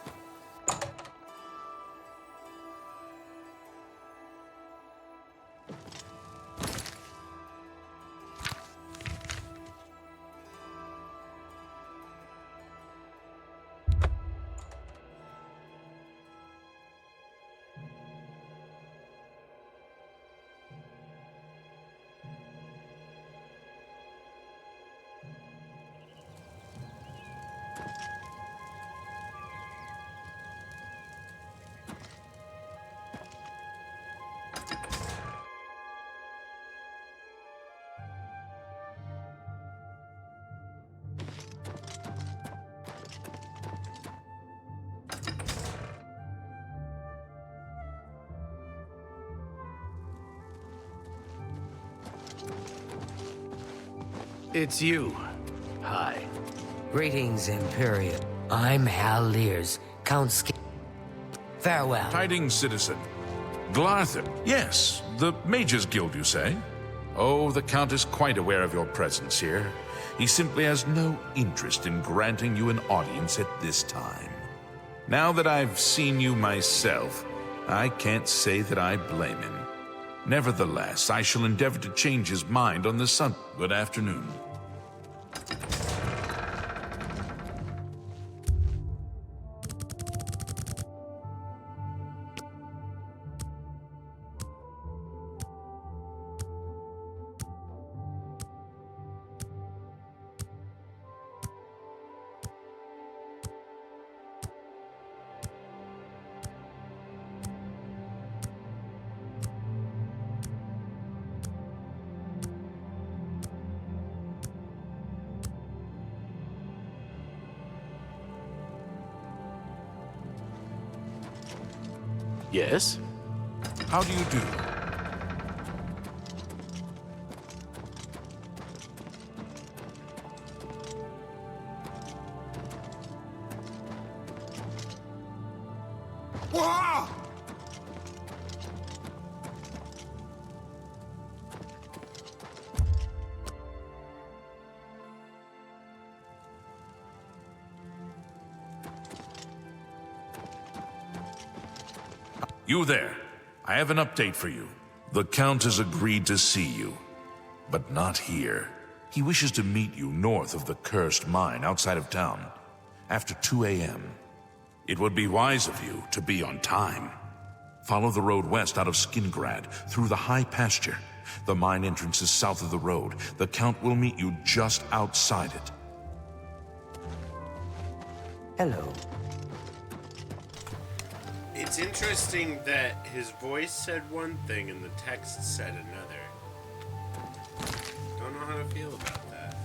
It's you. Hi. Greetings, Imperial. I'm Hal Lears, Count Farewell. Tidings, citizen. Glartham. Yes, the Mages Guild, you say? Oh, the Count is quite aware of your presence here. He simply has no interest in granting you an audience at this time. Now that I've seen you myself, I can't say that I blame him. Nevertheless, I shall endeavor to change his mind on the sun. Good afternoon. Yes? How do you do? Whoa! You there. I have an update for you. The Count has agreed to see you, but not here. He wishes to meet you north of the cursed mine outside of town, after 2 a.m. It would be wise of you to be on time. Follow the road west out of Skingrad, through the high pasture. The mine entrance is south of the road. The Count will meet you just outside it. Hello. It's interesting that his voice said one thing and the text said another. Don't know how to feel about that.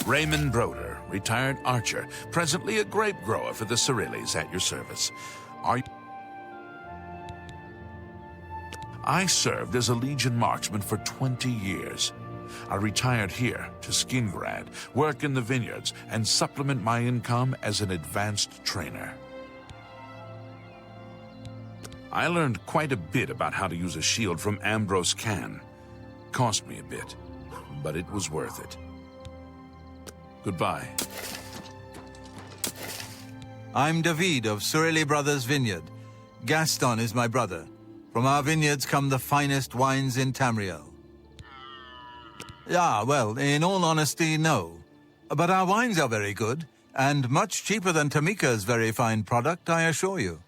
Raymond Broder, retired archer, presently a grape grower for the Cyrilles, at your service. I served as a Legion marksman for 20 years. I retired here to Skingrad, work in the vineyards, and supplement my income as an advanced trainer. I learned quite a bit about how to use a shield from Ambrose Can. Cost me a bit, but it was worth it. Goodbye. I'm David of Cyrilli Brothers Vineyard. Gaston is my brother. From our vineyards come the finest wines in Tamriel. Yeah, well, in all honesty, no. But our wines are very good, and much cheaper than Tamika's very fine product, I assure you.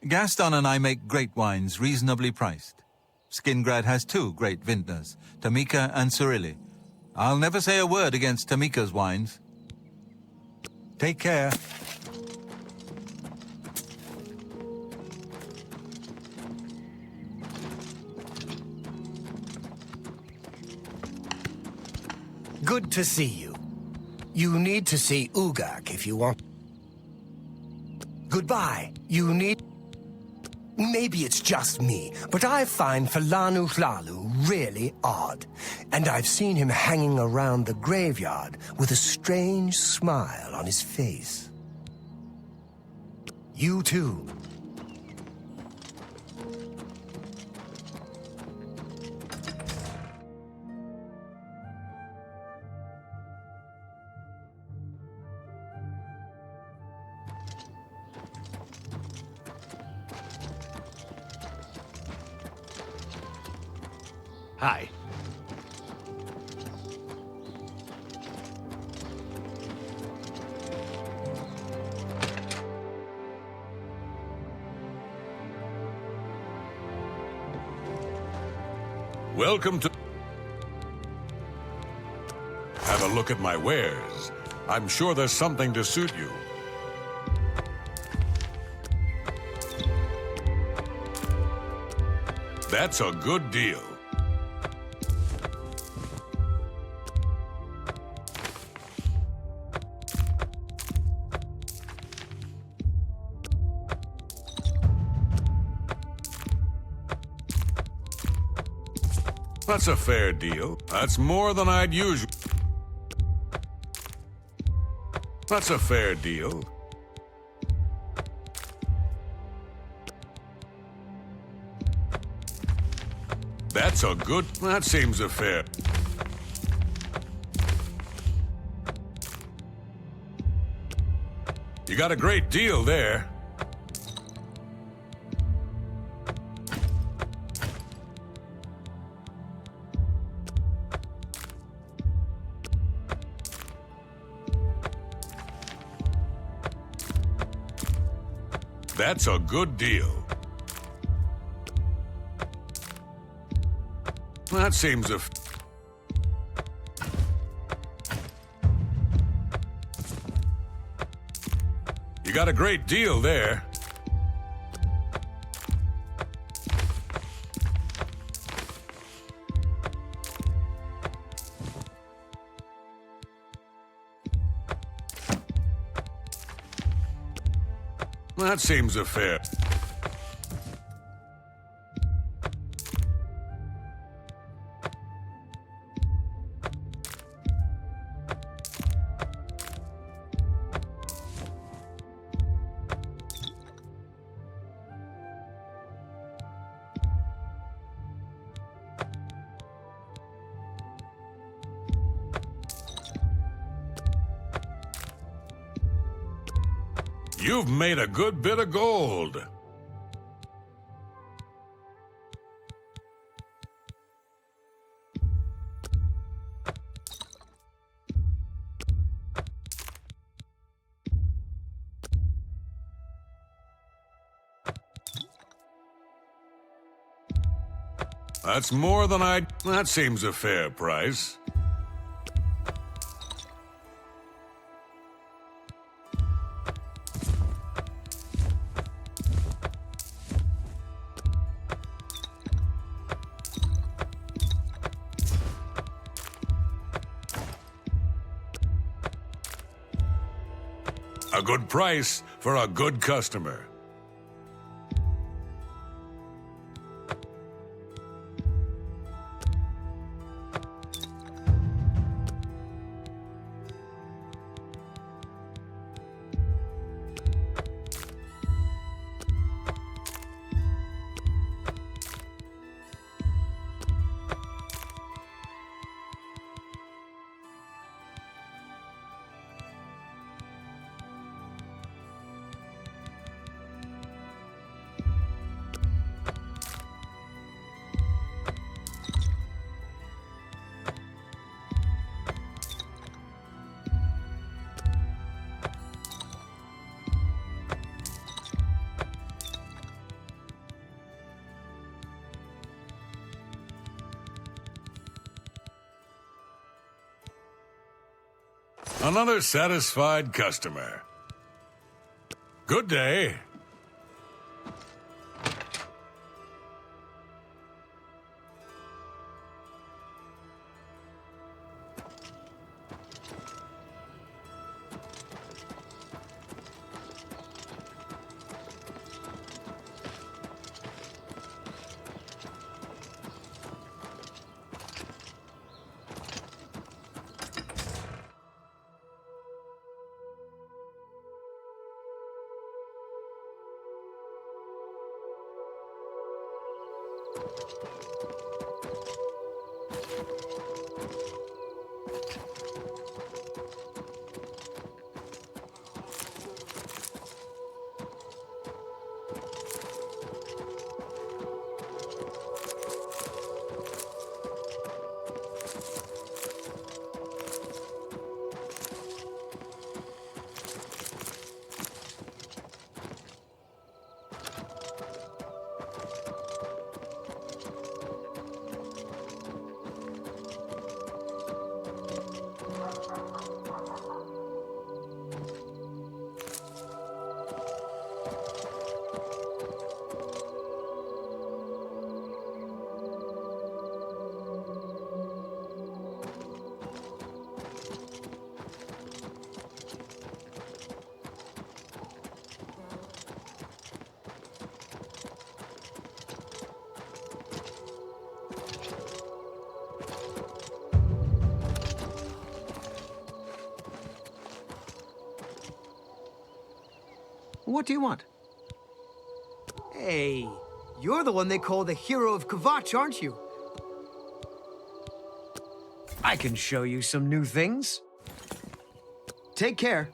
Gaston and I make great wines, reasonably priced. Skingrad has 2 great vintners, Tamika and Cyrilli. I'll never say a word against Tamika's wines. Take care. Good to see you. You need to see Ugak if you want. Goodbye. You need... Maybe it's just me, but I find Falanu Hlalu really odd. And I've seen him hanging around the graveyard with a strange smile on his face. You too. Hi. Welcome to... Have a look at my wares. I'm sure there's something to suit you. That's a good deal. That's a fair deal. That's more than I'd usually... That's a fair deal. That's a good... That seems a fair... You got a great deal there. That's a good deal. That seems a... You got a great deal there. That seems a fair... You've made a good bit of gold. That's more than I'd... That seems a fair price. A good price for a good customer. Another satisfied customer. Good day. What do you want? Hey, you're the one they call the hero of Kvatch, aren't you? I can show you some new things. Take care.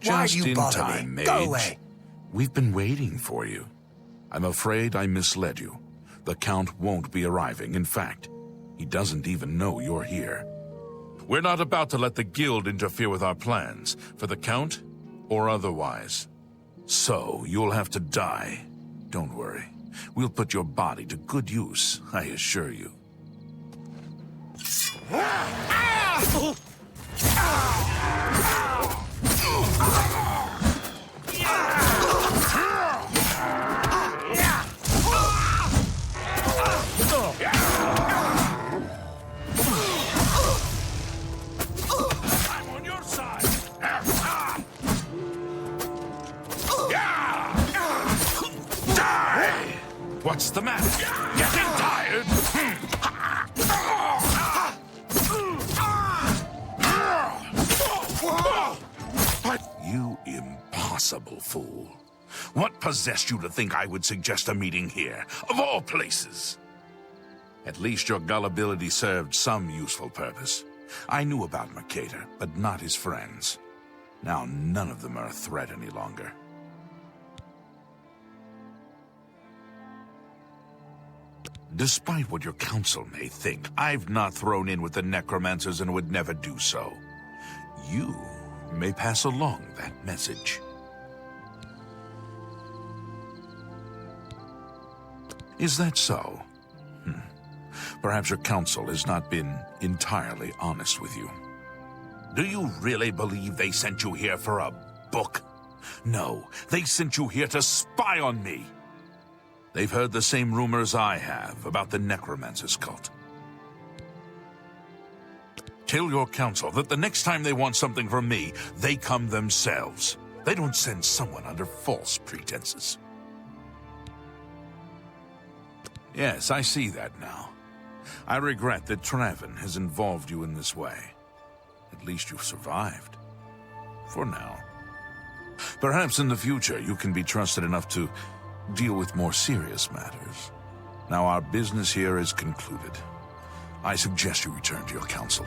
Why Just do you in bother time, me? Mage. Go away. We've been waiting for you. I'm afraid I misled you. The Count won't be arriving. In fact, he doesn't even know you're here. We're not about to let the Guild interfere with our plans, for the Count or otherwise. So, you'll have to die. Don't worry. We'll put your body to good use, I assure you. I'm on your side. Die! What's the matter? Getting tired? You impossible fool. What possessed you to think I would suggest a meeting here, of all places? At least your gullibility served some useful purpose. I knew about Mercator, but not his friends. Now none of them are a threat any longer. Despite what your council may think, I've not thrown in with the necromancers and would never do so. You may pass along that message. Is that so? Perhaps your council has not been entirely honest with you. Do you really believe they sent you here for a book? No, they sent you here to spy on me. They've heard the same rumors I have about the Necromancer's cult. Tell your council that the next time they want something from me, they come themselves. They don't send someone under false pretenses. Yes, I see that now. I regret that Traven has involved you in this way. At least you've survived. For now. Perhaps in the future you can be trusted enough to deal with more serious matters. Now our business here is concluded. I suggest you return to your council.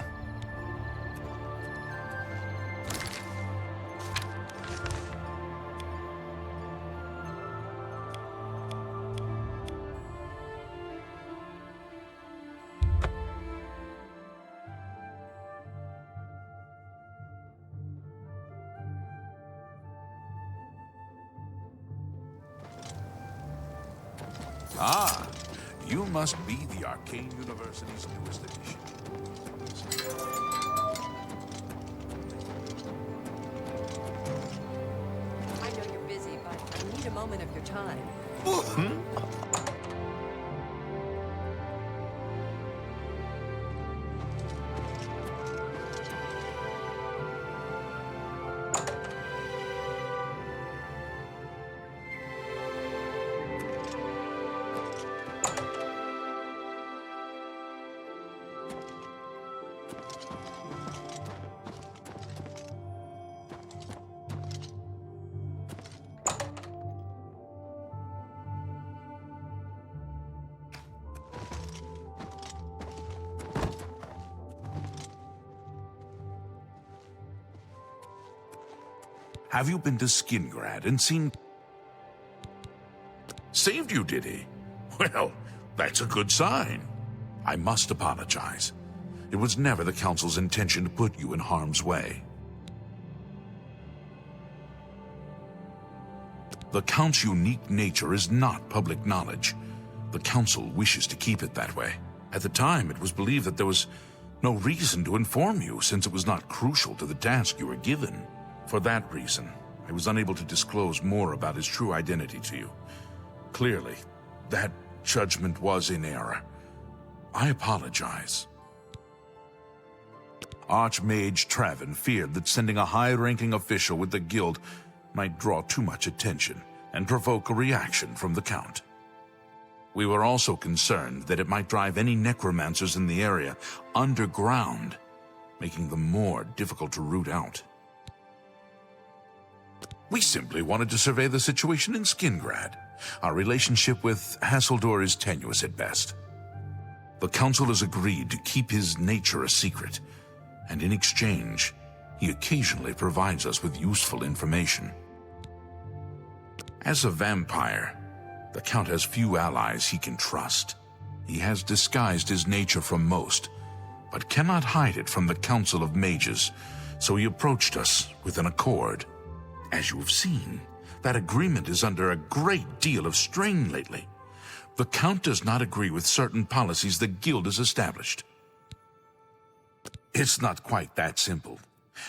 Ah, you must be the Arcane University's newest addition. I know you're busy, but I need a moment of your time. Have you been to Skingrad and seen... Saved you, did he? Well, that's a good sign. I must apologize. It was never the Council's intention to put you in harm's way. The Count's unique nature is not public knowledge. The Council wishes to keep it that way. At the time, it was believed that there was no reason to inform you, since it was not crucial to the task you were given. For that reason, I was unable to disclose more about his true identity to you. Clearly, that judgment was in error. I apologize. Archmage Traven feared that sending a high-ranking official with the Guild might draw too much attention and provoke a reaction from the Count. We were also concerned that it might drive any necromancers in the area underground, making them more difficult to root out. We simply wanted to survey the situation in Skingrad. Our relationship with Hasseldur is tenuous at best. The Council has agreed to keep his nature a secret, and in exchange, He occasionally provides us with useful information. As a vampire, the Count has few allies he can trust. He has disguised his nature from most, but cannot hide it from the Council of Mages, so he approached us with an accord. As you have seen, that agreement is under a great deal of strain lately. The Count does not agree with certain policies the Guild has established. It's not quite that simple.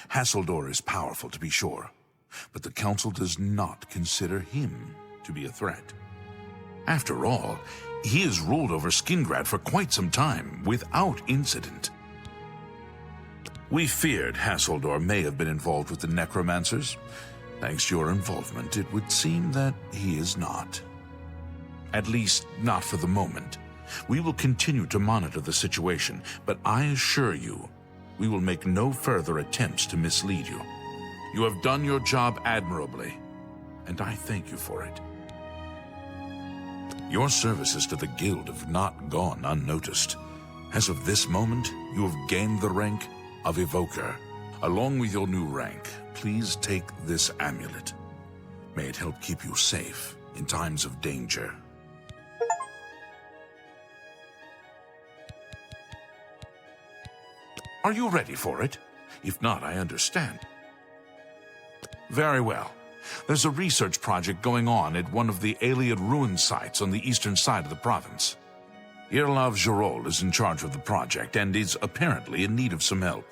Hasseldor is powerful, to be sure, but the Council does not consider him to be a threat. After all, he has ruled over Skingrad for quite some time, without incident. We feared Hasseldor may have been involved with the necromancers. Thanks to your involvement, it would seem that he is not. At least, not for the moment. We will continue to monitor the situation, but I assure you, we will make no further attempts to mislead you. You have done your job admirably, and I thank you for it. Your services to the Guild have not gone unnoticed. As of this moment, you have gained the rank of Evoker. Along with your new rank, please take this amulet. May it help keep you safe in times of danger. Are you ready for it? If not, I understand. Very well. There's a research project going on at one of the Aliad ruin sites on the eastern side of the province. Irlav Jarol is in charge of the project and is apparently in need of some help.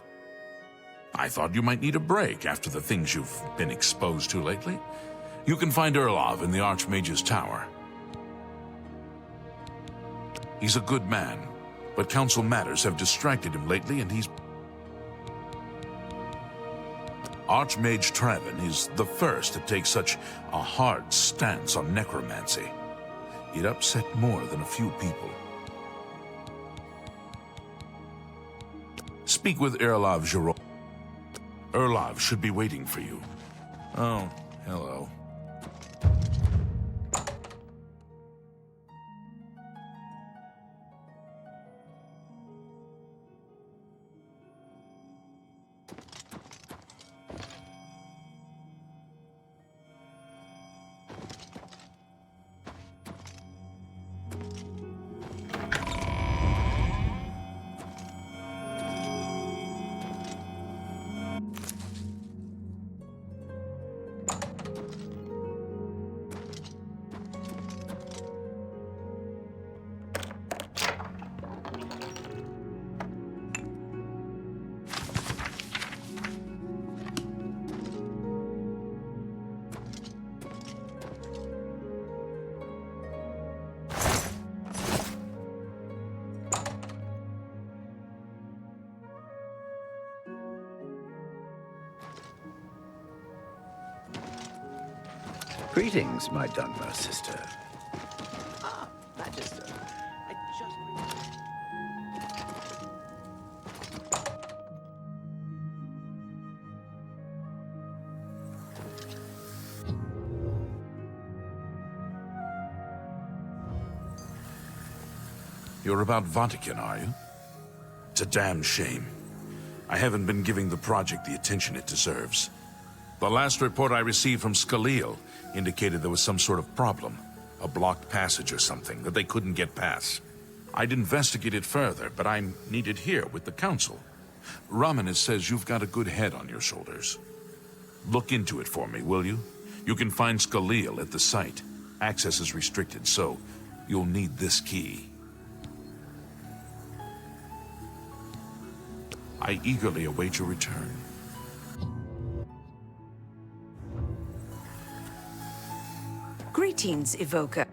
I thought you might need a break after the things you've been exposed to lately. You can find Irlav in the Archmage's Tower. He's a good man, but council matters have distracted him lately and he's... Archmage Traven is the first to take such a hard stance on necromancy. It upset more than a few people. Speak with Irlav Jarol. Irlav should be waiting for you. Oh, hello. Greetings, my Dunmer sister. Ah, Magister. I just... You're about Vatican, are you? It's a damn shame. I haven't been giving the project the attention it deserves. The last report I received from Skalil indicated there was some sort of problem, a blocked passage or something that they couldn't get past. I'd investigate it further, but I'm needed here with the council. Ramanis says you've got a good head on your shoulders. Look into it for me, will you? You can find Skalil at the site. Access is restricted, so you'll need this key. I eagerly await your return. Greetings, Evoker.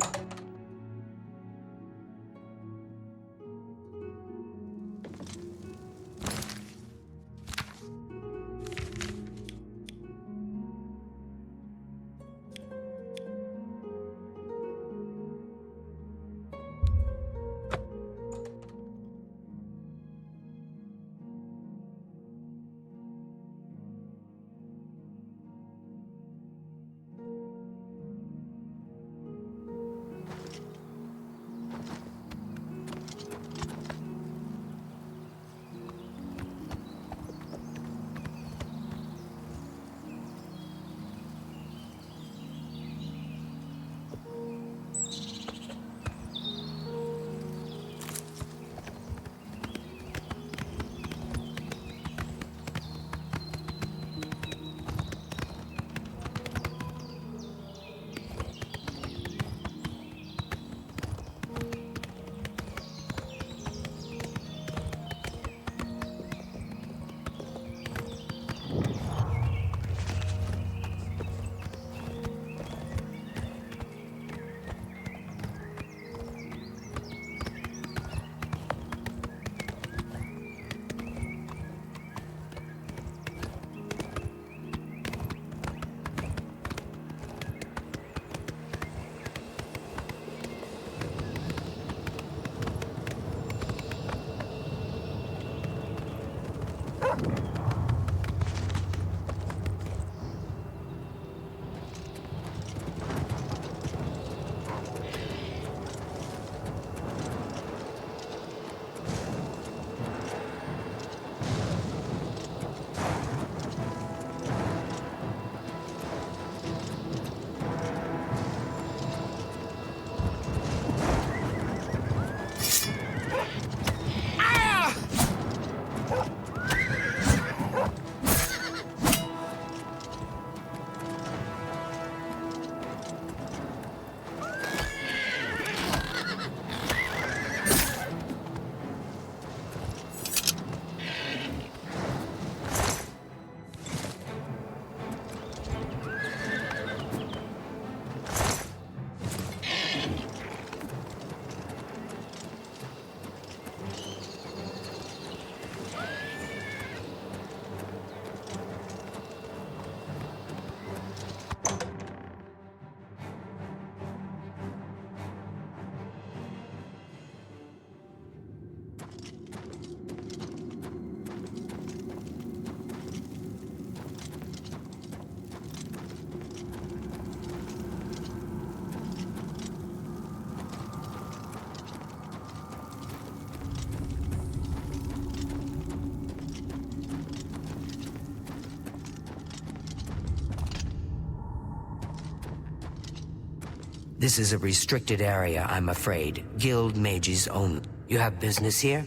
This is a restricted area, I'm afraid. Guild mages only. You have business here?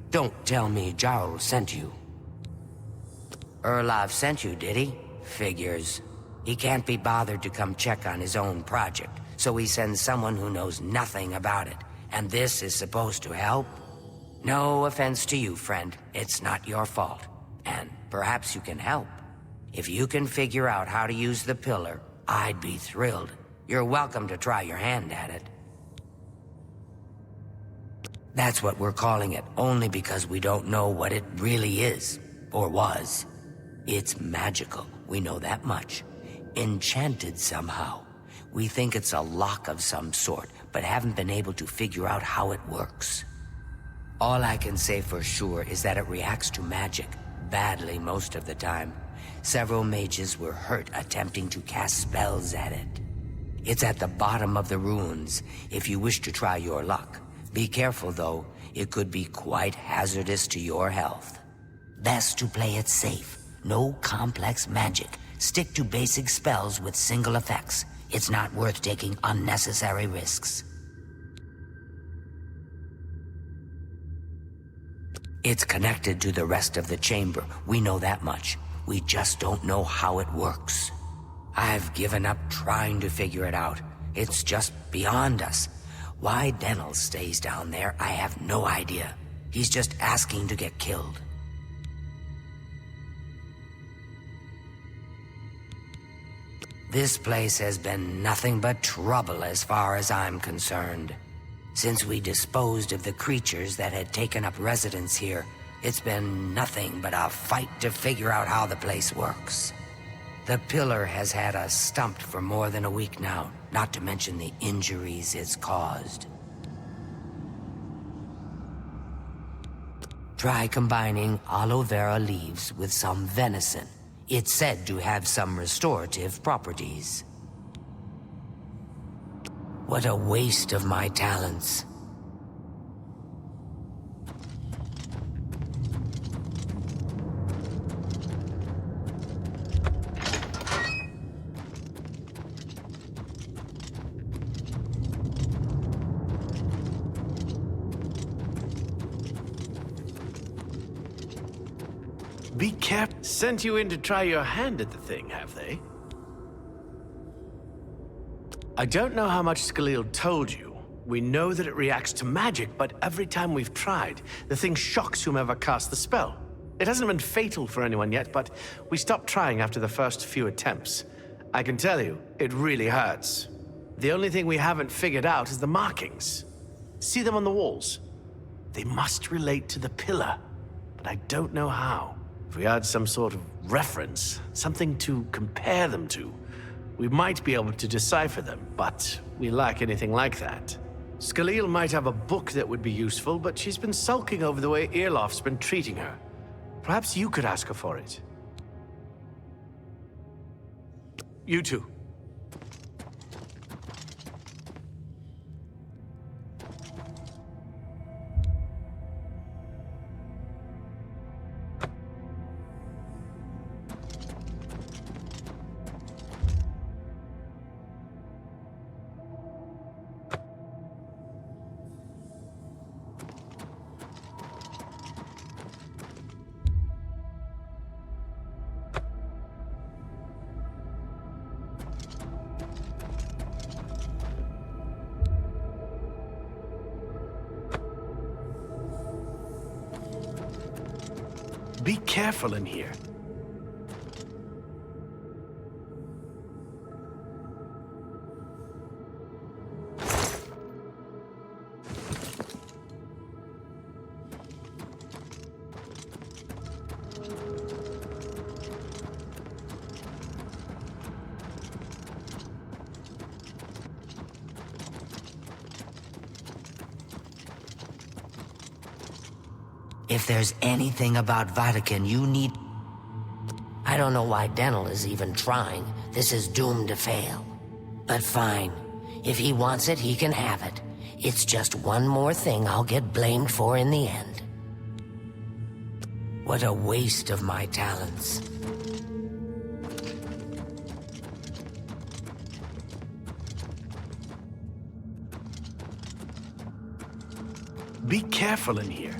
Don't tell me Jarl sent you. Erlov sent you, did he? Figures. He can't be bothered to come check on his own project, so he sends someone who knows nothing about it. And this is supposed to help? No offense to you, friend. It's not your fault. And perhaps you can help. If you can figure out how to use the pillar, I'd be thrilled. You're welcome to try your hand at it. That's what we're calling it, only because we don't know what it really is, or was. It's magical, we know that much. Enchanted somehow. We think it's a lock of some sort, but haven't been able to figure out how it works. All I can say for sure is that it reacts to magic, badly most of the time. Several mages were hurt attempting to cast spells at it. It's at the bottom of the ruins, if you wish to try your luck. Be careful, though. It could be quite hazardous to your health. Best to play it safe. No complex magic. Stick to basic spells with single effects. It's not worth taking unnecessary risks. It's connected to the rest of the chamber. We know that much. We just don't know how it works. I've given up trying to figure it out. It's just beyond us. Why Denel stays down there, I have no idea. He's just asking to get killed. This place has been nothing but trouble as far as I'm concerned. Since we disposed of the creatures that had taken up residence here, it's been nothing but a fight to figure out how the place works. The pillar has had us stumped for more than a week now, not to mention the injuries it's caused. Try combining aloe vera leaves with some venison. It's said to have some restorative properties. What a waste of my talents. Be careful. Sent you in to try your hand at the thing, have they? I don't know how much Skalil told you. We know that it reacts to magic, but every time we've tried, the thing shocks whomever cast the spell. It hasn't been fatal for anyone yet, but we stopped trying after the first few attempts. I can tell you, it really hurts. The only thing we haven't figured out is the markings. See them on the walls? They must relate to the pillar, but I don't know how. If we had some sort of reference, something to compare them to, we might be able to decipher them, but we lack anything like that. Skalil might have a book that would be useful, but she's been sulking over the way Irloff's been treating her. Perhaps you could ask her for it. You two. Be careful in here. If there's anything about Vatican you need... I don't know why Denel is even trying. This is doomed to fail. But fine. If he wants it, he can have it. It's just one more thing I'll get blamed for in the end. What a waste of my talents. Be careful in here.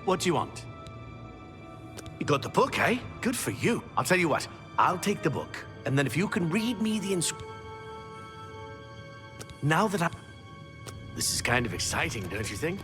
What do you want? You got the book, eh? Good for you. I'll tell you what, I'll take the book, and then if you can read me the Now that This is kind of exciting, don't you think?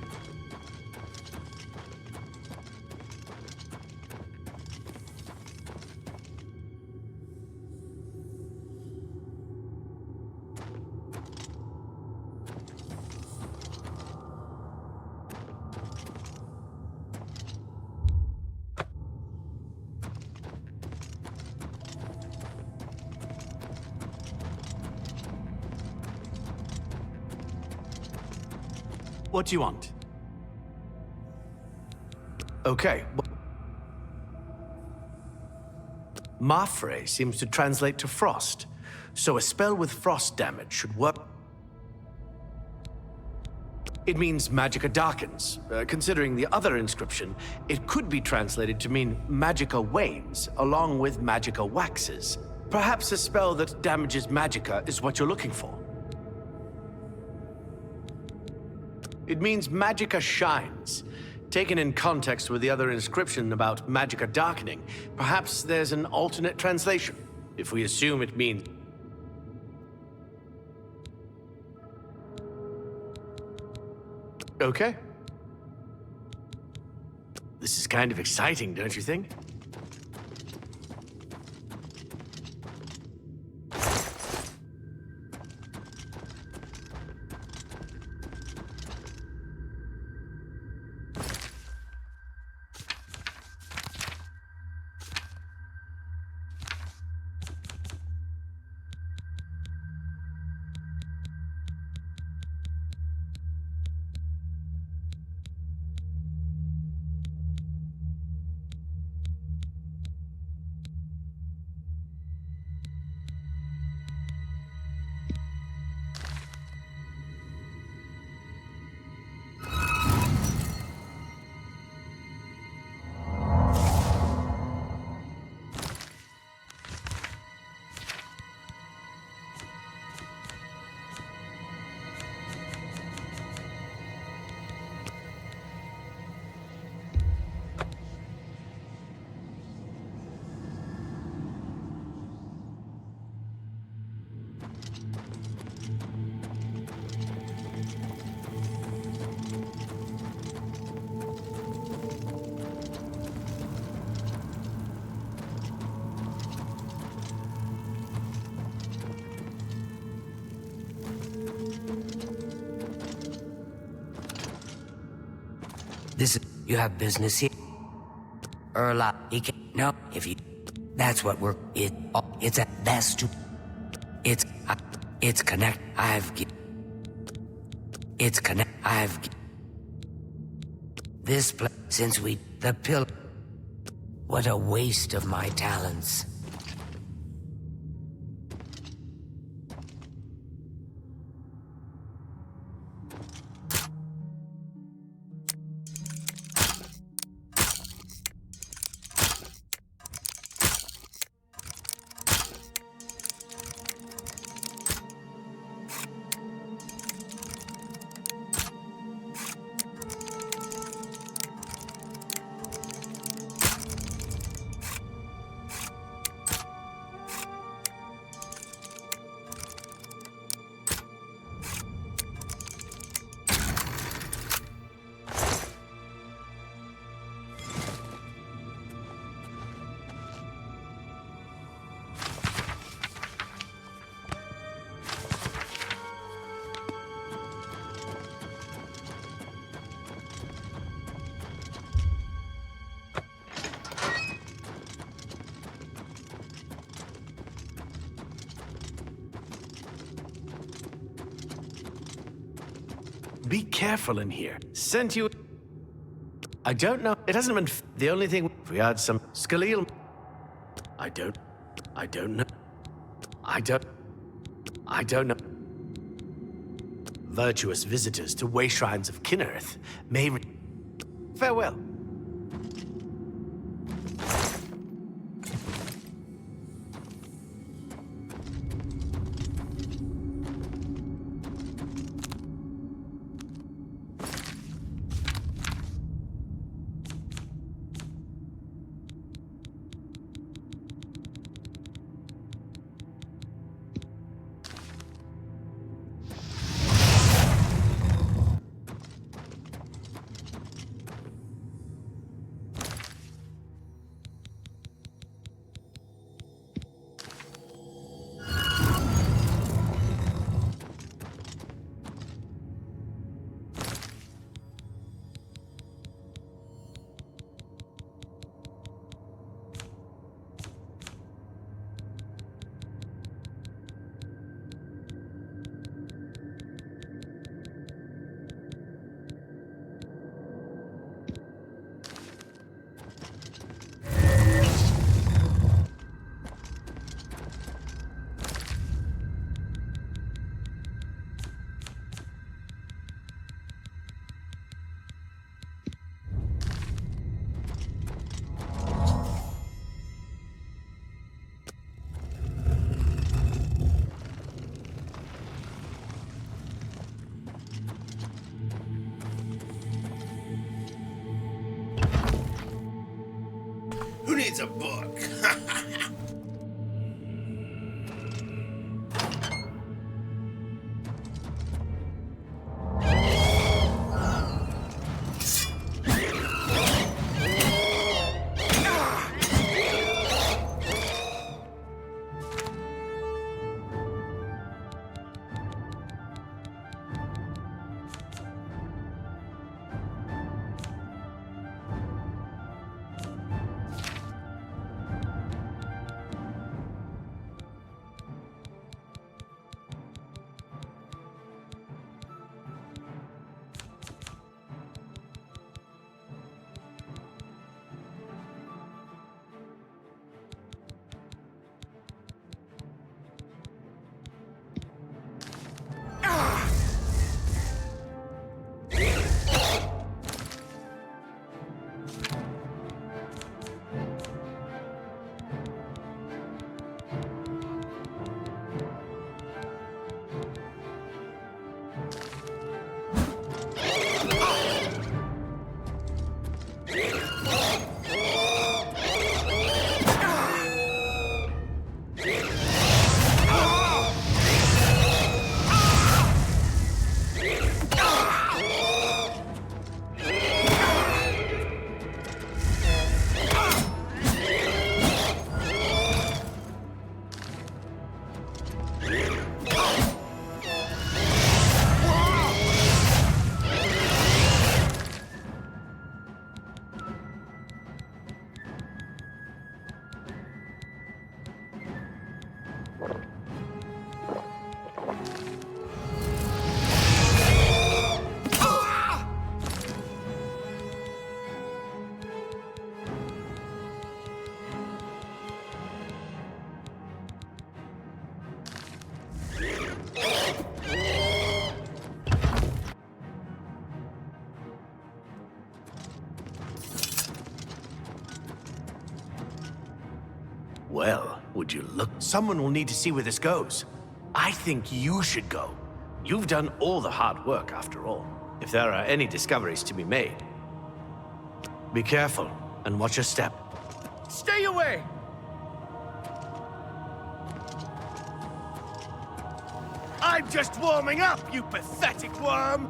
What do you want? Okay. Mafre seems to translate to frost, so a spell with frost damage should work. It means magicka darkens. Considering the other inscription, it could be translated to mean magicka wanes, along with magicka waxes. Perhaps a spell that damages magicka is what you're looking for. It means magicka shines. Taken in context with the other inscription about magicka darkening, perhaps there's an alternate translation, if we assume it means... Okay. This is kind of exciting, don't you think? You have business here? Erla, no, if you... That's what we're... It's a... That's too... It's connect... It's connect... This place... Since we... The pill... What a waste of my talents. Be careful in here. Sent you... I don't know. It hasn't been... The only thing... If we had some... Skaliel... I don't know. I don't know. Virtuous visitors to way shrines of Kinnereth may... Farewell. Who needs a book? Well, would you look? Someone will need to see where this goes. I think you should go. You've done all the hard work, after all. If there are any discoveries to be made. Be careful, and watch your step. Stay away! I'm just warming up, you pathetic worm!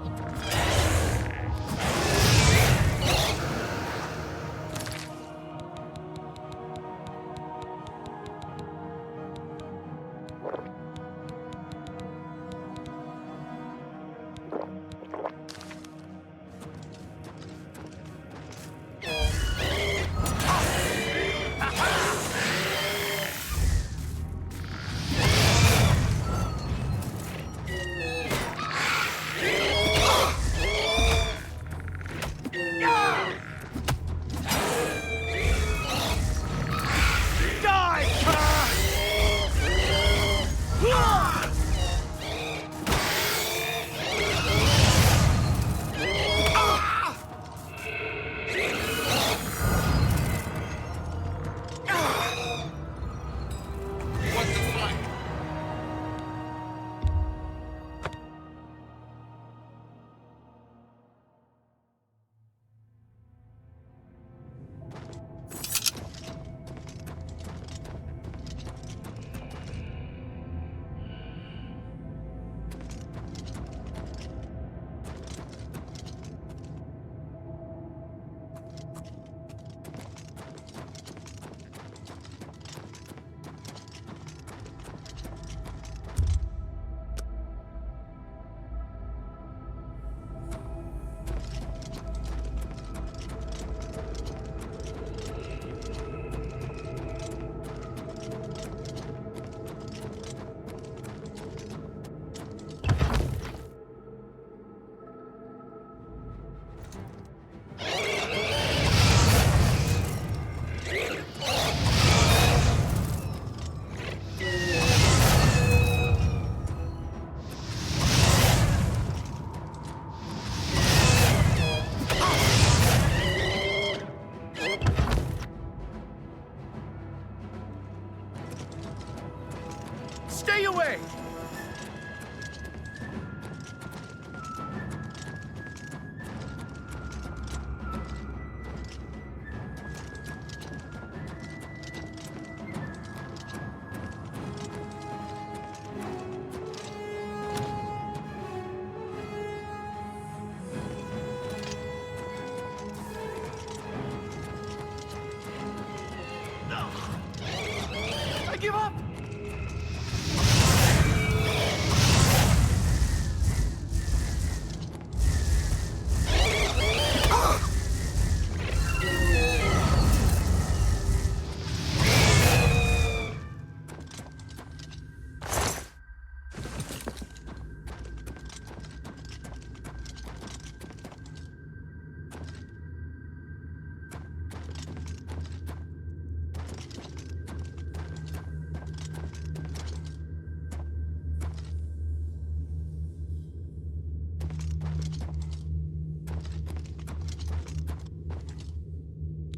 Stay away! I give up!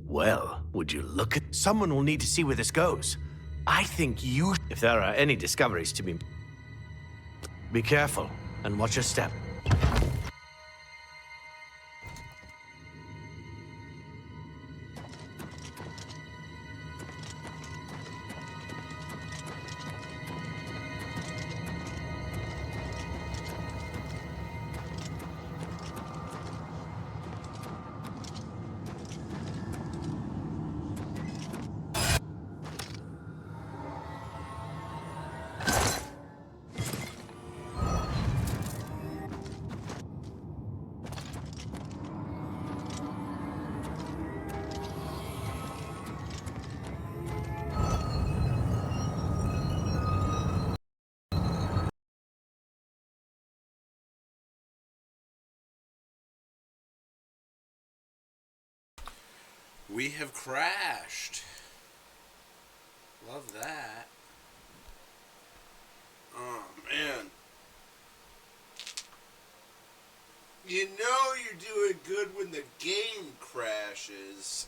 Well, would you look at... Someone will need to see where this goes. I think you... If there are any discoveries to be... Be careful, and watch your step. We have crashed. Love that. Oh, man. You know you're doing good when the game crashes.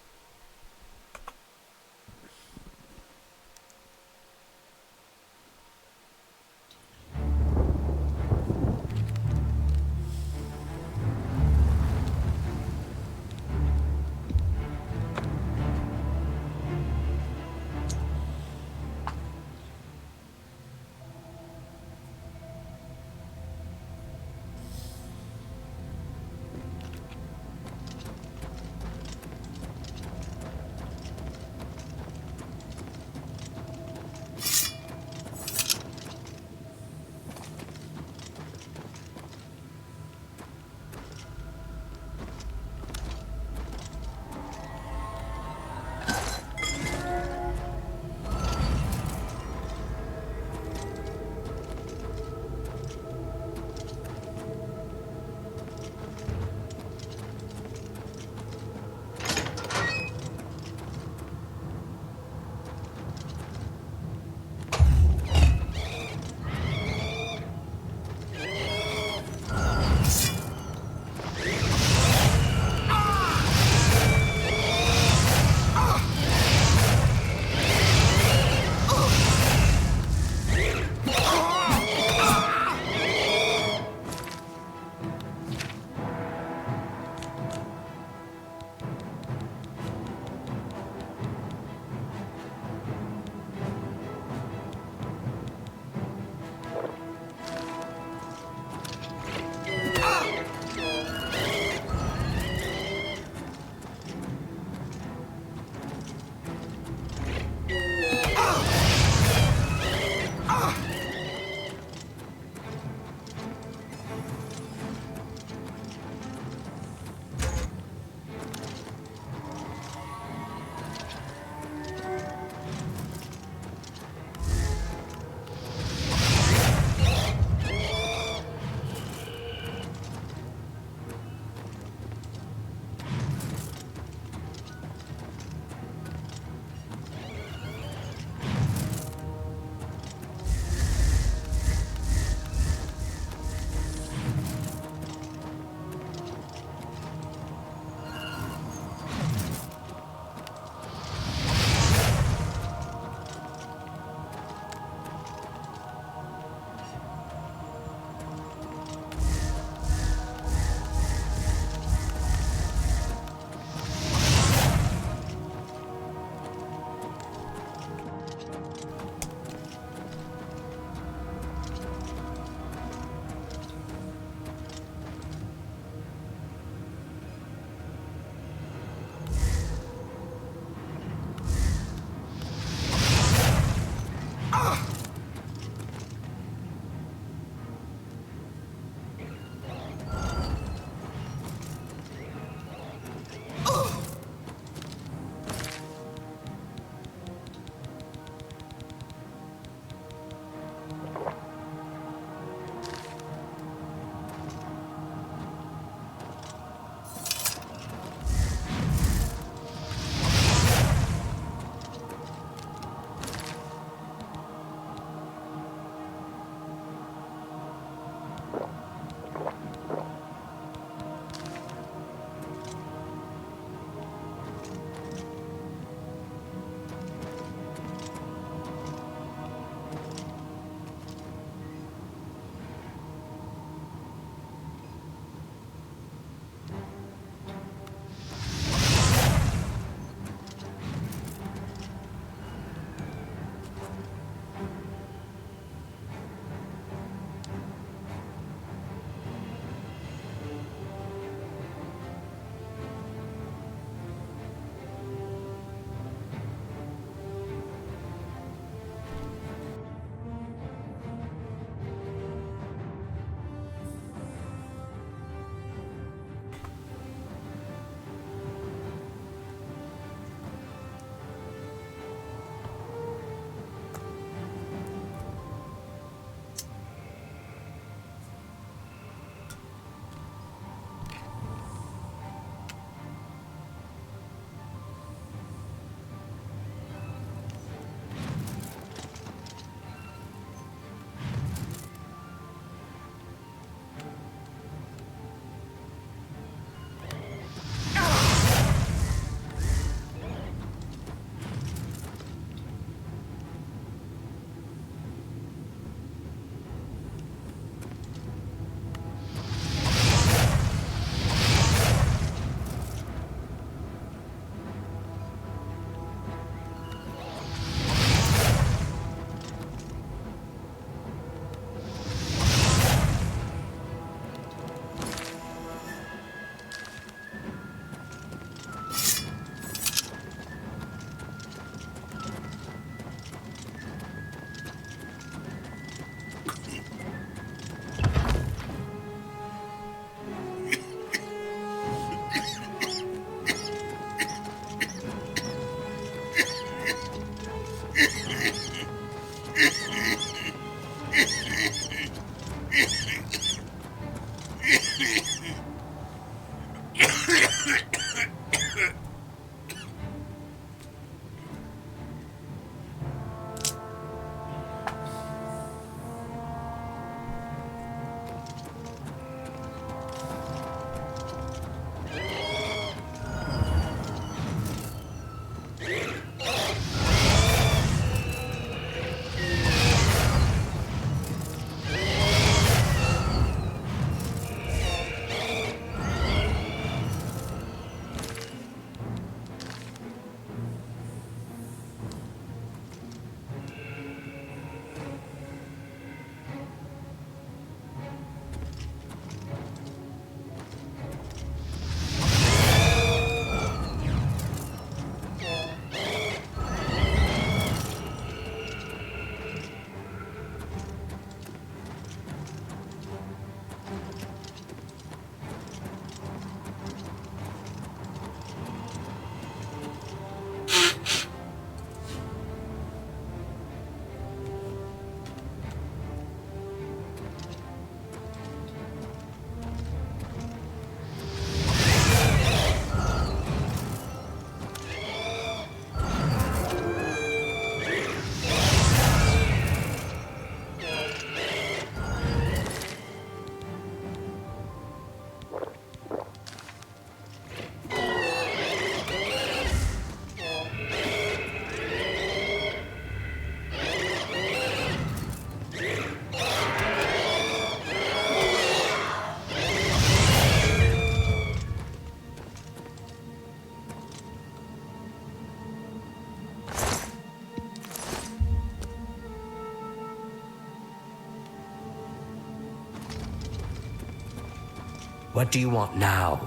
What do you want now?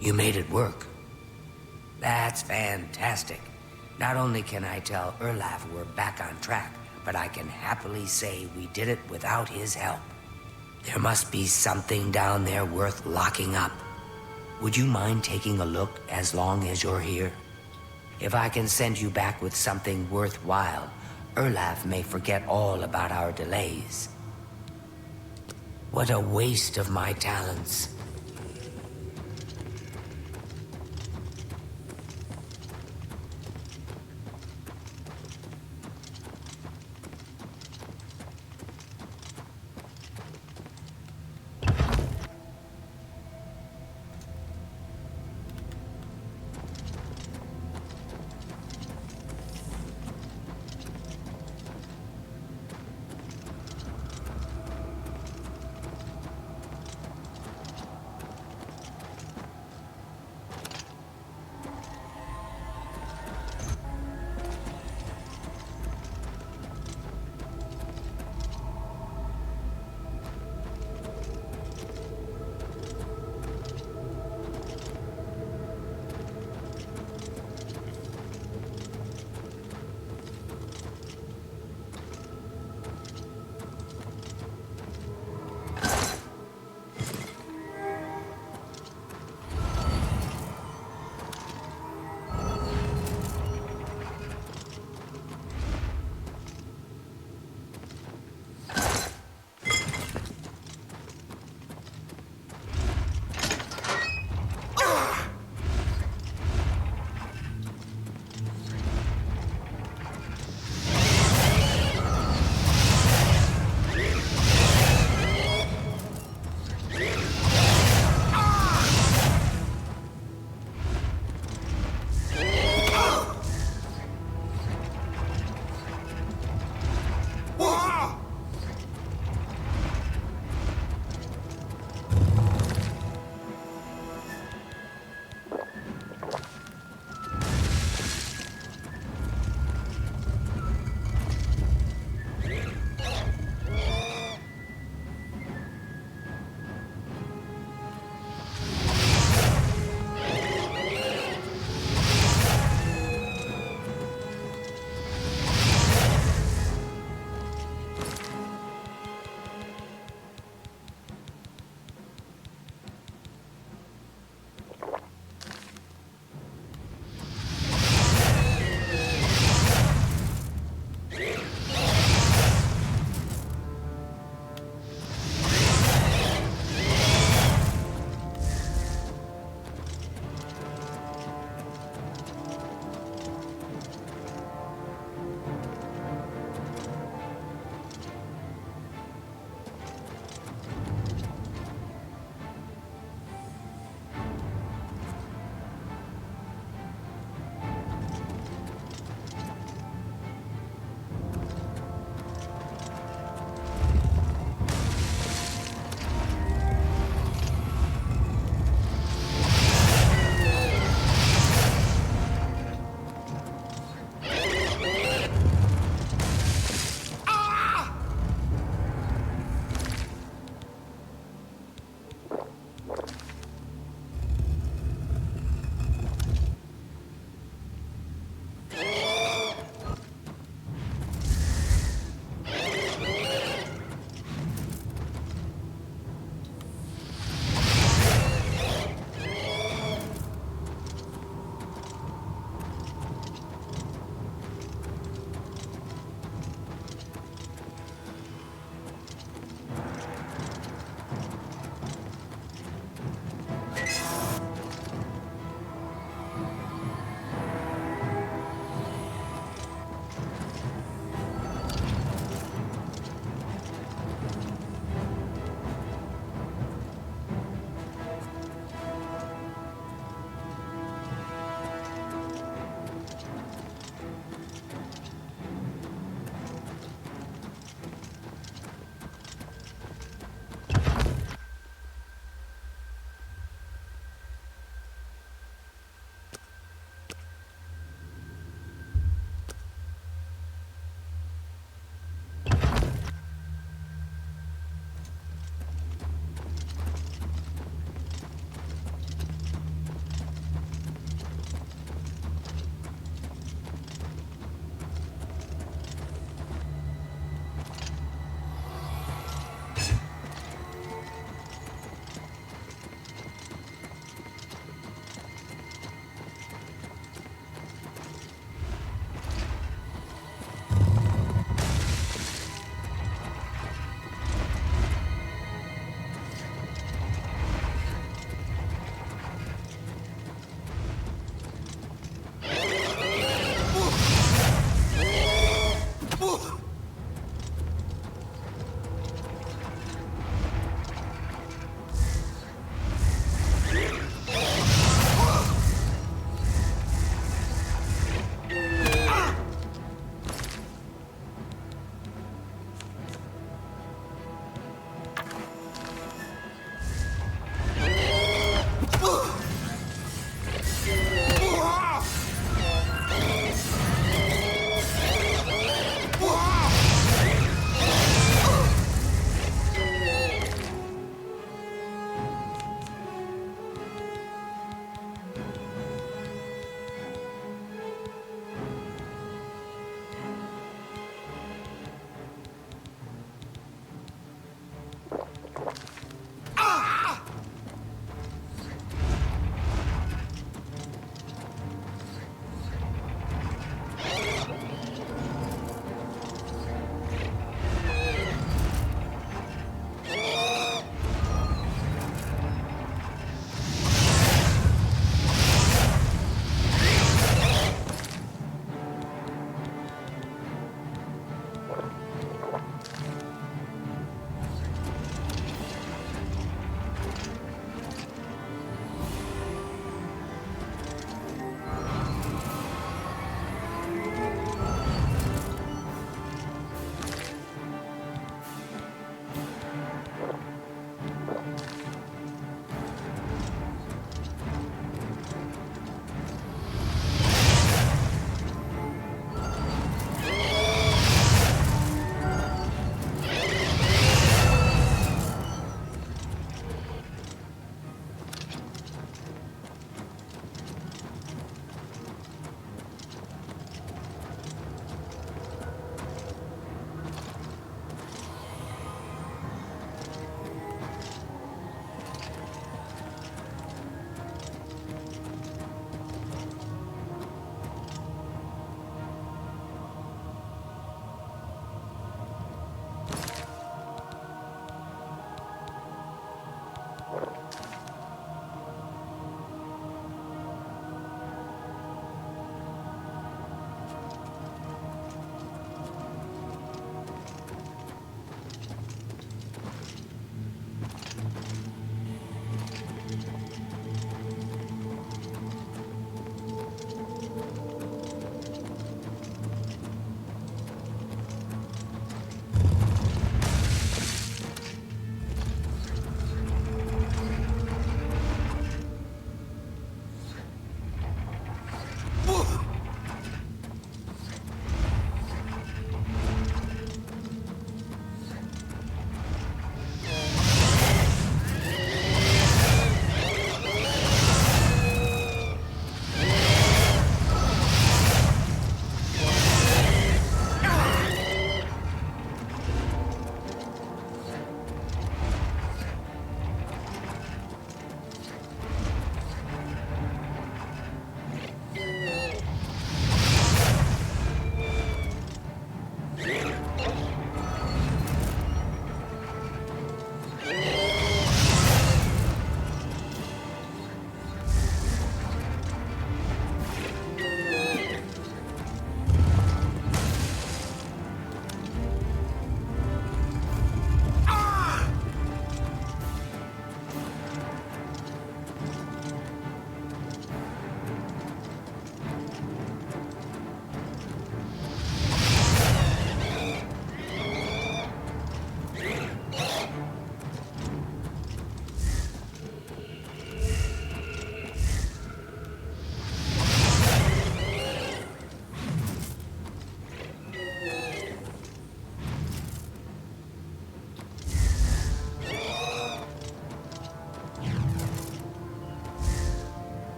You made it work. That's fantastic. Not only can I tell Erlaf we're back on track, but I can happily say we did it without his help. There must be something down there worth locking up. Would you mind taking a look as long as you're here? If I can send you back with something worthwhile, Erlaf may forget all about our delays. What a waste of my talents.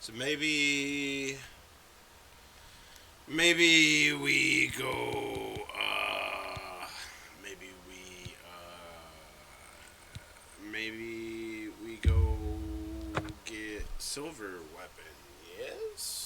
So maybe we go, maybe we go get silver weapon, yes?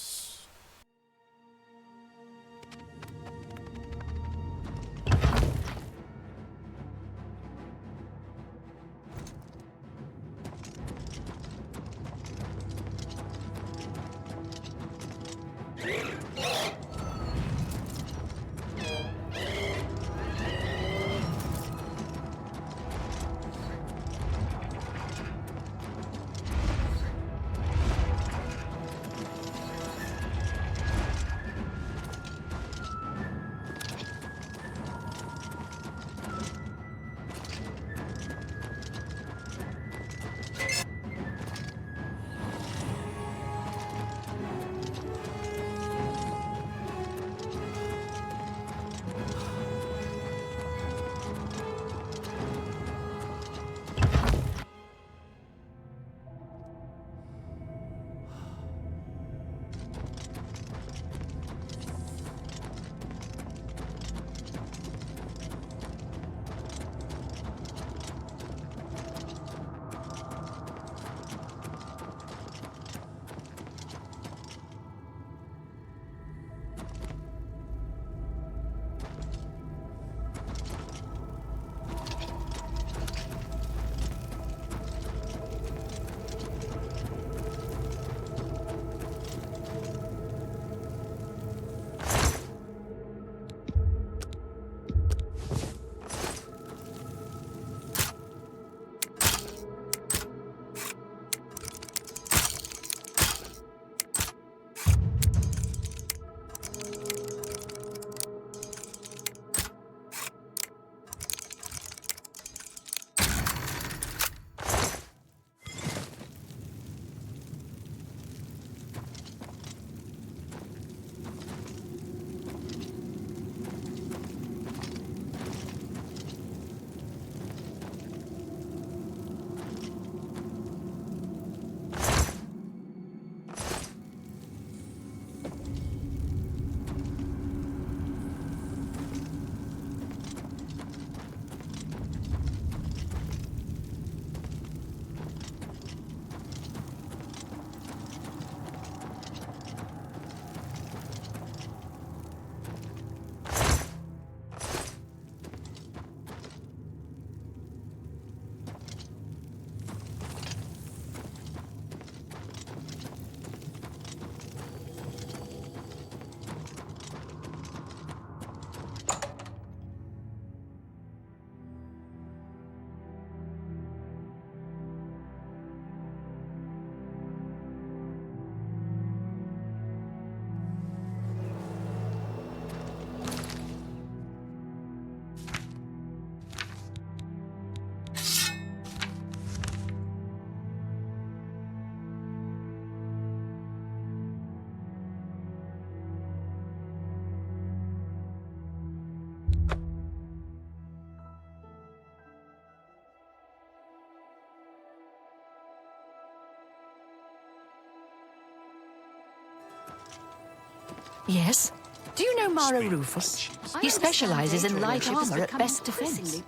Yes? Do you know Mara Rufus? He specializes in light armor at best defense.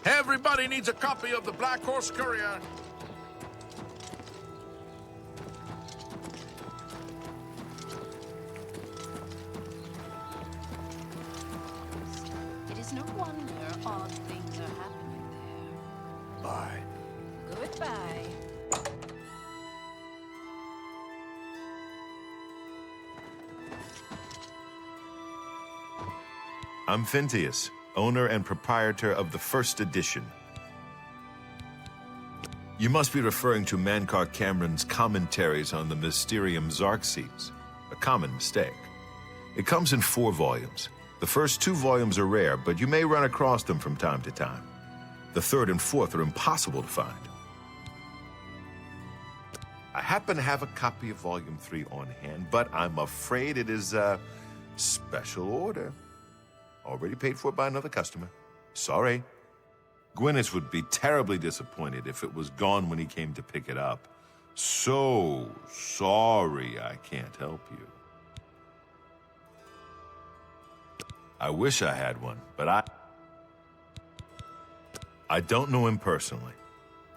Everybody needs a copy of the Black Horse Courier. It is no wonder odd things are happening there. Bye. Goodbye. I'm Phintius, owner and proprietor of the first edition. You must be referring to Mankar Cameron's commentaries on the Mysterium Xarxes, a common mistake. It comes in 4 volumes. The first 2 volumes are rare, but you may run across them from time to time. The 3rd and 4th are impossible to find. I happen to have a copy of Volume 3 on hand, but I'm afraid it is a special order. Already paid for by another customer. Sorry. Gwyneth would be terribly disappointed if it was gone when he came to pick it up. So sorry I can't help you. I wish I had one, but I don't know him personally.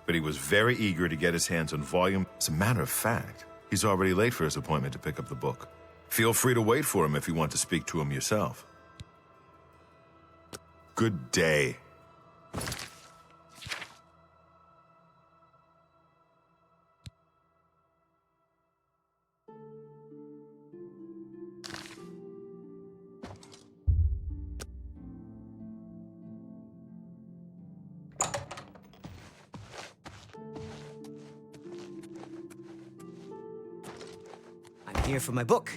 But he was very eager to get his hands on volume. As a matter of fact, he's already late for his appointment to pick up the book. Feel free to wait for him if you want to speak to him yourself. Good day. I'm here for my book,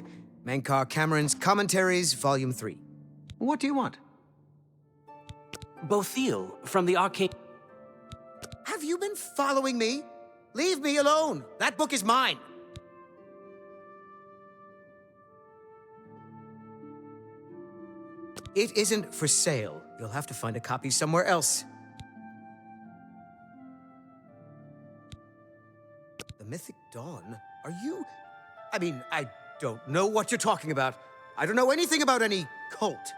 Menkar Cameron's Commentaries, Volume 3. What do you want? Bothiel from the Arcane... Have you been following me? Leave me alone! That book is mine! It isn't for sale. You'll have to find a copy somewhere else. The Mythic Dawn? Are you... I mean, I don't know what you're talking about. I don't know anything about any cult.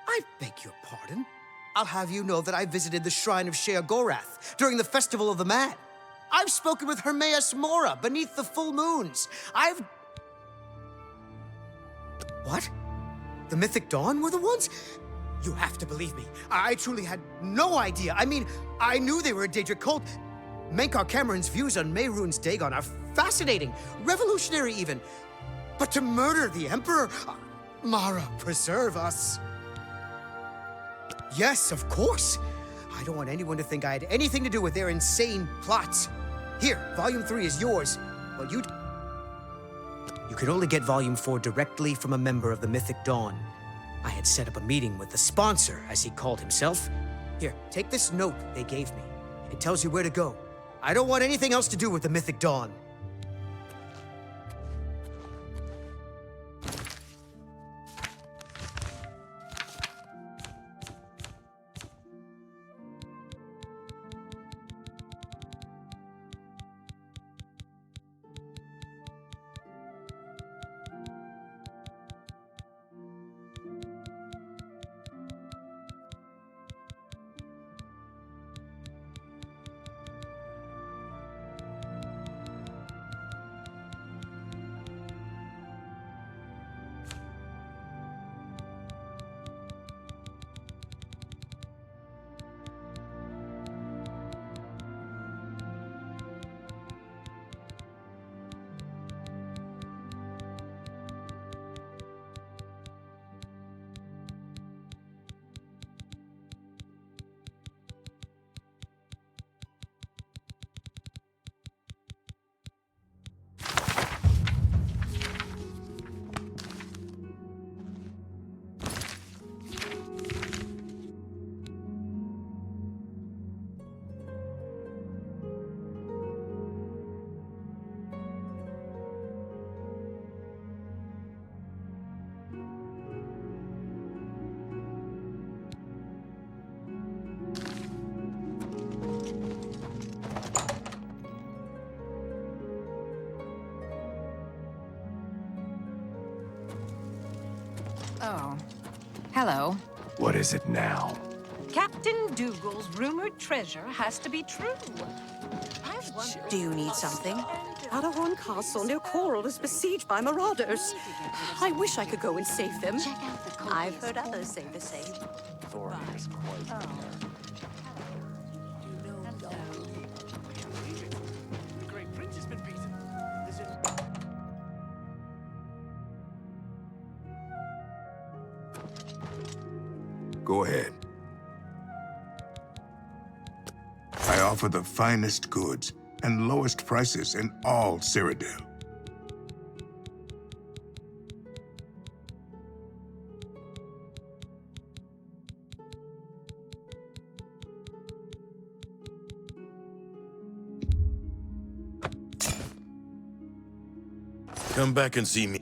I beg your pardon? I'll have you know that I visited the shrine of Sheogorath during the Festival of the Mad. I've spoken with Hermaeus Mora beneath the full moons. What? The Mythic Dawn were the ones? You have to believe me. I truly had no idea. I mean, I knew they were a Daedric cult. Menkar Cameron's views on Mehrunes Dagon are fascinating, revolutionary even. But to murder the Emperor? Mara, preserve us. Yes, of course. I don't want anyone to think I had anything to do with their insane plots. Here, Volume 3 is yours, but you can only get Volume 4 directly from a member of the Mythic Dawn. I had set up a meeting with the sponsor, as he called himself. Here, take this note they gave me. It tells you where to go. I don't want anything else to do with the Mythic Dawn. Oh. Hello. What is it now? Captain Dougal's rumored treasure has to be true. Do you need something? Adahorn Castle near Coral is besieged by marauders. I wish I could go and save them. I've heard others say the same. Thorn is quite The Great Prince has been beaten. Go ahead. I offer the finest goods and lowest prices in all Cyrodiil. Come back and see me.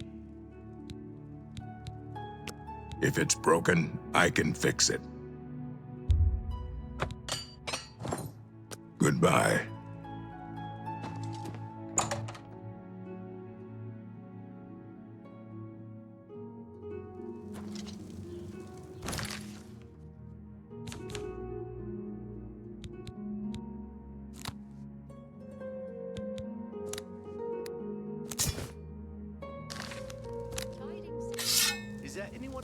If it's broken, I can fix it. Goodbye. Is there anyone...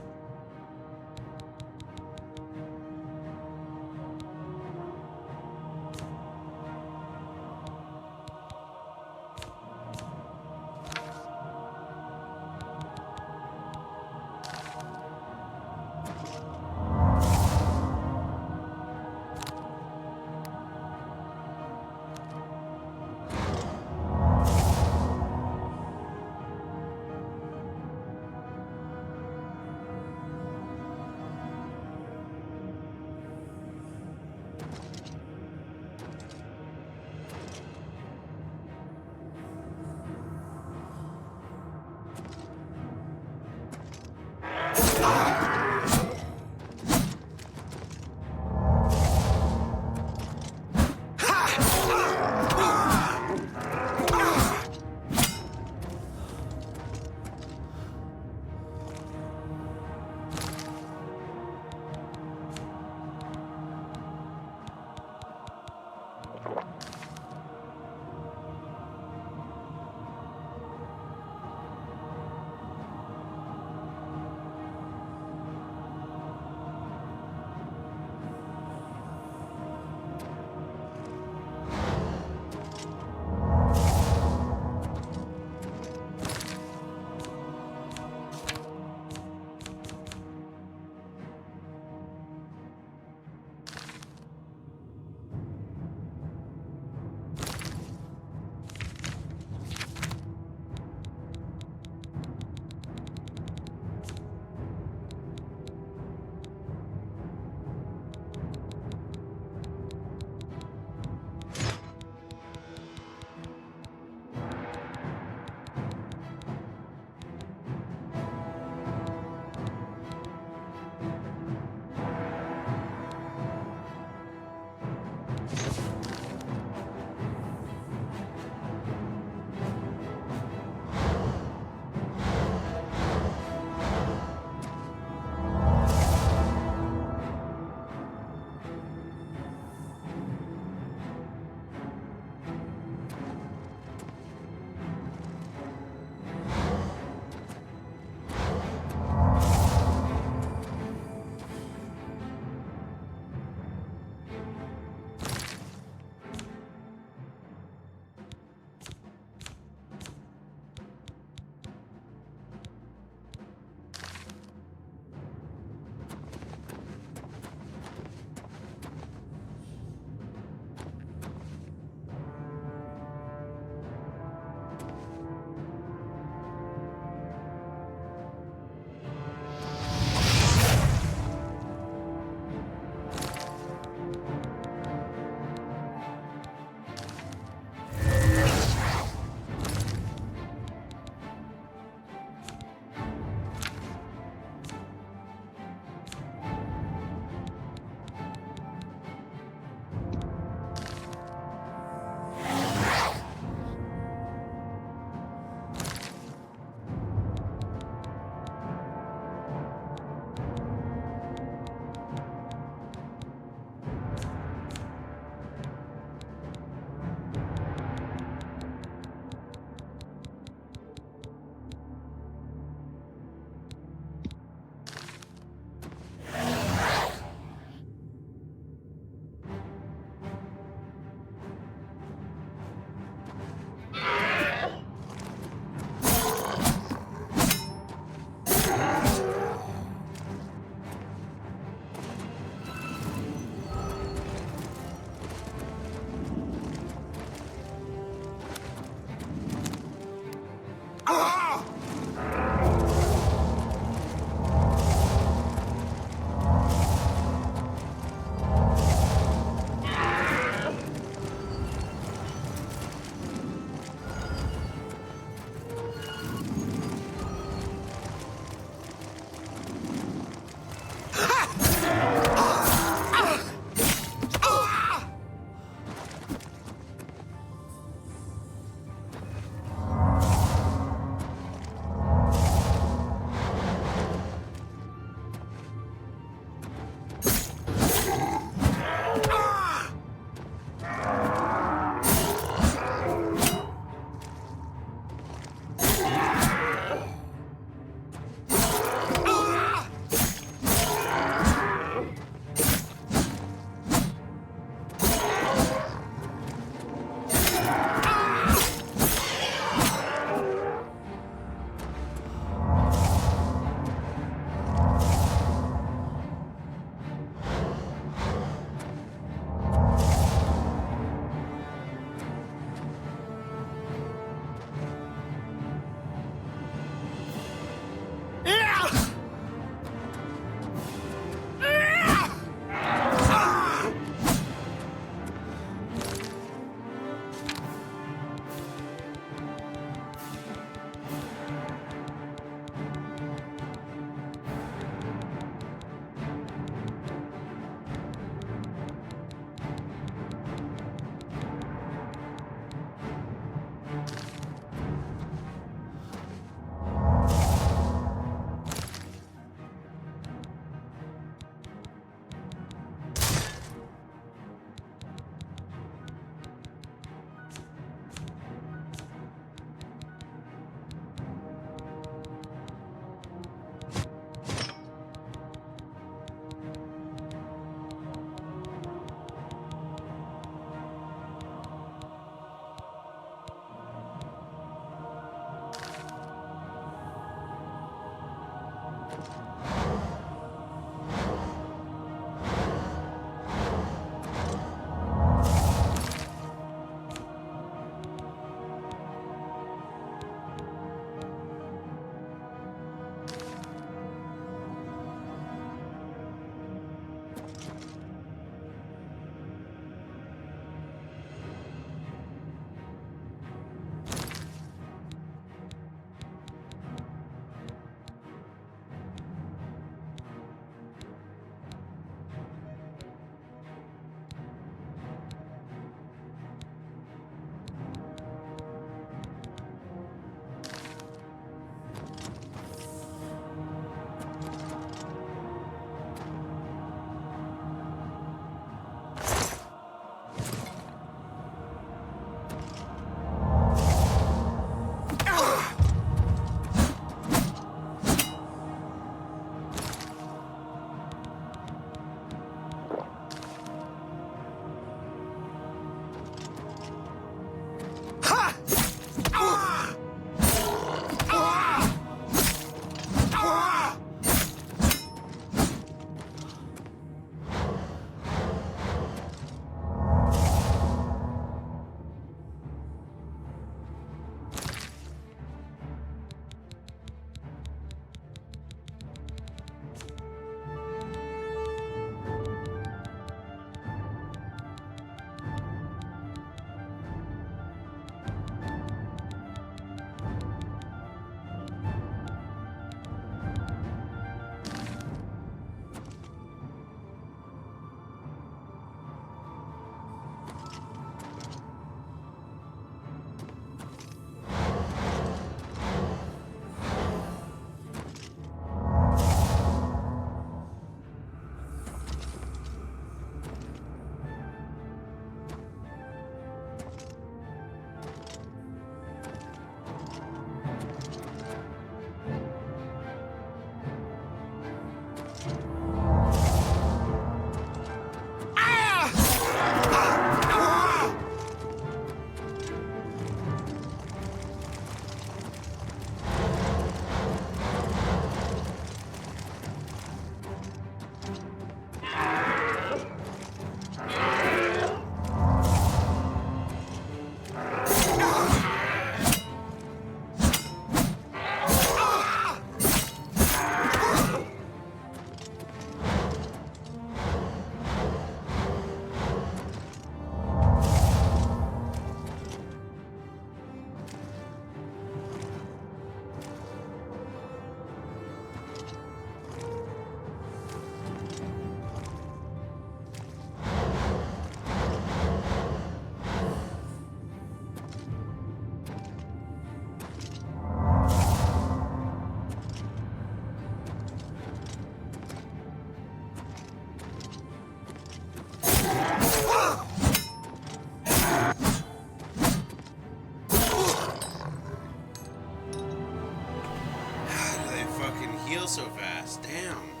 so fast. Damn.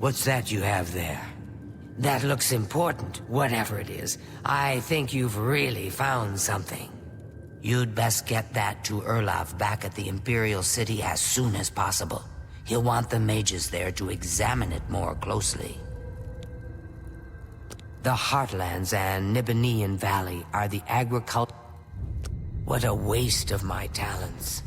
What's that you have there? That looks important, whatever it is. I think you've really found something. You'd best get that to Erlov back at the Imperial City as soon as possible. He'll want the mages there to examine it more closely. The Heartlands and Nibanian Valley are the agriculture... What a waste of my talents.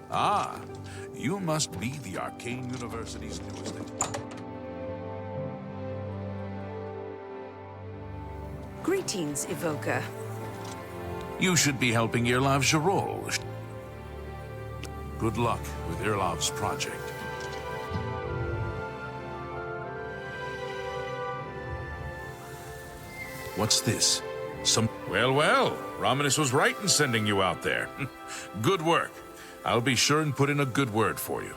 Ah, you must be the Arcane University's newest... Greetings, Evoker. You should be helping Irlav Jarol. Good luck with Irlav's project. What's this? Well, Romanus was right in sending you out there. Good work. I'll be sure and put in a good word for you.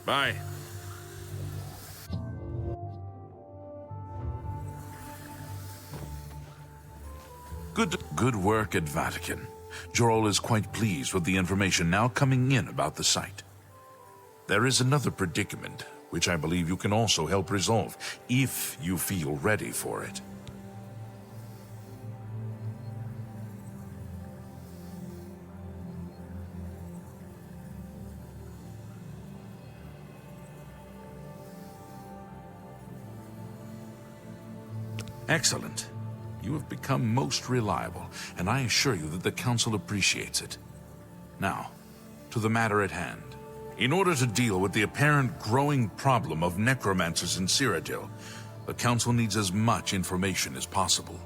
Bye. Good work at Vatican. Jarol is quite pleased with the information now coming in about the site. There is another predicament, which I believe you can also help resolve, if you feel ready for it. Excellent. You have become most reliable, and I assure you that the Council appreciates it. Now, to the matter at hand. In order to deal with the apparent growing problem of necromancers in Cyrodiil, the Council needs as much information as possible.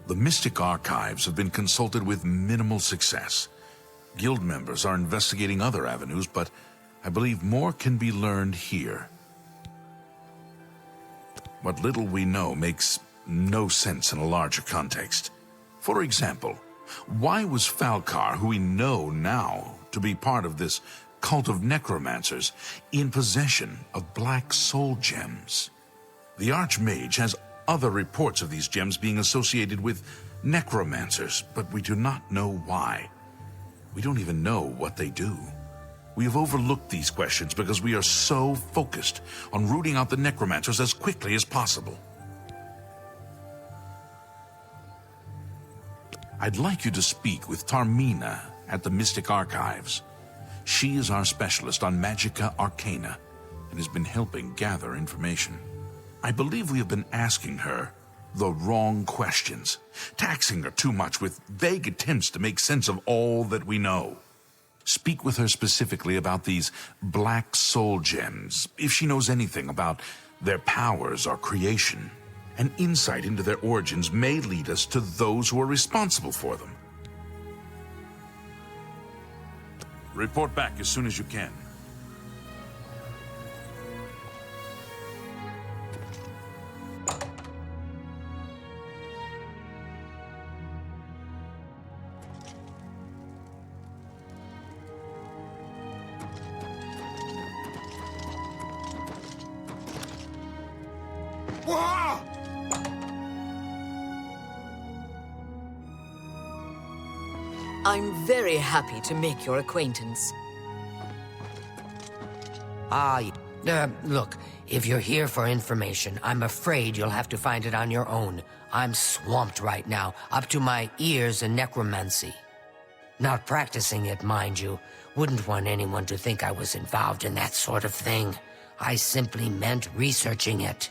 The Mystic Archives have been consulted with minimal success. Guild members are investigating other avenues, but I believe more can be learned here. What little we know makes no sense in a larger context. For example, why was Falcar, who we know now to be part of this cult of necromancers, in possession of black soul gems? The Archmage has other reports of these gems being associated with necromancers, but we do not know why. We don't even know what they do. We have overlooked these questions because we are so focused on rooting out the necromancers as quickly as possible. I'd like you to speak with Tarmina at the Mystic Archives. She is our specialist on Magica Arcana and has been helping gather information. I believe we have been asking her the wrong questions, taxing her too much with vague attempts to make sense of all that we know. Speak with her specifically about these black soul gems, if she knows anything about their powers or creation. An insight into their origins may lead us to those who are responsible for them. Report back as soon as you can. I'm very happy to make your acquaintance. Look, if you're here for information, I'm afraid you'll have to find it on your own. I'm swamped right now, up to my ears in necromancy. Not practicing it, mind you. Wouldn't want anyone to think I was involved in that sort of thing. I simply meant researching it.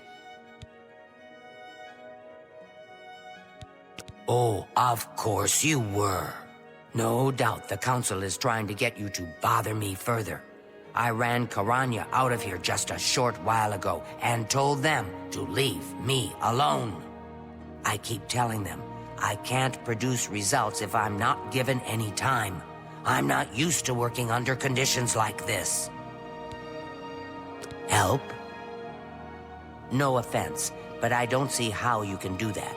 Oh, of course you were. No doubt the Council is trying to get you to bother me further. I ran Karanya out of here just a short while ago and told them to leave me alone. I keep telling them I can't produce results if I'm not given any time. I'm not used to working under conditions like this. Help? No offense, but I don't see how you can do that.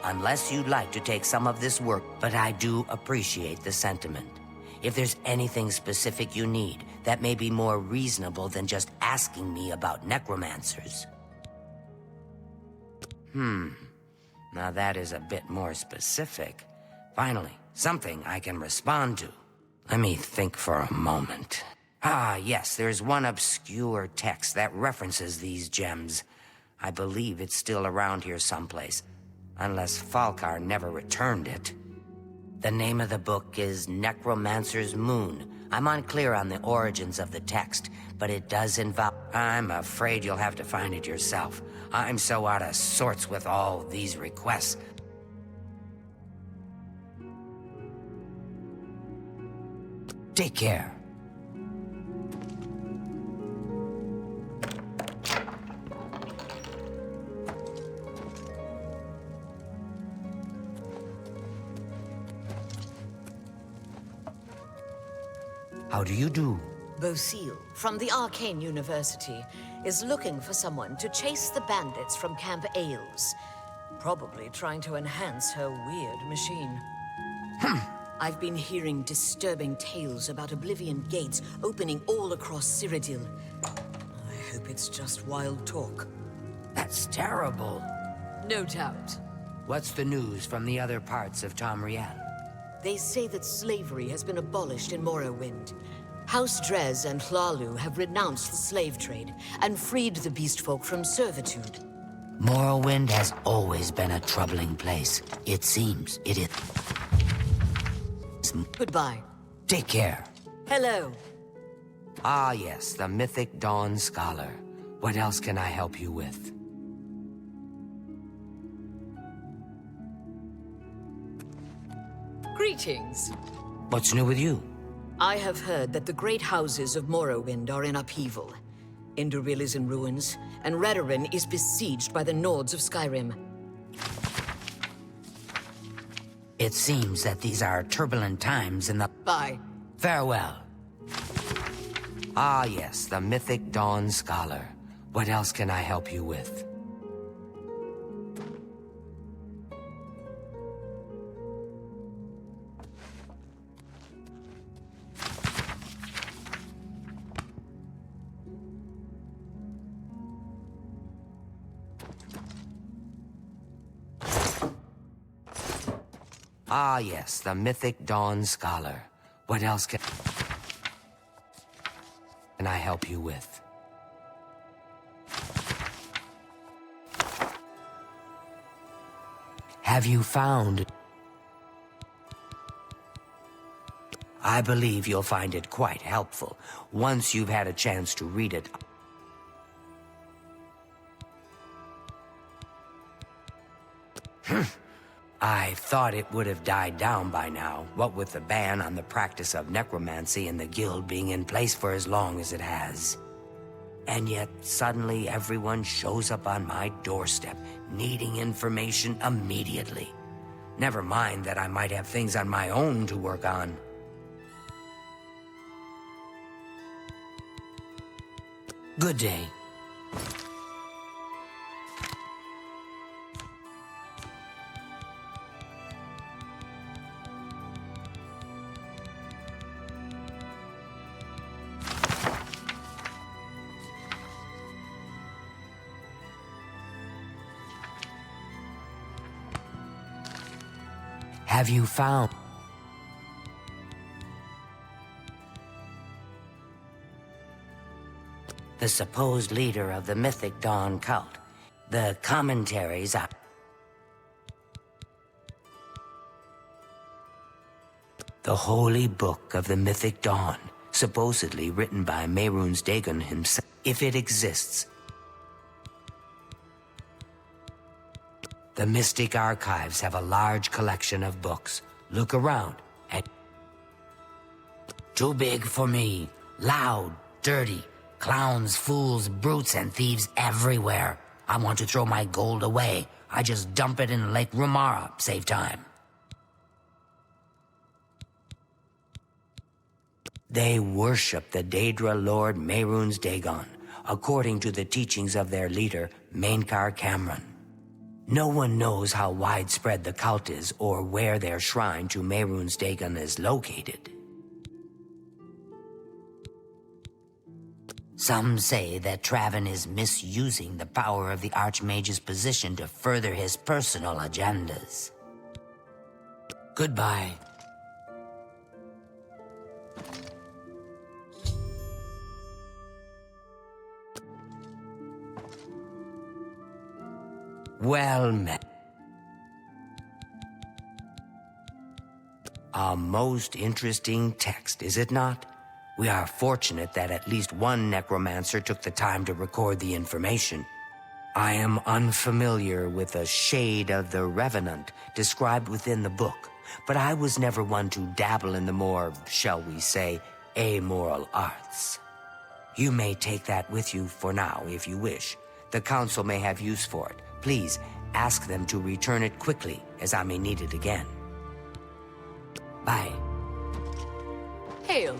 Unless you'd like to take some of this work, but I do appreciate the sentiment. If there's anything specific you need, that may be more reasonable than just asking me about necromancers. Now that is a bit more specific. Finally, something I can respond to. Let me think for a moment. Yes, there's one obscure text that references these gems. I believe it's still around here someplace. Unless Falkar never returned it. The name of the book is Necromancer's Moon. I'm unclear on the origins of the text, but it does involve... I'm afraid you'll have to find it yourself. I'm so out of sorts with all these requests. Take care. How do you do? Bocille, from the Arcane University, is looking for someone to chase the bandits from Camp Ailes. Probably trying to enhance her weird machine. I've been hearing disturbing tales about Oblivion gates opening all across Cyrodiil. I hope it's just wild talk. That's terrible. No doubt. What's the news from the other parts of Tamriel? They say that slavery has been abolished in Morrowind. House Drez and Hlalu have renounced the slave trade and freed the beastfolk from servitude. Morrowind has always been a troubling place. It seems it is. Goodbye. Take care. Hello. Yes, the mythic Dawn Scholar. What else can I help you with? Greetings. What's new with you? I have heard that the great houses of Morrowind are in upheaval. Indoril is in ruins, and Redoran is besieged by the Nords of Skyrim. It seems that these are turbulent times in the... Bye. Farewell. Yes, the mythic Dawn Scholar. What else can I help you with? Yes, the mythic Dawn Scholar. What else can I help you with? Have you found... I believe you'll find it quite helpful once you've had a chance to read it. I thought it would have died down by now, what with the ban on the practice of necromancy and the guild being in place for as long as it has. And yet, suddenly everyone shows up on my doorstep, needing information immediately. Never mind that I might have things on my own to work on. Good day. Have you found... the supposed leader of the Mythic Dawn cult? The commentaries are... the Holy Book of the Mythic Dawn, supposedly written by Mehrunes Dagon himself, if it exists. The Mystic Archives have a large collection of books. Look around and... too big for me. Loud, dirty. Clowns, fools, brutes, and thieves everywhere. I want to throw my gold away. I just dump it in Lake Rumara. Save time. They worship the Daedra Lord Mehrunes Dagon, according to the teachings of their leader, Mainkar Cameron. No one knows how widespread the cult is or where their shrine to Mehrunes Dagon is located. Some say that Traven is misusing the power of the Archmage's position to further his personal agendas. Goodbye. Well met. A most interesting text, is it not? We are fortunate that at least one necromancer took the time to record the information. I am unfamiliar with the shade of the Revenant described within the book, but I was never one to dabble in the more, shall we say, amoral arts. You may take that with you for now, if you wish. The Council may have use for it. Please, ask them to return it quickly, as I may need it again. Bye. Hail.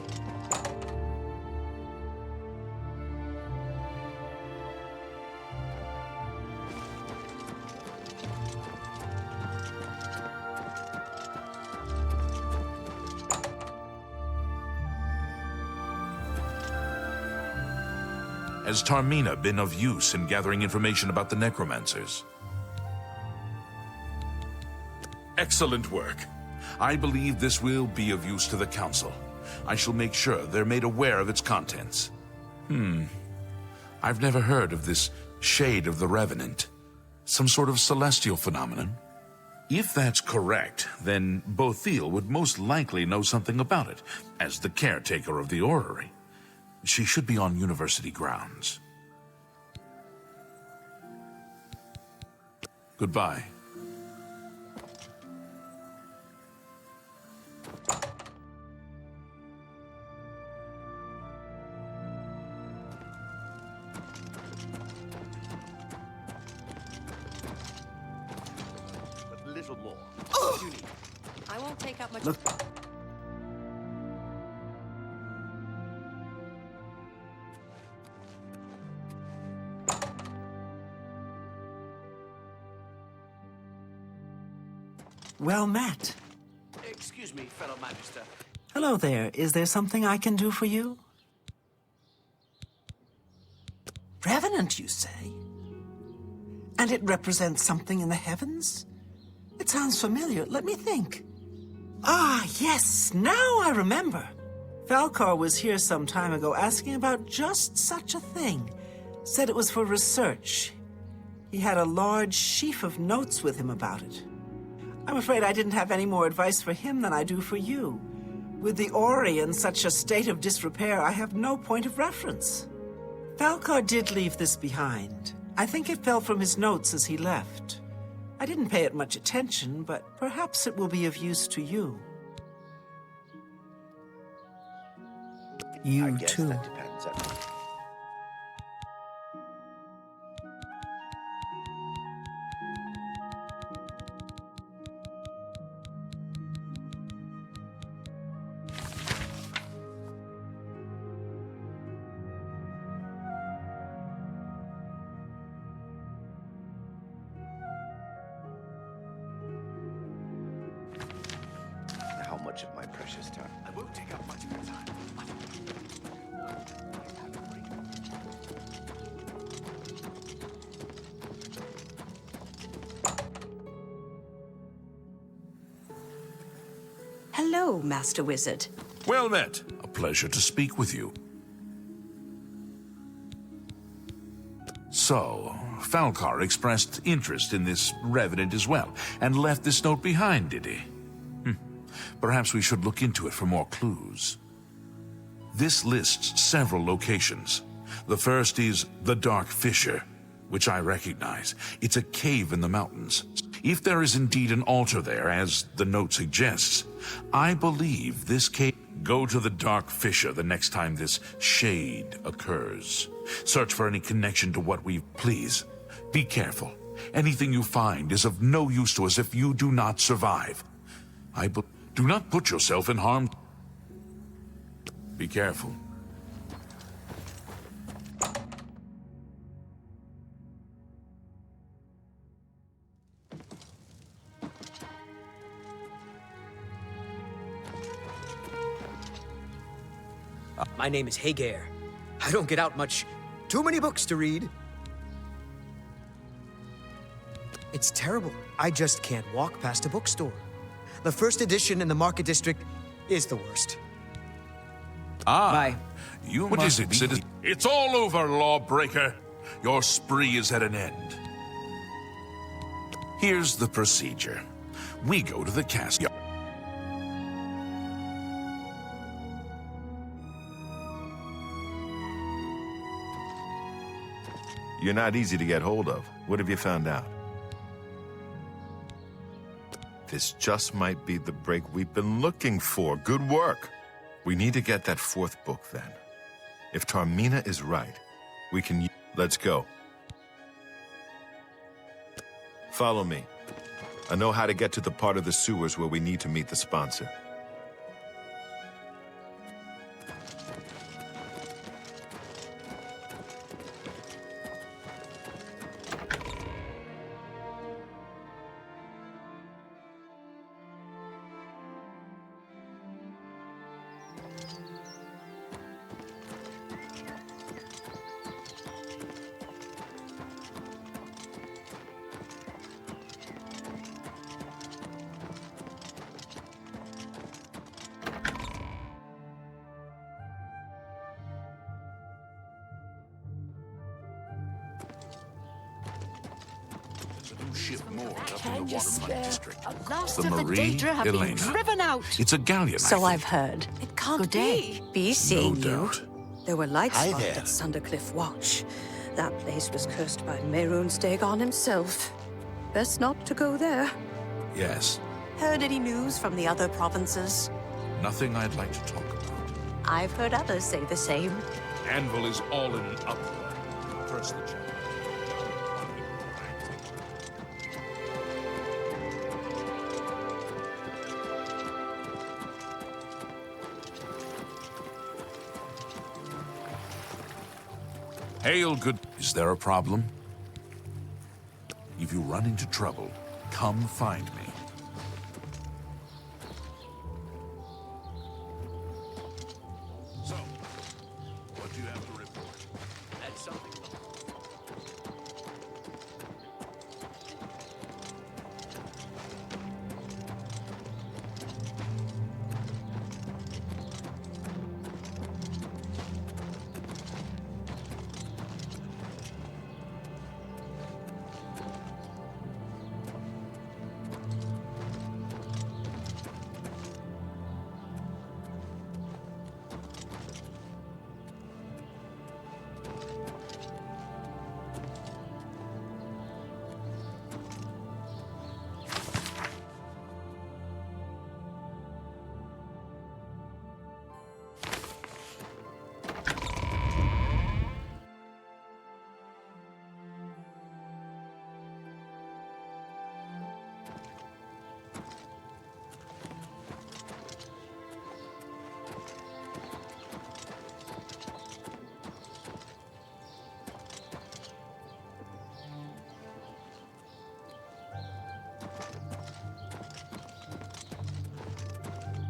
Has Tarmina been of use in gathering information about the necromancers? Excellent work. I believe this will be of use to the Council. I shall make sure they're made aware of its contents. I've never heard of this Shade of the Revenant. Some sort of celestial phenomenon? If that's correct, then Bothil would most likely know something about it, as the caretaker of the orrery. She should be on university grounds. Goodbye. But little more. What do you need? I won't take up much. Look. Well met. Excuse me, fellow Magister. Hello there. Is there something I can do for you? Revenant, you say? And it represents something in the heavens? It sounds familiar. Let me think. Ah, yes, now I remember. Falcar was here some time ago asking about just such a thing. Said it was for research. He had a large sheaf of notes with him about it. I'm afraid I didn't have any more advice for him than I do for you. With the Ori in such a state of disrepair, I have no point of reference. Falcar did leave this behind. I think it fell from his notes as he left. I didn't pay it much attention, but perhaps it will be of use to you. You too. That depends on... much of my precious time. I won't take up much of your time. Hello, Master Wizard. Well met. A pleasure to speak with you. So, Falcar expressed interest in this revenant as well, and left this note behind, did he? Perhaps we should look into it for more clues. This lists several locations. The first is the Dark Fissure, which I recognize. It's a cave in the mountains. If there is indeed an altar there, as the note suggests, I believe this cave... Go to the Dark Fissure the next time this shade occurs. Search for any connection to what we... Please, be careful. Anything you find is of no use to us if you do not survive. Do not put yourself in harm. Be careful. My name is Hagar. I don't get out much. Too many books to read. It's terrible. I just can't walk past a bookstore. The first edition in the Market District is the worst. Ah, you what is it, citizen? It's all over, lawbreaker. Your spree is at an end. Here's the procedure. We go to the castle. You're not easy to get hold of. What have you found out? This just might be the break we've been looking for. Good work. We need to get that fourth book, then. If Tarmina is right, we can... Let's go. Follow me. I know how to get to the part of the sewers where we need to meet the sponsor. Can you spare a last The of the Marie Daedra have been Elena. driven out? It's a galleon, So I I've heard. It can't Good day. Be seeing you. doubt. There were lights Hi spotted there. at Sundercliff Watch. That place was cursed by Mehrunes Dagon himself. Best not to go there. Yes. Heard any news from the other provinces? Nothing I'd like to talk about. I've heard others say the same. Anvil is all in an uproar. First the general. Hail, good. Is there a problem? If you run into trouble, come find me. So, what do you have to report? That's something.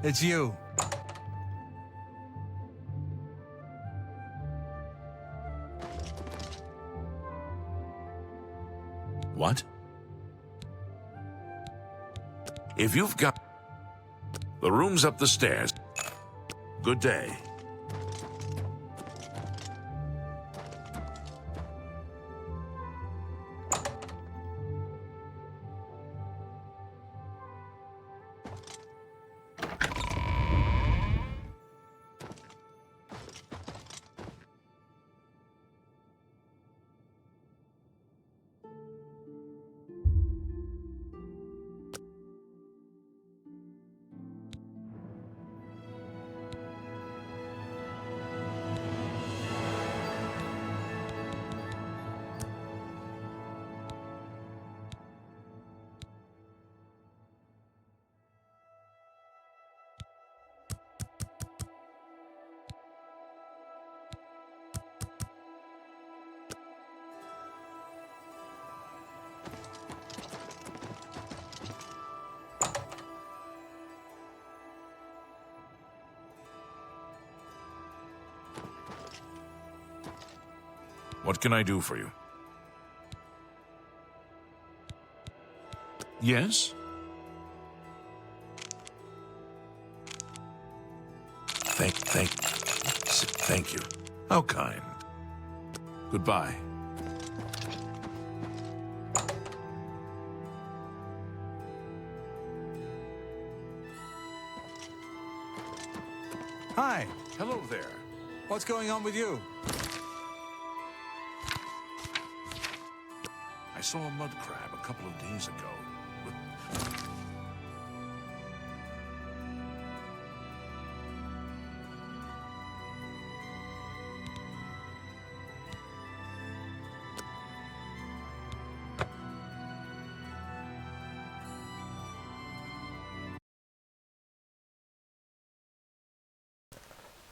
It's you. What? If you've got... The room's up the stairs. Good day. What can I do for you? Yes? Thank you. How kind. Goodbye. Hi. Hello there. What's going on with you? I saw a mud crab a couple of days ago.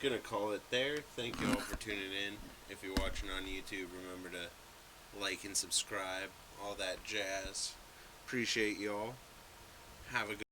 Gonna call it there. Thank you all for tuning in. If you're watching on YouTube, remember to like and subscribe, all that jazz. Appreciate y'all. Have a good